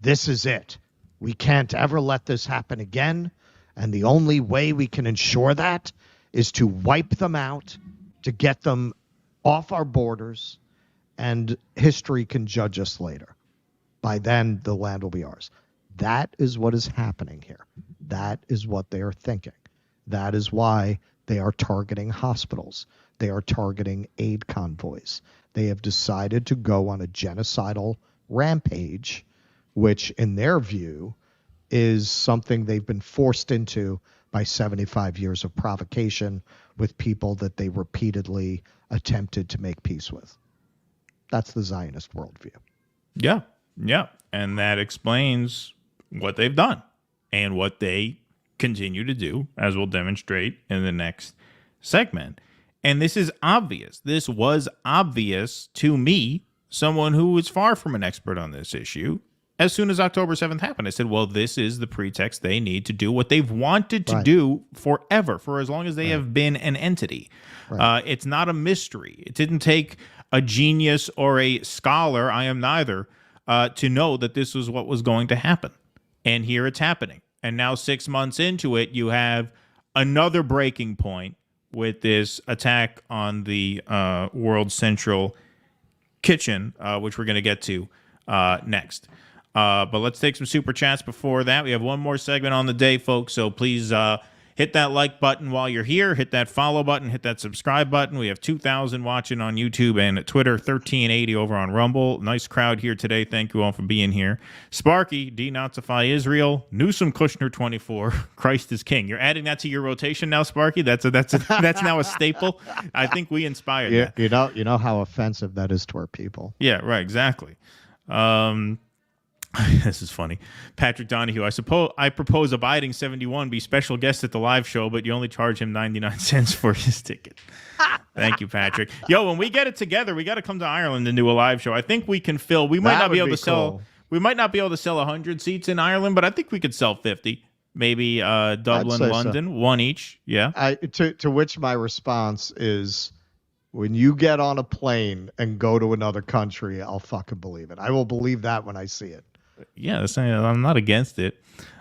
This is it. We can't ever let this happen again. And the only way we can ensure that is to wipe them out, to get them off our borders, and history can judge us later. By then, the land will be ours. That is what is happening here. That is what they are thinking. That is why they are targeting hospitals. They are targeting aid convoys. They have decided to go on a genocidal rampage, which in their view is something they've been forced into by 75 years of provocation with people that they repeatedly attempted to make peace with. That's the Zionist worldview. Yeah. And that explains what they've done and what they continue to do, as we'll demonstrate in the next segment. And this is obvious. This was obvious to me, someone who is far from an expert on this issue. As soon as October 7th happened, I said, well, this is the pretext they need to do what they've wanted to do forever, for as long as they have been an entity. It's not a mystery. It didn't take a genius or a scholar, I am neither, to know that this was what was going to happen. And here it's happening. And now 6 months into it, you have another breaking point with this attack on the World Central Kitchen, which we're going to get to next. But let's take some super chats before that. We have one more segment on the day, folks, so please hit that like button while you're here. Hit that follow button. Hit that subscribe button. We have 2,000 watching on YouTube and Twitter, 1380 over on Rumble. Nice crowd here today. Thank you all for being here. Sparky, denazify Israel. Newsom Kushner 24. Christ is king. You're adding that to your rotation now, Sparky? That's now a staple. I think we inspired that. You know how offensive that is to our people. Yeah, right, exactly. This is funny. Patrick Donahue, I propose abiding 71 be special guest at the live show, but you only charge him 99 cents for his ticket. Thank you, Patrick. Yo, when we get it together, we got to come to Ireland and do a live show. I think we can fill. We might not be able to sell. We might not be able to sell 100 seats in Ireland, but I think we could sell 50. Maybe Dublin, London, so. One each. Yeah. To which my response is, when you get on a plane and go to another country, I'll fucking believe it. I will believe that when I see it. Yeah, I'm not against it.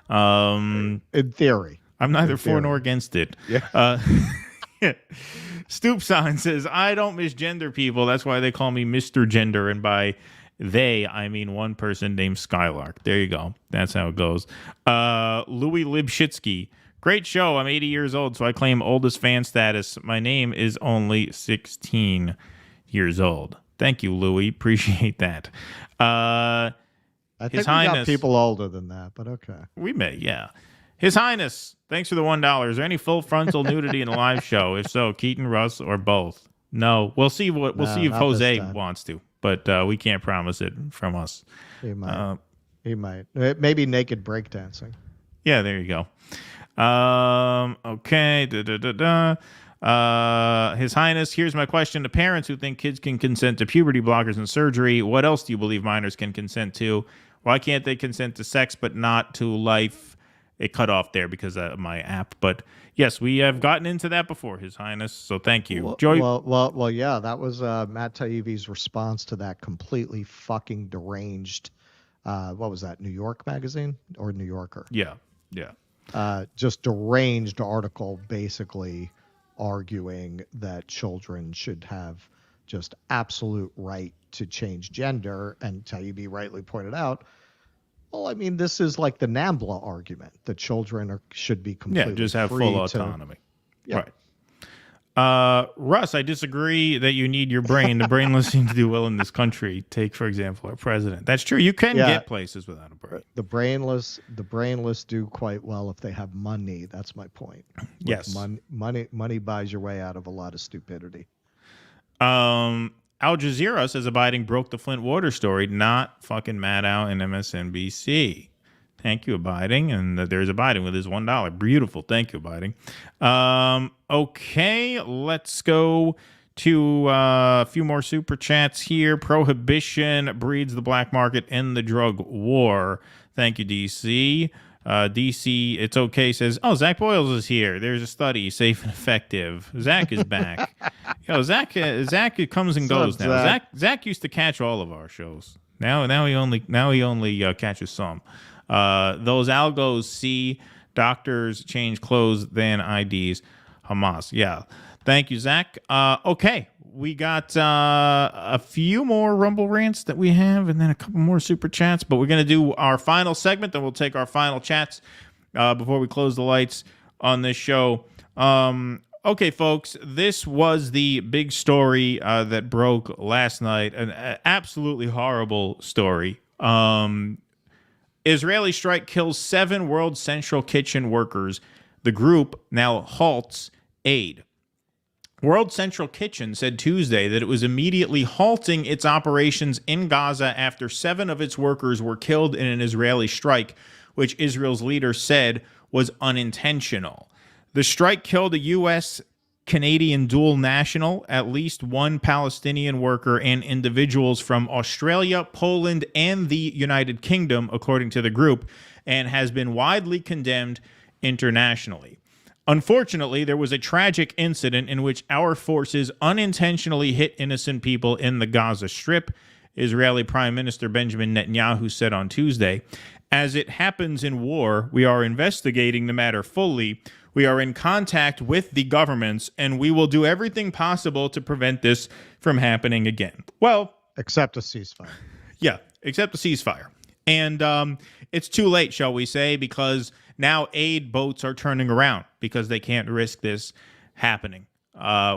In theory. I'm neither for nor against it. Yeah. Stoop Sign says, I don't misgender people. That's why they call me Mr. Gender. And by they, I mean one person named Skylark. There you go. That's how it goes. Louis Libshitsky. Great show. I'm 80 years old, so I claim oldest fan status. My name is only 16 years old. Thank you, Louis. Appreciate that. I think we got people older than that, but okay. We may, yeah. His Highness, thanks for the $1. Is there any full frontal nudity in the live show? If so, Keaton, Russ, or both? No. We'll see see if Jose wants to, but we can't promise it from us. He might. He might. Maybe naked breakdancing. Yeah, there you go. Okay. His Highness, here's my question to parents who think kids can consent to puberty blockers and surgery. What else do you believe minors can consent to? Why can't they consent to sex but not to life? It cut off there because of my app. But yes, we have gotten into that before, His Highness. So thank you. Joey? Well, yeah, that was Matt Taibbi's response to that completely fucking deranged, what was that, New York magazine or New Yorker? Yeah. Just deranged article basically arguing that children should have just absolute right to change gender. And Taibbi rightly pointed out, well, I mean, this is like the NAMBLA argument that children should be completely just have free full autonomy. Right. Russ, I disagree that you need your brain. The brainless seem to do well in this country. Take, for example, our president. That's true. You can get places without a brain. The brainless do quite well if they have money. That's my point. Yes. Money buys your way out of a lot of stupidity. Al Jazeera says Abiding broke the Flint water story, not fucking Maddow and MSNBC. Thank you, Abiding. And there's Abiding with his $1. Beautiful. Thank you, Abiding. Okay, let's go to a few more super chats here. Prohibition breeds the black market and the drug war. Thank you, DC. DC, it's okay, says, oh, Zach Boyles is here. There's a study, safe and effective. Zach is back. Yo, Zach comes and goes now. Zach used to catch all of our shows. Now he only catches some. Those algos see doctors change clothes than IDs. Hamas. Yeah. Thank you, Zach. Okay. We got a few more Rumble rants that we have and then a couple more super chats, but we're going to do our final segment. Then we'll take our final chats before we close the lights on this show. Okay, folks, this was the big story that broke last night. An absolutely horrible story. Israeli strike kills 7 World Central Kitchen workers. The group now halts aid. World Central Kitchen said Tuesday that it was immediately halting its operations in Gaza after 7 of its workers were killed in an Israeli strike, which Israel's leader said was unintentional. The strike killed a U.S.-Canadian dual national, at least 1 Palestinian worker, and individuals from Australia, Poland, and the United Kingdom, according to the group, and has been widely condemned internationally. Unfortunately, there was a tragic incident in which our forces unintentionally hit innocent people in the Gaza Strip, Israeli Prime Minister Benjamin Netanyahu said on Tuesday. As it happens in war, we are investigating the matter fully. We are in contact with the governments, and we will do everything possible to prevent this from happening again. Well, except a ceasefire. Yeah, except a ceasefire. And it's too late, shall we say, because now aid boats are turning around because they can't risk this happening.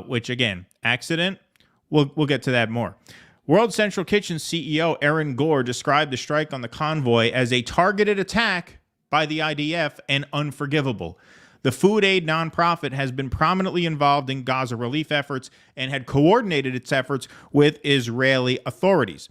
Which, again, accident, we'll get to that more. World Central Kitchen CEO Aaron Gore described the strike on the convoy as a targeted attack by the IDF and unforgivable. The food aid nonprofit has been prominently involved in Gaza relief efforts and had coordinated its efforts with Israeli authorities.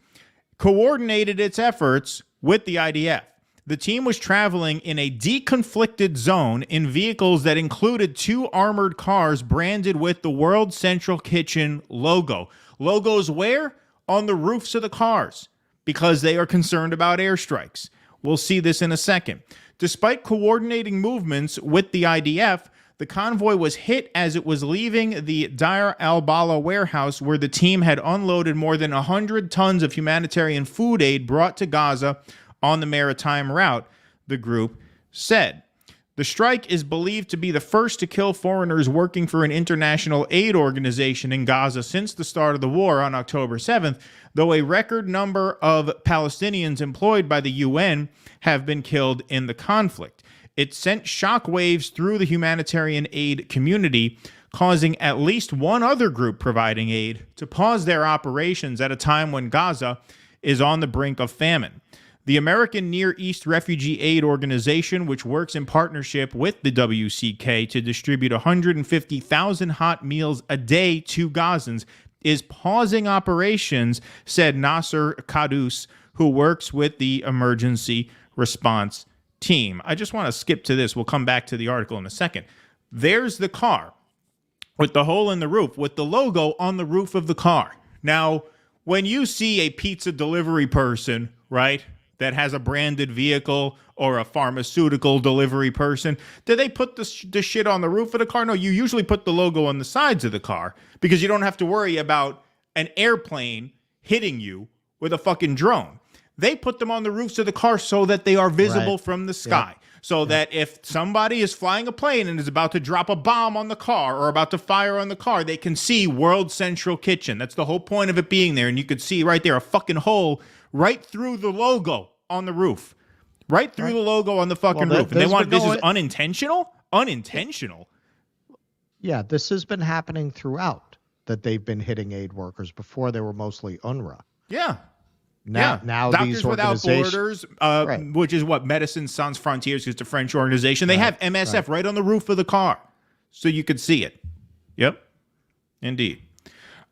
Coordinated its efforts with the IDF. The team was traveling in a deconflicted zone in vehicles that included 2 armored cars branded with the World Central Kitchen logo. Logos where? On the roofs of the cars, because they are concerned about airstrikes. We'll see this in a second. Despite coordinating movements with the IDF, the convoy was hit as it was leaving the Deir al-Balah warehouse where the team had unloaded more than 100 tons of humanitarian food aid brought to Gaza on the maritime route, the group said. The strike is believed to be the first to kill foreigners working for an international aid organization in Gaza since the start of the war on October 7th, though a record number of Palestinians employed by the UN have been killed in the conflict. It sent shockwaves through the humanitarian aid community, causing at least one other group providing aid to pause their operations at a time when Gaza is on the brink of famine. The American Near East Refugee Aid Organization, which works in partnership with the WCK to distribute 150,000 hot meals a day to Gazans, is pausing operations, said Nasser Kadus, who works with the emergency response team. I just want to skip to this. We'll come back to the article in a second. There's the car with the hole in the roof, with the logo on the roof of the car. Now, when you see a pizza delivery person, right, that has a branded vehicle, or a pharmaceutical delivery person, do they put the shit on the roof of the car? No, you usually put the logo on the sides of the car because you don't have to worry about an airplane hitting you with a fucking drone. They put them on the roofs of the car so that they are visible from the sky. Yep. So that if somebody is flying a plane and is about to drop a bomb on the car or about to fire on the car, they can see World Central Kitchen. That's the whole point of it being there. And you could see right there a fucking hole right through the logo on the roof. Right through the logo on the fucking roof. And they want this is unintentional? Unintentional. Yeah, this has been happening throughout, that they've been hitting aid workers. Before they were mostly UNRWA. Yeah. Now Doctors these Without Borders, which is what Médecins Sans Frontières, is the French organization. They have MSF right on the roof of the car, so you could see it. Yep, indeed.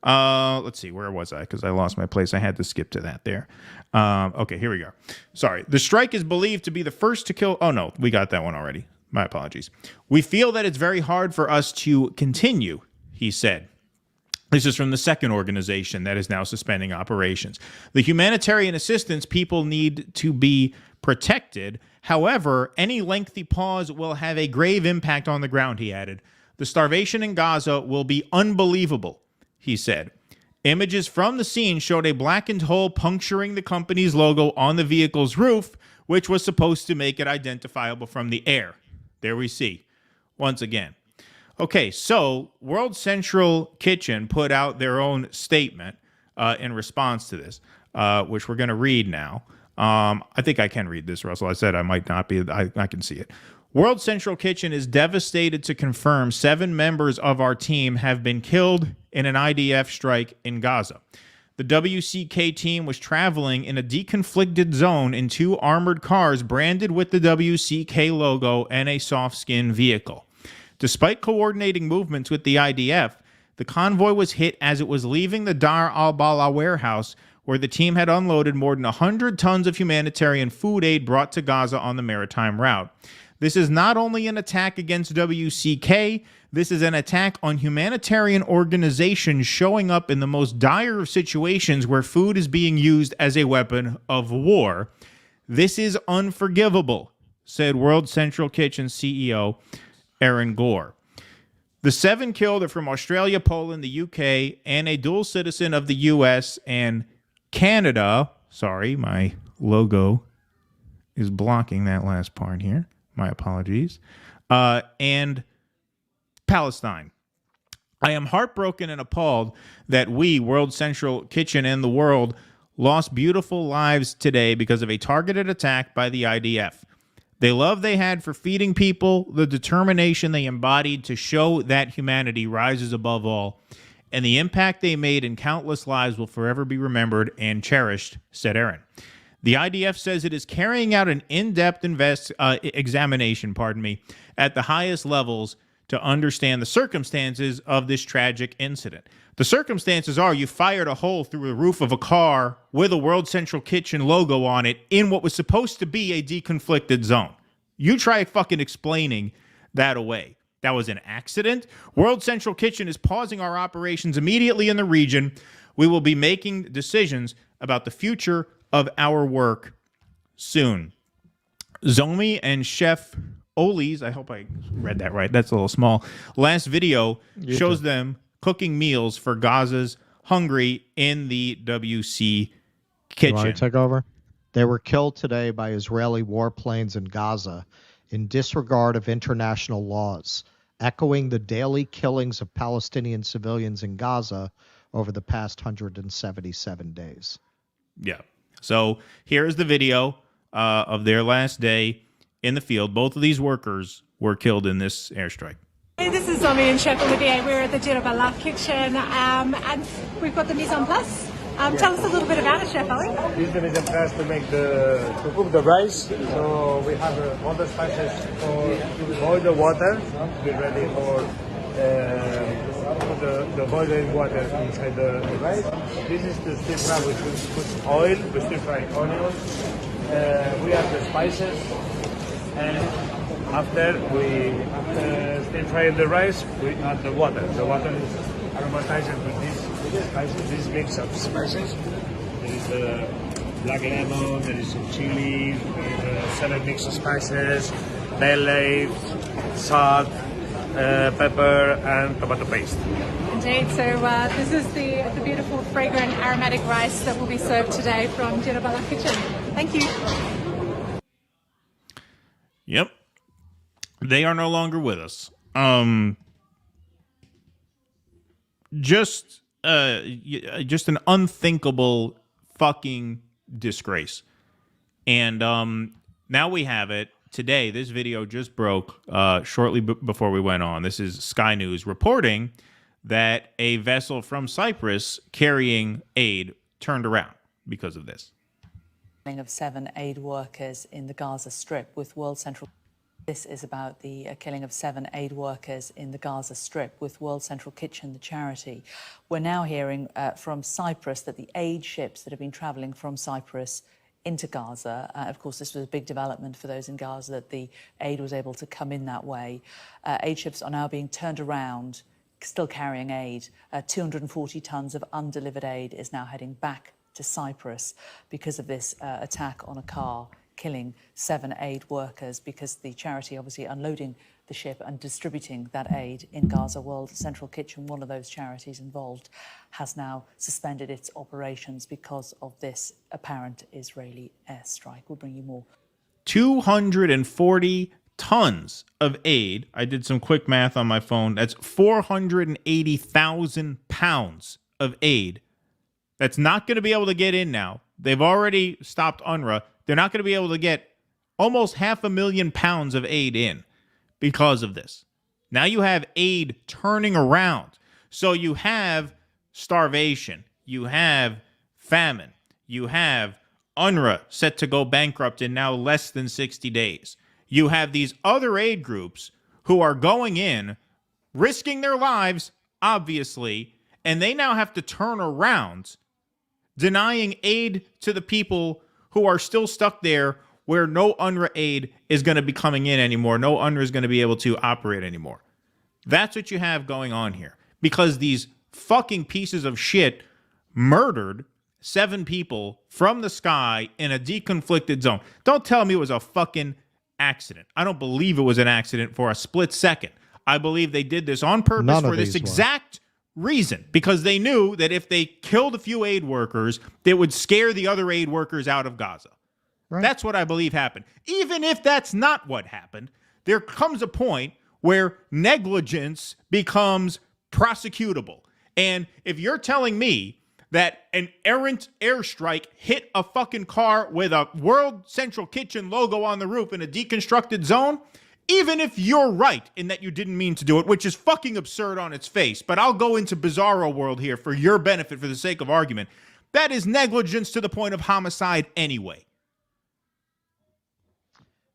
Let's see, where was I? Because I lost my place. I had to skip to that there. Okay, here we go. Sorry. The strike is believed to be the first to kill. Oh, no, we got that one already. My apologies. We feel that it's very hard for us to continue, he said. This is from the second organization that is now suspending operations. The humanitarian assistance people need to be protected. However, any lengthy pause will have a grave impact on the ground, he added. The starvation in Gaza will be unbelievable, he said. Images from the scene showed a blackened hole puncturing the company's logo on the vehicle's roof, which was supposed to make it identifiable from the air. There we see, once again. Okay, so World Central Kitchen put out their own statement in response to this, which we're going to read now. I think I can read this, Russell. I said I might not be. I can see it. World Central Kitchen is devastated to confirm 7 members of our team have been killed in an IDF strike in Gaza. The WCK team was traveling in a deconflicted zone in 2 armored cars branded with the WCK logo and a soft-skin vehicle. Despite coordinating movements with the IDF, the convoy was hit as it was leaving the Deir al-Balah warehouse, where the team had unloaded more than 100 tons of humanitarian food aid brought to Gaza on the maritime route. This is not only an attack against WCK, this is an attack on humanitarian organizations showing up in the most dire of situations where food is being used as a weapon of war. This is unforgivable, said World Central Kitchen CEO Aaron Gore. The 7 killed are from Australia, Poland, the UK, and a dual citizen of the US and Canada. Sorry, my logo is blocking that last part here. My apologies. And Palestine. I am heartbroken and appalled that we, World Central Kitchen and the world, lost beautiful lives today because of a targeted attack by the IDF. The love they had for feeding people, the determination they embodied to show that humanity rises above all, and the impact they made in countless lives will forever be remembered and cherished, said Aaron. The IDF says it is carrying out an in-depth examination, at the highest levels to understand the circumstances of this tragic incident. The circumstances are you fired a hole through the roof of a car with a World Central Kitchen logo on it in what was supposed to be a deconflicted zone. You try fucking explaining that away. That was an accident. World Central Kitchen is pausing our operations immediately in the region. We will be making decisions about the future of our work soon. Zomi and Chef Oli's, I hope I read that right. That's a little small. Last video shows them cooking meals for Gaza's hungry in the WC kitchen. You want to take over? They were killed today by Israeli warplanes in Gaza in disregard of international laws, echoing the daily killings of Palestinian civilians in Gaza over the past 177 days. Yeah. So here's the video of their last day in the field. Both of these workers were killed in this airstrike. Hey, this is Zomi and Chef Olivier. We're at the Jirabala kitchen, and we've got the mise en place. Tell us a little bit about it, Chef Ollie. This is the mise en place to cook the rice. So we have all the spices for boil the water. Be ready for put the boiling water inside the rice. This is the stir fry. We put oil. We stir fry onions. We have the spices, and after stir fry the rice, we add the water. The water is aromatized with these spices. This mix of spices. There is black lemon. There is some chili. There is 7 mixed spices, bay leaves, salt, pepper, and tomato paste. Indeed. So this is the beautiful, fragrant, aromatic rice that will be served today from Jirabala Kitchen. Thank you. Yep. They are no longer with us. Just an unthinkable fucking disgrace. And now we have it. Today, this video just broke shortly before we went on. This is Sky News reporting that a vessel from Cyprus carrying aid turned around because of this. Of 7 aid workers in the Gaza Strip with World Central. This is about the killing of 7 aid workers in the Gaza Strip with World Central Kitchen, the charity. We're now hearing from Cyprus that the aid ships that have been travelling from Cyprus into Gaza, of course, this was a big development for those in Gaza that the aid was able to come in that way. Aid ships are now being turned around, still carrying aid. 240 tons of undelivered aid is now heading back to Cyprus because of this attack on a car, killing 7 aid workers, because the charity obviously unloading the ship and distributing that aid in Gaza. World Central Kitchen, one of those charities involved, has now suspended its operations because of this apparent Israeli airstrike. We'll bring you more. 240 tons of aid. I did some quick math on my phone. That's 480,000 pounds of aid that's not going to be able to get in now. They've already stopped UNRWA. They're not going to be able to get almost 500,000 pounds of aid in because of this. Now you have aid turning around. So you have starvation. You have famine. You have UNRWA set to go bankrupt in now less than 60 days. You have these other aid groups who are going in, risking their lives, obviously, and they now have to turn around, denying aid to the people who are still stuck there where no UNRWA aid is going to be coming in anymore. No UNRWA is going to be able to operate anymore. That's what you have going on here. Because these fucking pieces of shit murdered 7 people from the sky in a deconflicted zone. Don't tell me it was a fucking accident. I don't believe it was an accident for a split second. I believe they did this on purpose for this exact reason, because they knew that if they killed a few aid workers, they would scare the other aid workers out of Gaza. Right. That's what I believe happened. Even if that's not what happened, there comes a point where negligence becomes prosecutable. And if you're telling me that an errant airstrike hit a fucking car with a World Central Kitchen logo on the roof in a deconstructed zone, even if you're right in that you didn't mean to do it, which is fucking absurd on its face, but I'll go into bizarro world here for your benefit for the sake of argument, that is negligence to the point of homicide anyway.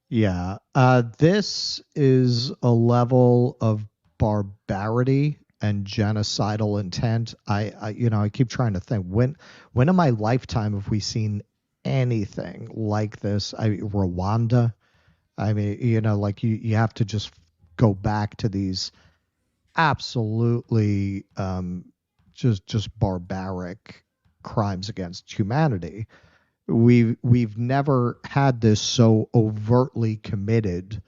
Yeah, this is a level of barbarity and genocidal intent. I keep trying to think, when in my lifetime have we seen anything like this? Rwanda. I mean, like you have to just go back to these absolutely just barbaric crimes against humanity. We've never had this so overtly committed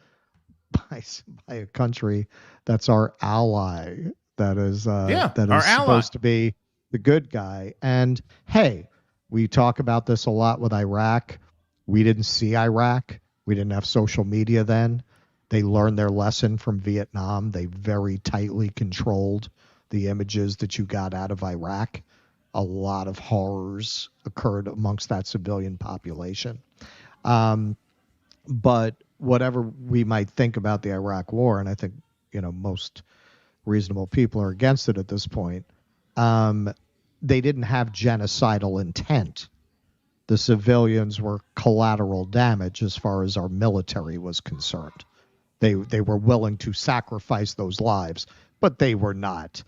by a country that's our ally, that is supposed to be the good guy. And hey, we talk about this a lot with Iraq. We didn't see Iraq. We didn't have social media then. They learned their lesson from Vietnam. They very tightly controlled the images that you got out of Iraq. A lot of horrors occurred amongst that civilian population. But whatever we might think about the Iraq war, and I think, most reasonable people are against it at this point, they didn't have genocidal intent. The civilians were collateral damage as far as our military was concerned. They were willing to sacrifice those lives, but they were not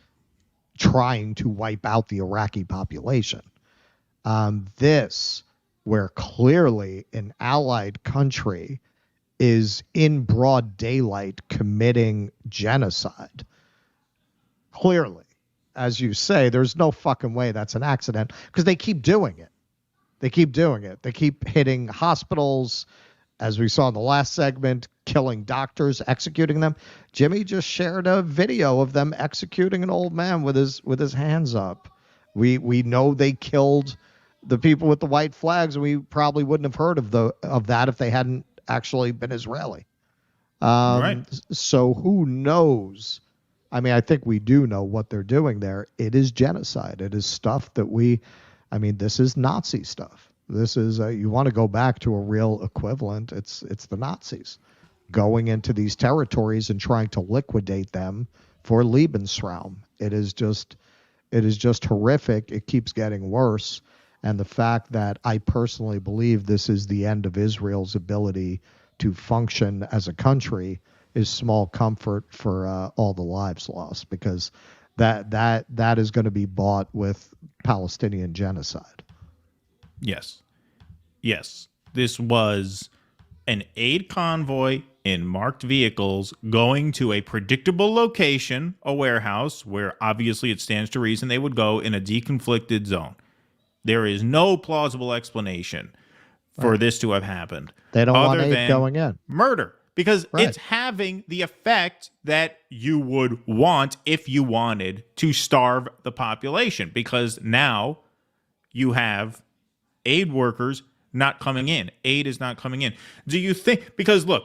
trying to wipe out the Iraqi population. This, where clearly an allied country is in broad daylight committing genocide, clearly, as you say, there's no fucking way that's an accident, because they keep doing it. They keep doing it. They keep hitting hospitals, as we saw in the last segment, killing doctors, executing them. Jimmy just shared a video of them executing an old man with his hands up. We know they killed the people with the white flags, and we probably wouldn't have heard of that if they hadn't actually been Israeli. Right. So who knows? I mean, I think we do know what they're doing there. It is genocide. It is stuff that this is Nazi stuff. This is you want to go back to a real equivalent. It's the Nazis going into these territories and trying to liquidate them for Lebensraum. It is just horrific. It keeps getting worse. And the fact that I personally believe this is the end of Israel's ability to function as a country is small comfort for all the lives lost, because that is going to be bought with Palestinian genocide. Yes. This was an aid convoy in marked vehicles going to a predictable location, a warehouse, where obviously it stands to reason they would go in a deconflicted zone. There is no plausible explanation for this to have happened. They don't want aid going in. Murder. Because it's having the effect that you would want if you wanted to starve the population. Because now you have aid workers not coming in. Aid is not coming in. Do you think, because look,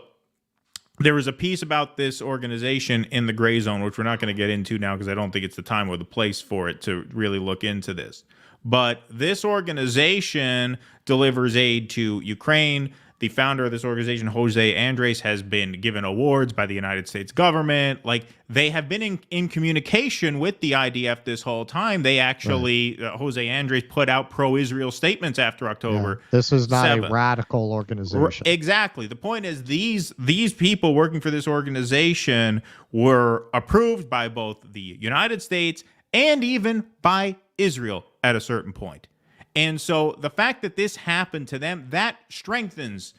there was a piece about this organization in the Gray Zone, which we're not going to get into now because I don't think it's the time or the place for it to really look into this. But this organization delivers aid to Ukraine. The founder of this organization, Jose Andres, has been given awards by the United States government. Like, they have been in communication with the IDF this whole time. They actually, Jose Andres put out pro-Israel statements after October. Yeah. This is not 7th. a radical organization. Exactly. The point is these people working for this organization were approved by both the United States and even by Israel at a certain point. And so the fact that this happened to them, that strengthens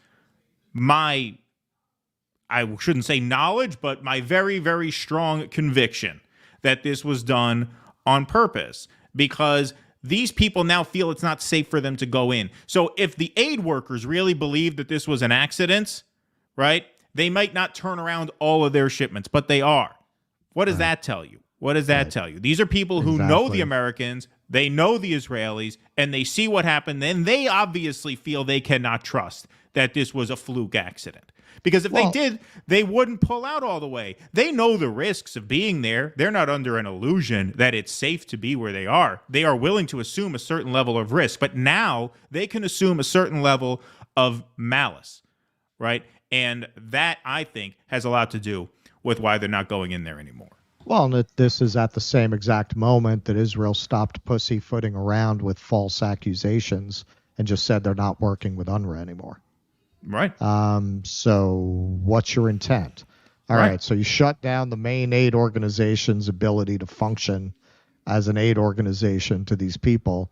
my, I shouldn't say knowledge, but my very, very strong conviction that this was done on purpose, because these people now feel it's not safe for them to go in. So if the aid workers really believe that this was an accident, right, they might not turn around all of their shipments, but they are. What does that tell you? What does that tell you? These are people who know the Americans, they know the Israelis, and they see what happened. Then they obviously feel they cannot trust that this was a fluke accident. Because if they did, they wouldn't pull out all the way. They know the risks of being there. They're not under an illusion that it's safe to be where they are. They are willing to assume a certain level of risk, but now they can assume a certain level of malice, right? And that, I think, has a lot to do with why they're not going in there anymore. Well, and this is at the same exact moment that Israel stopped pussyfooting around with false accusations and just said they're not working with UNRWA anymore. Right. So what's your intent? All right. So you shut down the main aid organization's ability to function as an aid organization to these people,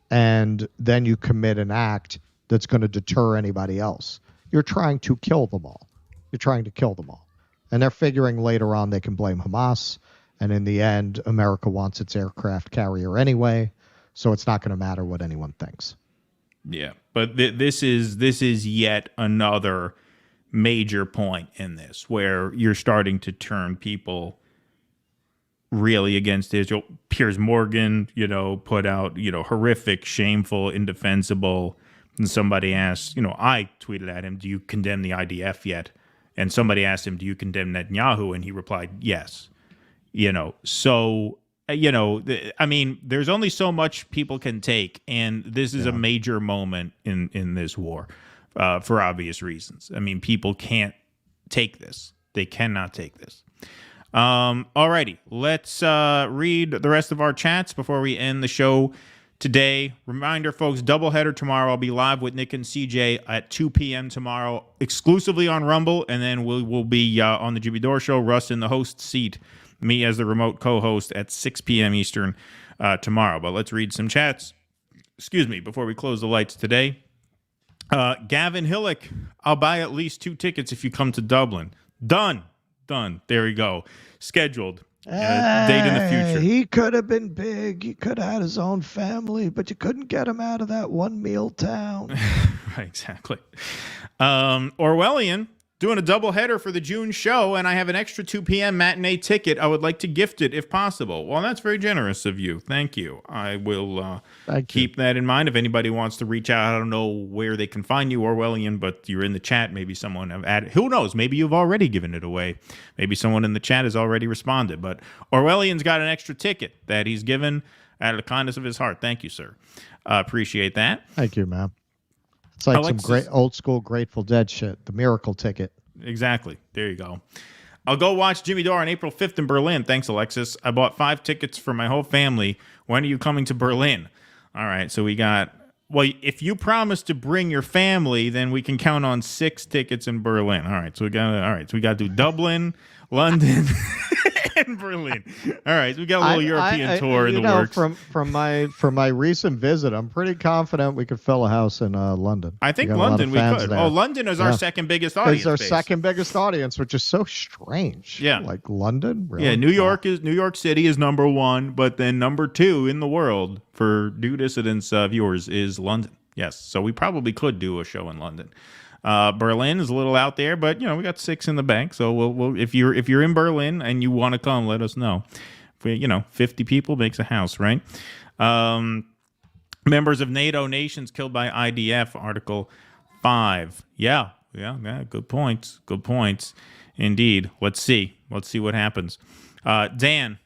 and then you commit an act that's going to deter anybody else. You're trying to kill them all. You're trying to kill them all. And they're figuring later on they can blame Hamas. And in the end, America wants its aircraft carrier anyway, so it's not going to matter what anyone thinks. Yeah, but this is yet another major point in this where you're starting to turn people really against Israel. Piers Morgan, put out, horrific, shameful, indefensible. And somebody asked, I tweeted at him, do you condemn the IDF yet? And somebody asked him, do you condemn Netanyahu? And he replied, yes. So... I mean, there's only so much people can take, and this is a major moment in this war for obvious reasons. I mean, people can't take this. They cannot take this. Alrighty, let's read the rest of our chats before we end the show today. Reminder, folks, doubleheader tomorrow. I'll be live with Nick and CJ at 2 p.m. tomorrow, exclusively on Rumble, and then we'll be on the Jimmy Dore Show, Russ in the host seat, me as the remote co-host at 6 p.m. Eastern tomorrow. But let's read some chats. Excuse me, before we close the lights today. Gavin Hillick, I'll buy at least 2 tickets if you come to Dublin. Done. There we go. Scheduled. Date in the future. He could have been big. He could have had his own family, but you couldn't get him out of that one meal town. Right, exactly. Orwellian, doing a double header for the June show, and I have an extra 2 p.m. matinee ticket. I would like to gift it if possible. Well, that's very generous of you. Thank you. I will keep that in mind. If anybody wants to reach out, I don't know where they can find you, Orwellian, but you're in the chat. Maybe someone have added. Who knows? Maybe you've already given it away. Maybe someone in the chat has already responded. But Orwellian's got an extra ticket that he's given out of the kindness of his heart. Thank you, sir. Appreciate that. Thank you, man. It's like some great old school Grateful Dead shit. The miracle ticket. Exactly. There you go. I'll go watch Jimmy Dore on April 5th in Berlin. Thanks, Alexis. I bought 5 tickets for my whole family. When are you coming to Berlin? All right. So we got, well, if you promise to bring your family, then we can count on 6 tickets in Berlin. All right. So we got to do Dublin, London, and Berlin. All right. So we got a little European tour in the works. From my recent visit, I'm pretty confident we could fill a house in London. I think London we could. There. Oh, London is our second biggest audience. It's our second biggest audience, which is so strange. Yeah. Like London? Really? Yeah, New York City is number 1, but then number 2 in the world for New Dissidents viewers is London. Yes. So we probably could do a show in London. Berlin is a little out there, but we got 6 in the bank. So we'll if you're in Berlin and you want to come, let us know. If we, 50 people makes a house, right? Members of NATO nations killed by IDF, Article 5. Yeah. Good points. Indeed. Let's see what happens. Dan,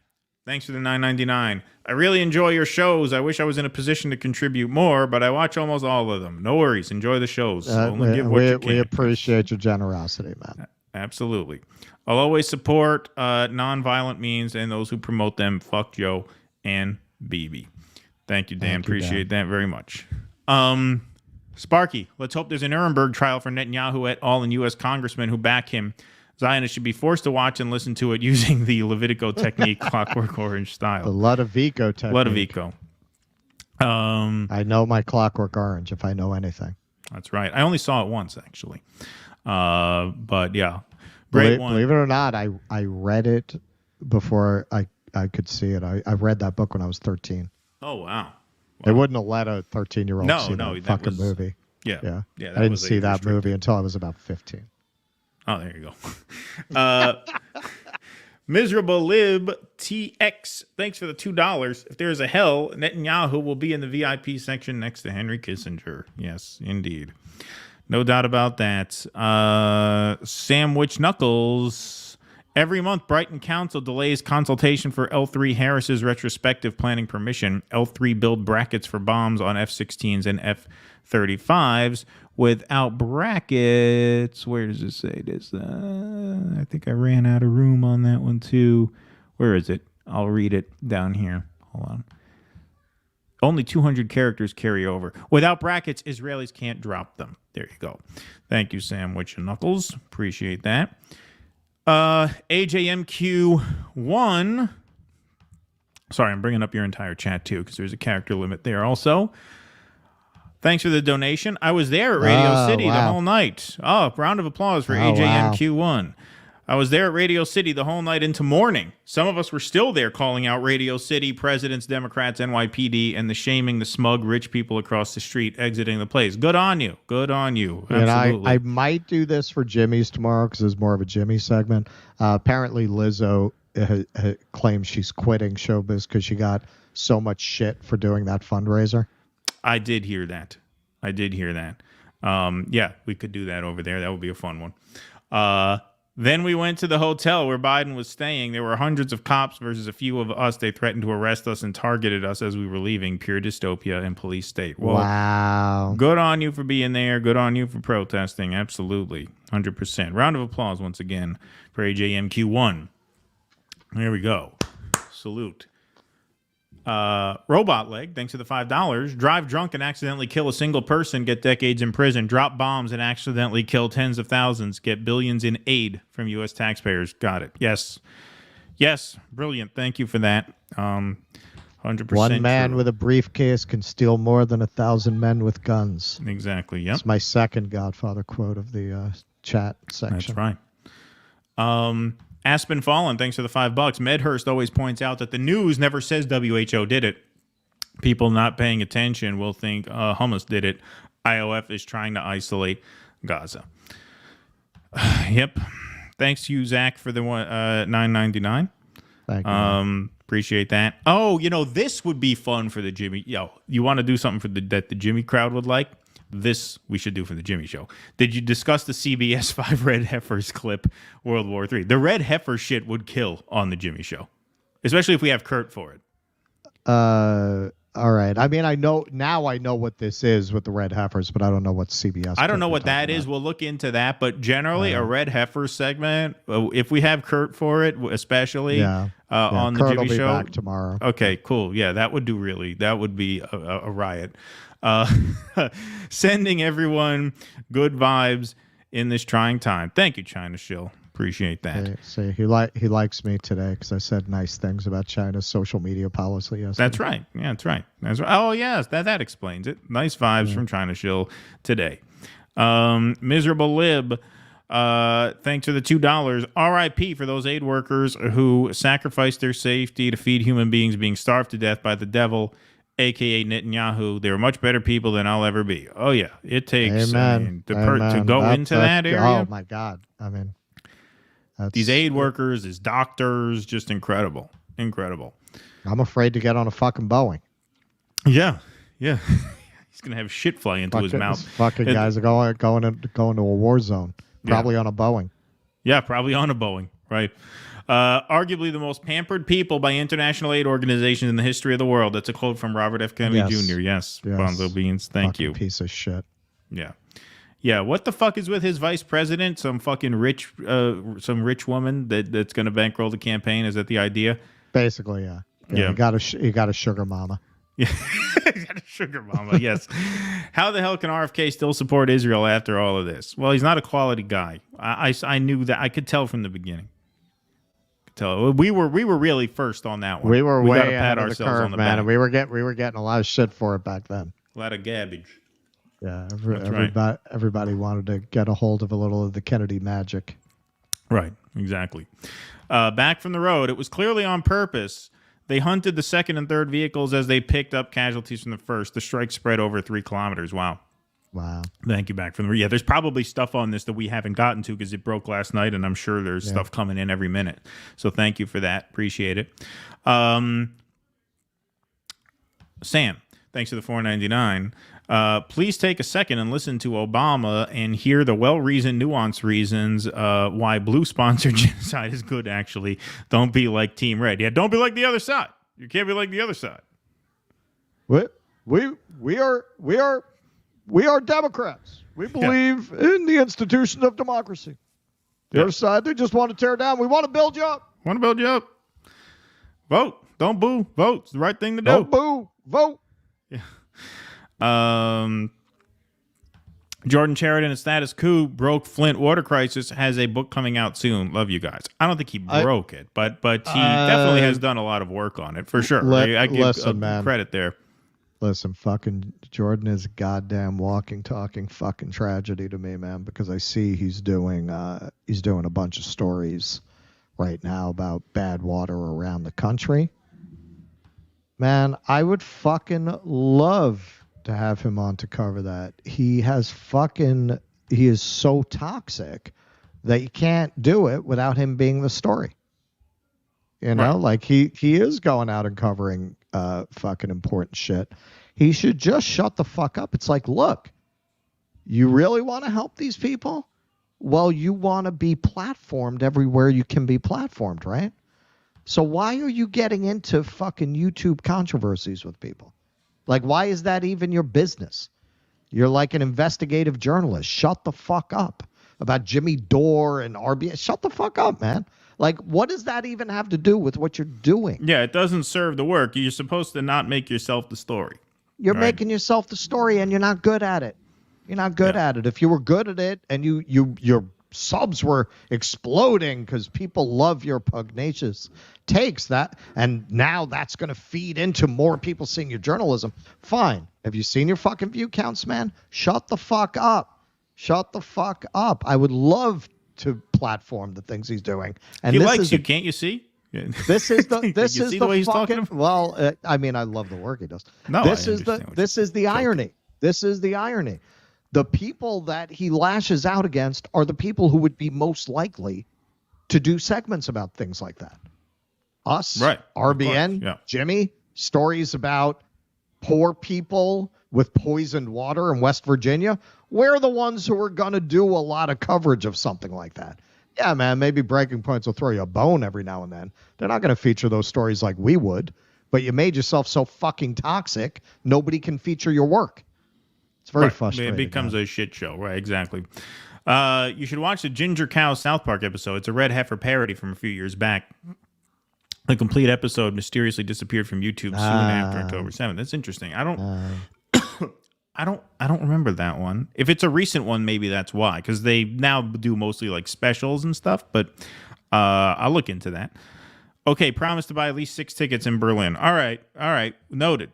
thanks for the $9.99. I really enjoy your shows. I wish I was in a position to contribute more, but I watch almost all of them. No worries. Enjoy the shows. Only give what you can. We appreciate your generosity, man. Absolutely. I'll always support nonviolent means and those who promote them. Fuck Joe and BB. Thank you, Dan. Appreciate that very much. Sparky, let's hope there's a Nuremberg trial for Netanyahu et al. And U.S. congressmen who back him. Zionists should be forced to watch and listen to it using the Levitico technique, Clockwork Orange style. The Ludovico technique. Ludovico. I know my Clockwork Orange, if I know anything. That's right. I only saw it once, actually. But yeah, great one. Believe it or not, I read it before I could see it. I read that book when I was 13. Oh, wow. They wouldn't have let a 13-year-old see that fucking movie. Yeah. I didn't see that movie until I was about 15. Oh, there you go. Miserable Lib TX, thanks for the $2. If there's a hell, Netanyahu will be in the VIP section next to Henry Kissinger. Yes, indeed. No doubt about that. Sandwich Knuckles. Every month, Brighton Council delays consultation for L3 Harris's retrospective planning permission. L3 build brackets for bombs on F-16s and F-35s without brackets. Where does it say this? I think I ran out of room on that one too. Where is it? I'll read it down here. Hold on. Only 200 characters carry over. Without brackets, Israelis can't drop them. There you go. Thank you, Sandwich and Knuckles. Appreciate that. AJMQ1. Sorry, I'm bringing up your entire chat too because there's a character limit there also. Thanks for the donation. I was there at Radio City the whole night. Oh, round of applause for AJMQ1. I was there at Radio City the whole night into morning. Some of us were still there calling out Radio City, presidents, Democrats, NYPD, and the shaming the smug rich people across the street exiting the place. Good on you. Good on you. Absolutely. And I might do this for Jimmy's tomorrow because there's more of a Jimmy segment. Apparently, Lizzo claims she's quitting showbiz because she got so much shit for doing that fundraiser. I did hear that. Yeah, we could do that over there. That would be a fun one. Then we went to the hotel where Biden was staying. There were hundreds of cops versus a few of us. They threatened to arrest us and targeted us as we were leaving. Pure dystopia and police state. Well, wow. Good on you for being there. Good on you for protesting. Absolutely. 100%. Round of applause once again for AJMQ1. There we go. Salute. Robot Leg, thanks for the $5. Drive drunk and accidentally kill a single person, get decades in prison. Drop bombs and accidentally kill tens of thousands, get billions in aid from U.S. taxpayers. Got it. Yes. Brilliant. Thank you for that. 100%. One man true. with a briefcase can steal more than 1,000 men with guns. Exactly. Yep. It's my second Godfather quote of the chat section. That's right. Aspen Fallen, thanks for the $5. Medhurst always points out that the news never says WHO did it. People not paying attention will think Hamas did it. IOF is trying to isolate Gaza. Yep. Thanks to you, Zach, for the $9.99. Thank you. Appreciate that. Oh, this would be fun for the Jimmy. You want to do something for that the Jimmy crowd would like? This we should do for the Jimmy Show. Did you discuss the CBS 5 Red Heifers clip, World War III? The Red Heifer shit would kill on the Jimmy Show, especially if we have Kurt for it. All right. I mean, I know what this is with the Red Heifers, but I don't know what CBS. I don't know what that is. We'll look into that. But generally, a Red Heifer segment, if we have Kurt for it, especially on the Kurt Jimmy will be Show. Back tomorrow. Okay, cool. Yeah, that would be a riot. Sending everyone good vibes in this trying time. Thank you, China Shill. Appreciate that. See, he likes me today because I said nice things about China's social media policy yesterday. That's right. Yeah, that's right. Oh, yes, that explains it. Nice vibes from China Shill today. Miserable Lib, thanks for the $2. RIP for those aid workers who sacrificed their safety to feed human beings being starved to death by the devil, a.k.a. Netanyahu. They were much better people than I'll ever be. Oh, yeah. It takes Amen. To go into that area. Oh, my God. I mean, these aid workers, these doctors, just incredible. Incredible. I'm afraid to get on a fucking Boeing. Yeah. He's going to have shit fly into his mouth. Fucking guys are going to a war zone. Probably on a Boeing. Yeah, probably on a Boeing. Right. Arguably the most pampered people by international aid organizations in the history of the world. That's a quote from Robert F. Kennedy Jr. Yes. Bonzo Beans. Thank you. Piece of shit. Yeah. What the fuck is with his vice president? Some fucking rich woman that's going to bankroll the campaign. Is that the idea? Basically, yeah. You got a sugar mama. Yeah, got a sugar mama. Yes. How the hell can RFK still support Israel after all of this? Well, he's not a quality guy. I knew that. I could tell from the beginning. We were really first on that one. We were way gotta ahead of the curve, man, and we were getting a lot of shit for it back then. A lot of garbage. Yeah, everybody wanted to get a hold of a little of the Kennedy magic. Right, exactly. Back from the road, it was clearly on purpose. They hunted the second and third vehicles as they picked up casualties from the first. The strike spread over 3 kilometers. Wow. Thank you, back from the road. Yeah, there's probably stuff on this that we haven't gotten to because it broke last night, and I'm sure there's stuff coming in every minute. So thank you for that. Appreciate it. Sam, thanks for the $4.99. Please take a second and listen to Obama and hear the well-reasoned, nuanced reasons why blue-sponsored genocide is good, actually. Don't be like Team Red. Yeah, don't be like the other side. You can't be like the other side. We are Democrats. We believe in the institution of democracy. The other side, they just want to tear down. We want to build you up. Vote. Don't boo. Vote. It's the right thing to do. Don't boo. Vote. Yeah. Jordan Sheridan at Status Quo broke Flint water crisis, has a book coming out soon. Love you guys. I don't think he broke it, but he definitely has done a lot of work on it for sure. I give credit there. Listen, fucking Jordan is a goddamn walking, talking fucking tragedy to me, man, because I see he's doing a bunch of stories right now about bad water around the country. Man, I would fucking love to have him on to cover that. He is so toxic that you can't do it without him being the story. You know, like he is going out and covering fucking important shit. He should just shut the fuck up. It's like, look, you really want to help these people? Well, you want to be platformed everywhere you can be platformed, right? So why are you getting into fucking YouTube controversies with people? Like, why is that even your business? You're like an investigative journalist. Shut the fuck up about Jimmy Dore and RBS. Shut the fuck up, man. Like, what does that even have to do with what you're doing? Yeah, it doesn't serve the work. You're supposed to not make yourself the story. You're making yourself the story, and you're not good at it. You're not good at it. If you were good at it and your subs were exploding because people love your pugnacious takes, that, and now that's going to feed into more people seeing your journalism, fine. Have you seen your fucking view counts, man? Shut the fuck up. Shut the fuck up. I would love to platform the things he's doing. And he likes you, can't you see? This is the way he's fucking, well, I mean, I love the work he does. No, this is the irony. This is the irony. The people that he lashes out against are the people who would be most likely to do segments about things like that. Us, right? RBN, Jimmy, stories about poor people with poisoned water in West Virginia. We're the ones who are going to do a lot of coverage of something like that. Yeah, man, maybe Breaking Points will throw you a bone every now and then. They're not going to feature those stories like we would, but you made yourself so fucking toxic, nobody can feature your work. It's very frustrating. It becomes a shit show, right? Exactly. You should watch the Ginger Cow South Park episode. It's a Red Heifer parody from a few years back. The complete episode mysteriously disappeared from YouTube soon after October 7th. That's interesting. I don't remember that one. If it's a recent one, maybe that's why, because they now do mostly like specials and stuff. But I'll look into that. Okay, promise to buy at least 6 tickets in Berlin. All right. Noted.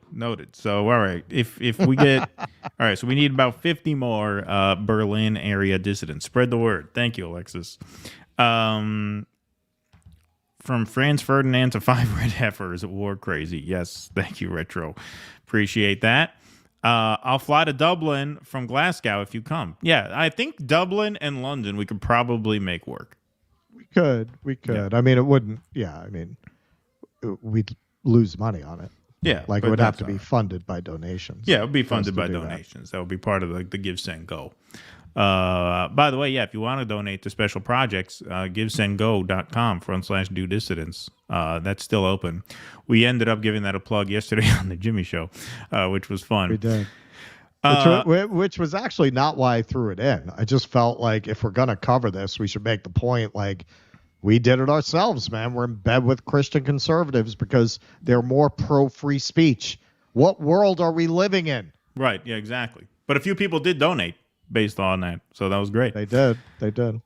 So, all right, if we get, all right, so we need about 50 more Berlin area dissidents. Spread the word. Thank you, Alexis. From Franz Ferdinand to 5 Red Heifers, war crazy. Yes, thank you, Retro. Appreciate that. I'll fly to Dublin from Glasgow if you come. Yeah, I think Dublin and London we could probably make work. We could. Yeah. I mean, it wouldn't. Yeah, I mean, we'd lose money on it. Yeah, like it would have to be funded by donations. Yeah, it would be funded by donations. That would be part of the Give, Send, Go. By the way, yeah, if you want to donate to special projects, givesendgo.com/do dissidents. That's still open. We ended up giving that a plug yesterday on the Jimmy Show, which was fun. We did. Which was actually not why I threw it in. I just felt like if we're going to cover this, we should make the point like we did it ourselves, man. We're in bed with Christian conservatives because they're more pro-free speech. What world are we living in? Right. Yeah, exactly. But a few people did donate based on that. So that was great. They did.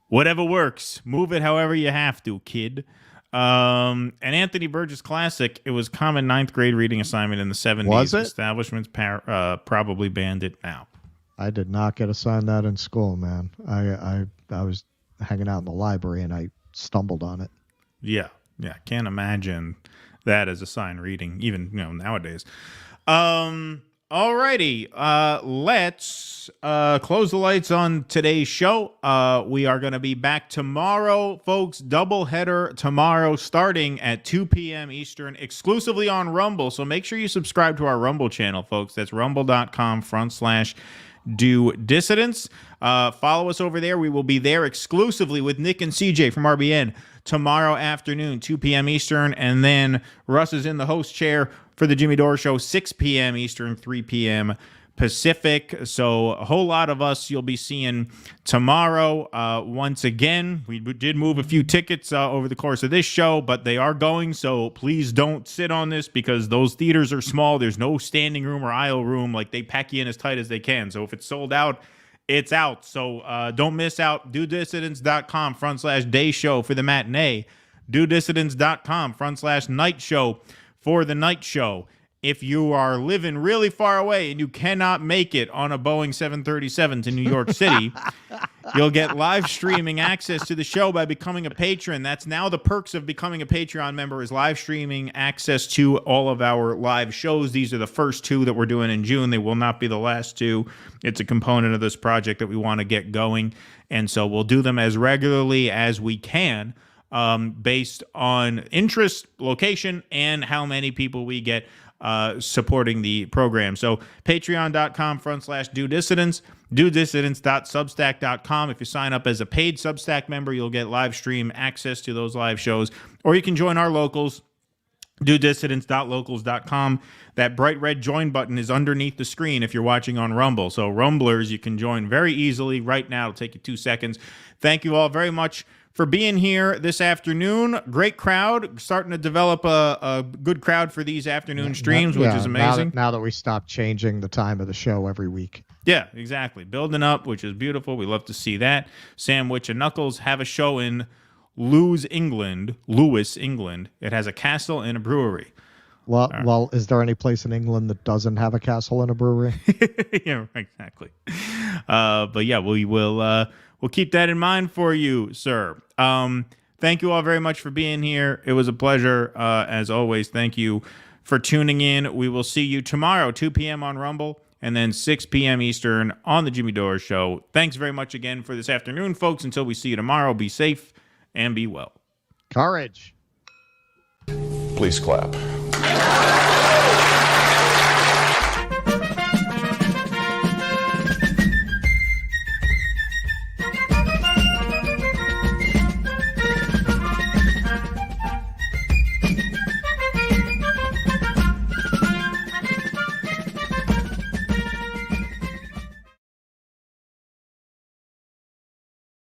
Whatever works. Move it however you have to, kid. An Anthony Burgess classic. It was common 9th grade reading assignment in the 70s. Was it? Establishments probably banned it now. I did not get assigned that in school, man. I was hanging out in the library and I stumbled on it. Yeah. Can't imagine that as assigned reading, even nowadays. All Alrighty, let's close the lights on today's show. We are going to be back tomorrow, folks. Doubleheader tomorrow starting at 2 p.m. Eastern, exclusively on Rumble. So make sure you subscribe to our Rumble channel, folks. That's rumble.com/do dissidents. Follow us over there. We will be there exclusively with Nick and CJ from RBN tomorrow afternoon, 2 p.m. Eastern. And then Russ is in the host chair for the Jimmy Dore Show, 6 p.m. Eastern, 3 p.m. Pacific. So a whole lot of us you'll be seeing tomorrow. Once again, we did move a few tickets over the course of this show, but they are going. So please don't sit on this because those theaters are small. There's no standing room or aisle room. Like, they pack you in as tight as they can. So if it's sold out, it's out. So don't miss out. DoDissidents.com/day show for the matinee. DoDissidents.com/night show for the night show. If you are living really far away and you cannot make it on a Boeing 737 to New York City, you'll get live streaming access to the show by becoming a patron. That's now the perks of becoming a Patreon member, is live streaming access to all of our live shows. These are the first 2 that we're doing in June. They will not be the last 2. It's a component of this project that we want to get going. And so we'll do them as regularly as we can, based on interest, location, and how many people we get supporting the program. So patreon.com/do dissidents, dodissidents.substack.com. If you sign up as a paid Substack member, you'll get live stream access to those live shows, or you can join our locals, dodissidents.locals.com. That bright red join button is underneath the screen if you're watching on Rumble. So Rumblers, you can join very easily right now. It'll take you 2 seconds. Thank you all very much for being here this afternoon. Great crowd. Starting to develop a good crowd for these afternoon streams, which is amazing. Now that we stopped changing the time of the show every week. Yeah, exactly. Building up, which is beautiful. We love to see that. Sandwich and Knuckles have a show in Lewes, England. It has a castle and a brewery. Well, is there any place in England that doesn't have a castle and a brewery? Yeah, exactly. But yeah, we will. We'll keep that in mind for you, sir. Thank you all very much for being here. It was a pleasure. As always, thank you for tuning in. We will see you tomorrow, 2 p.m. on Rumble, and then 6 p.m. Eastern on the Jimmy Dore Show. Thanks very much again for this afternoon, folks. Until we see you tomorrow, be safe and be well. Courage. Please clap.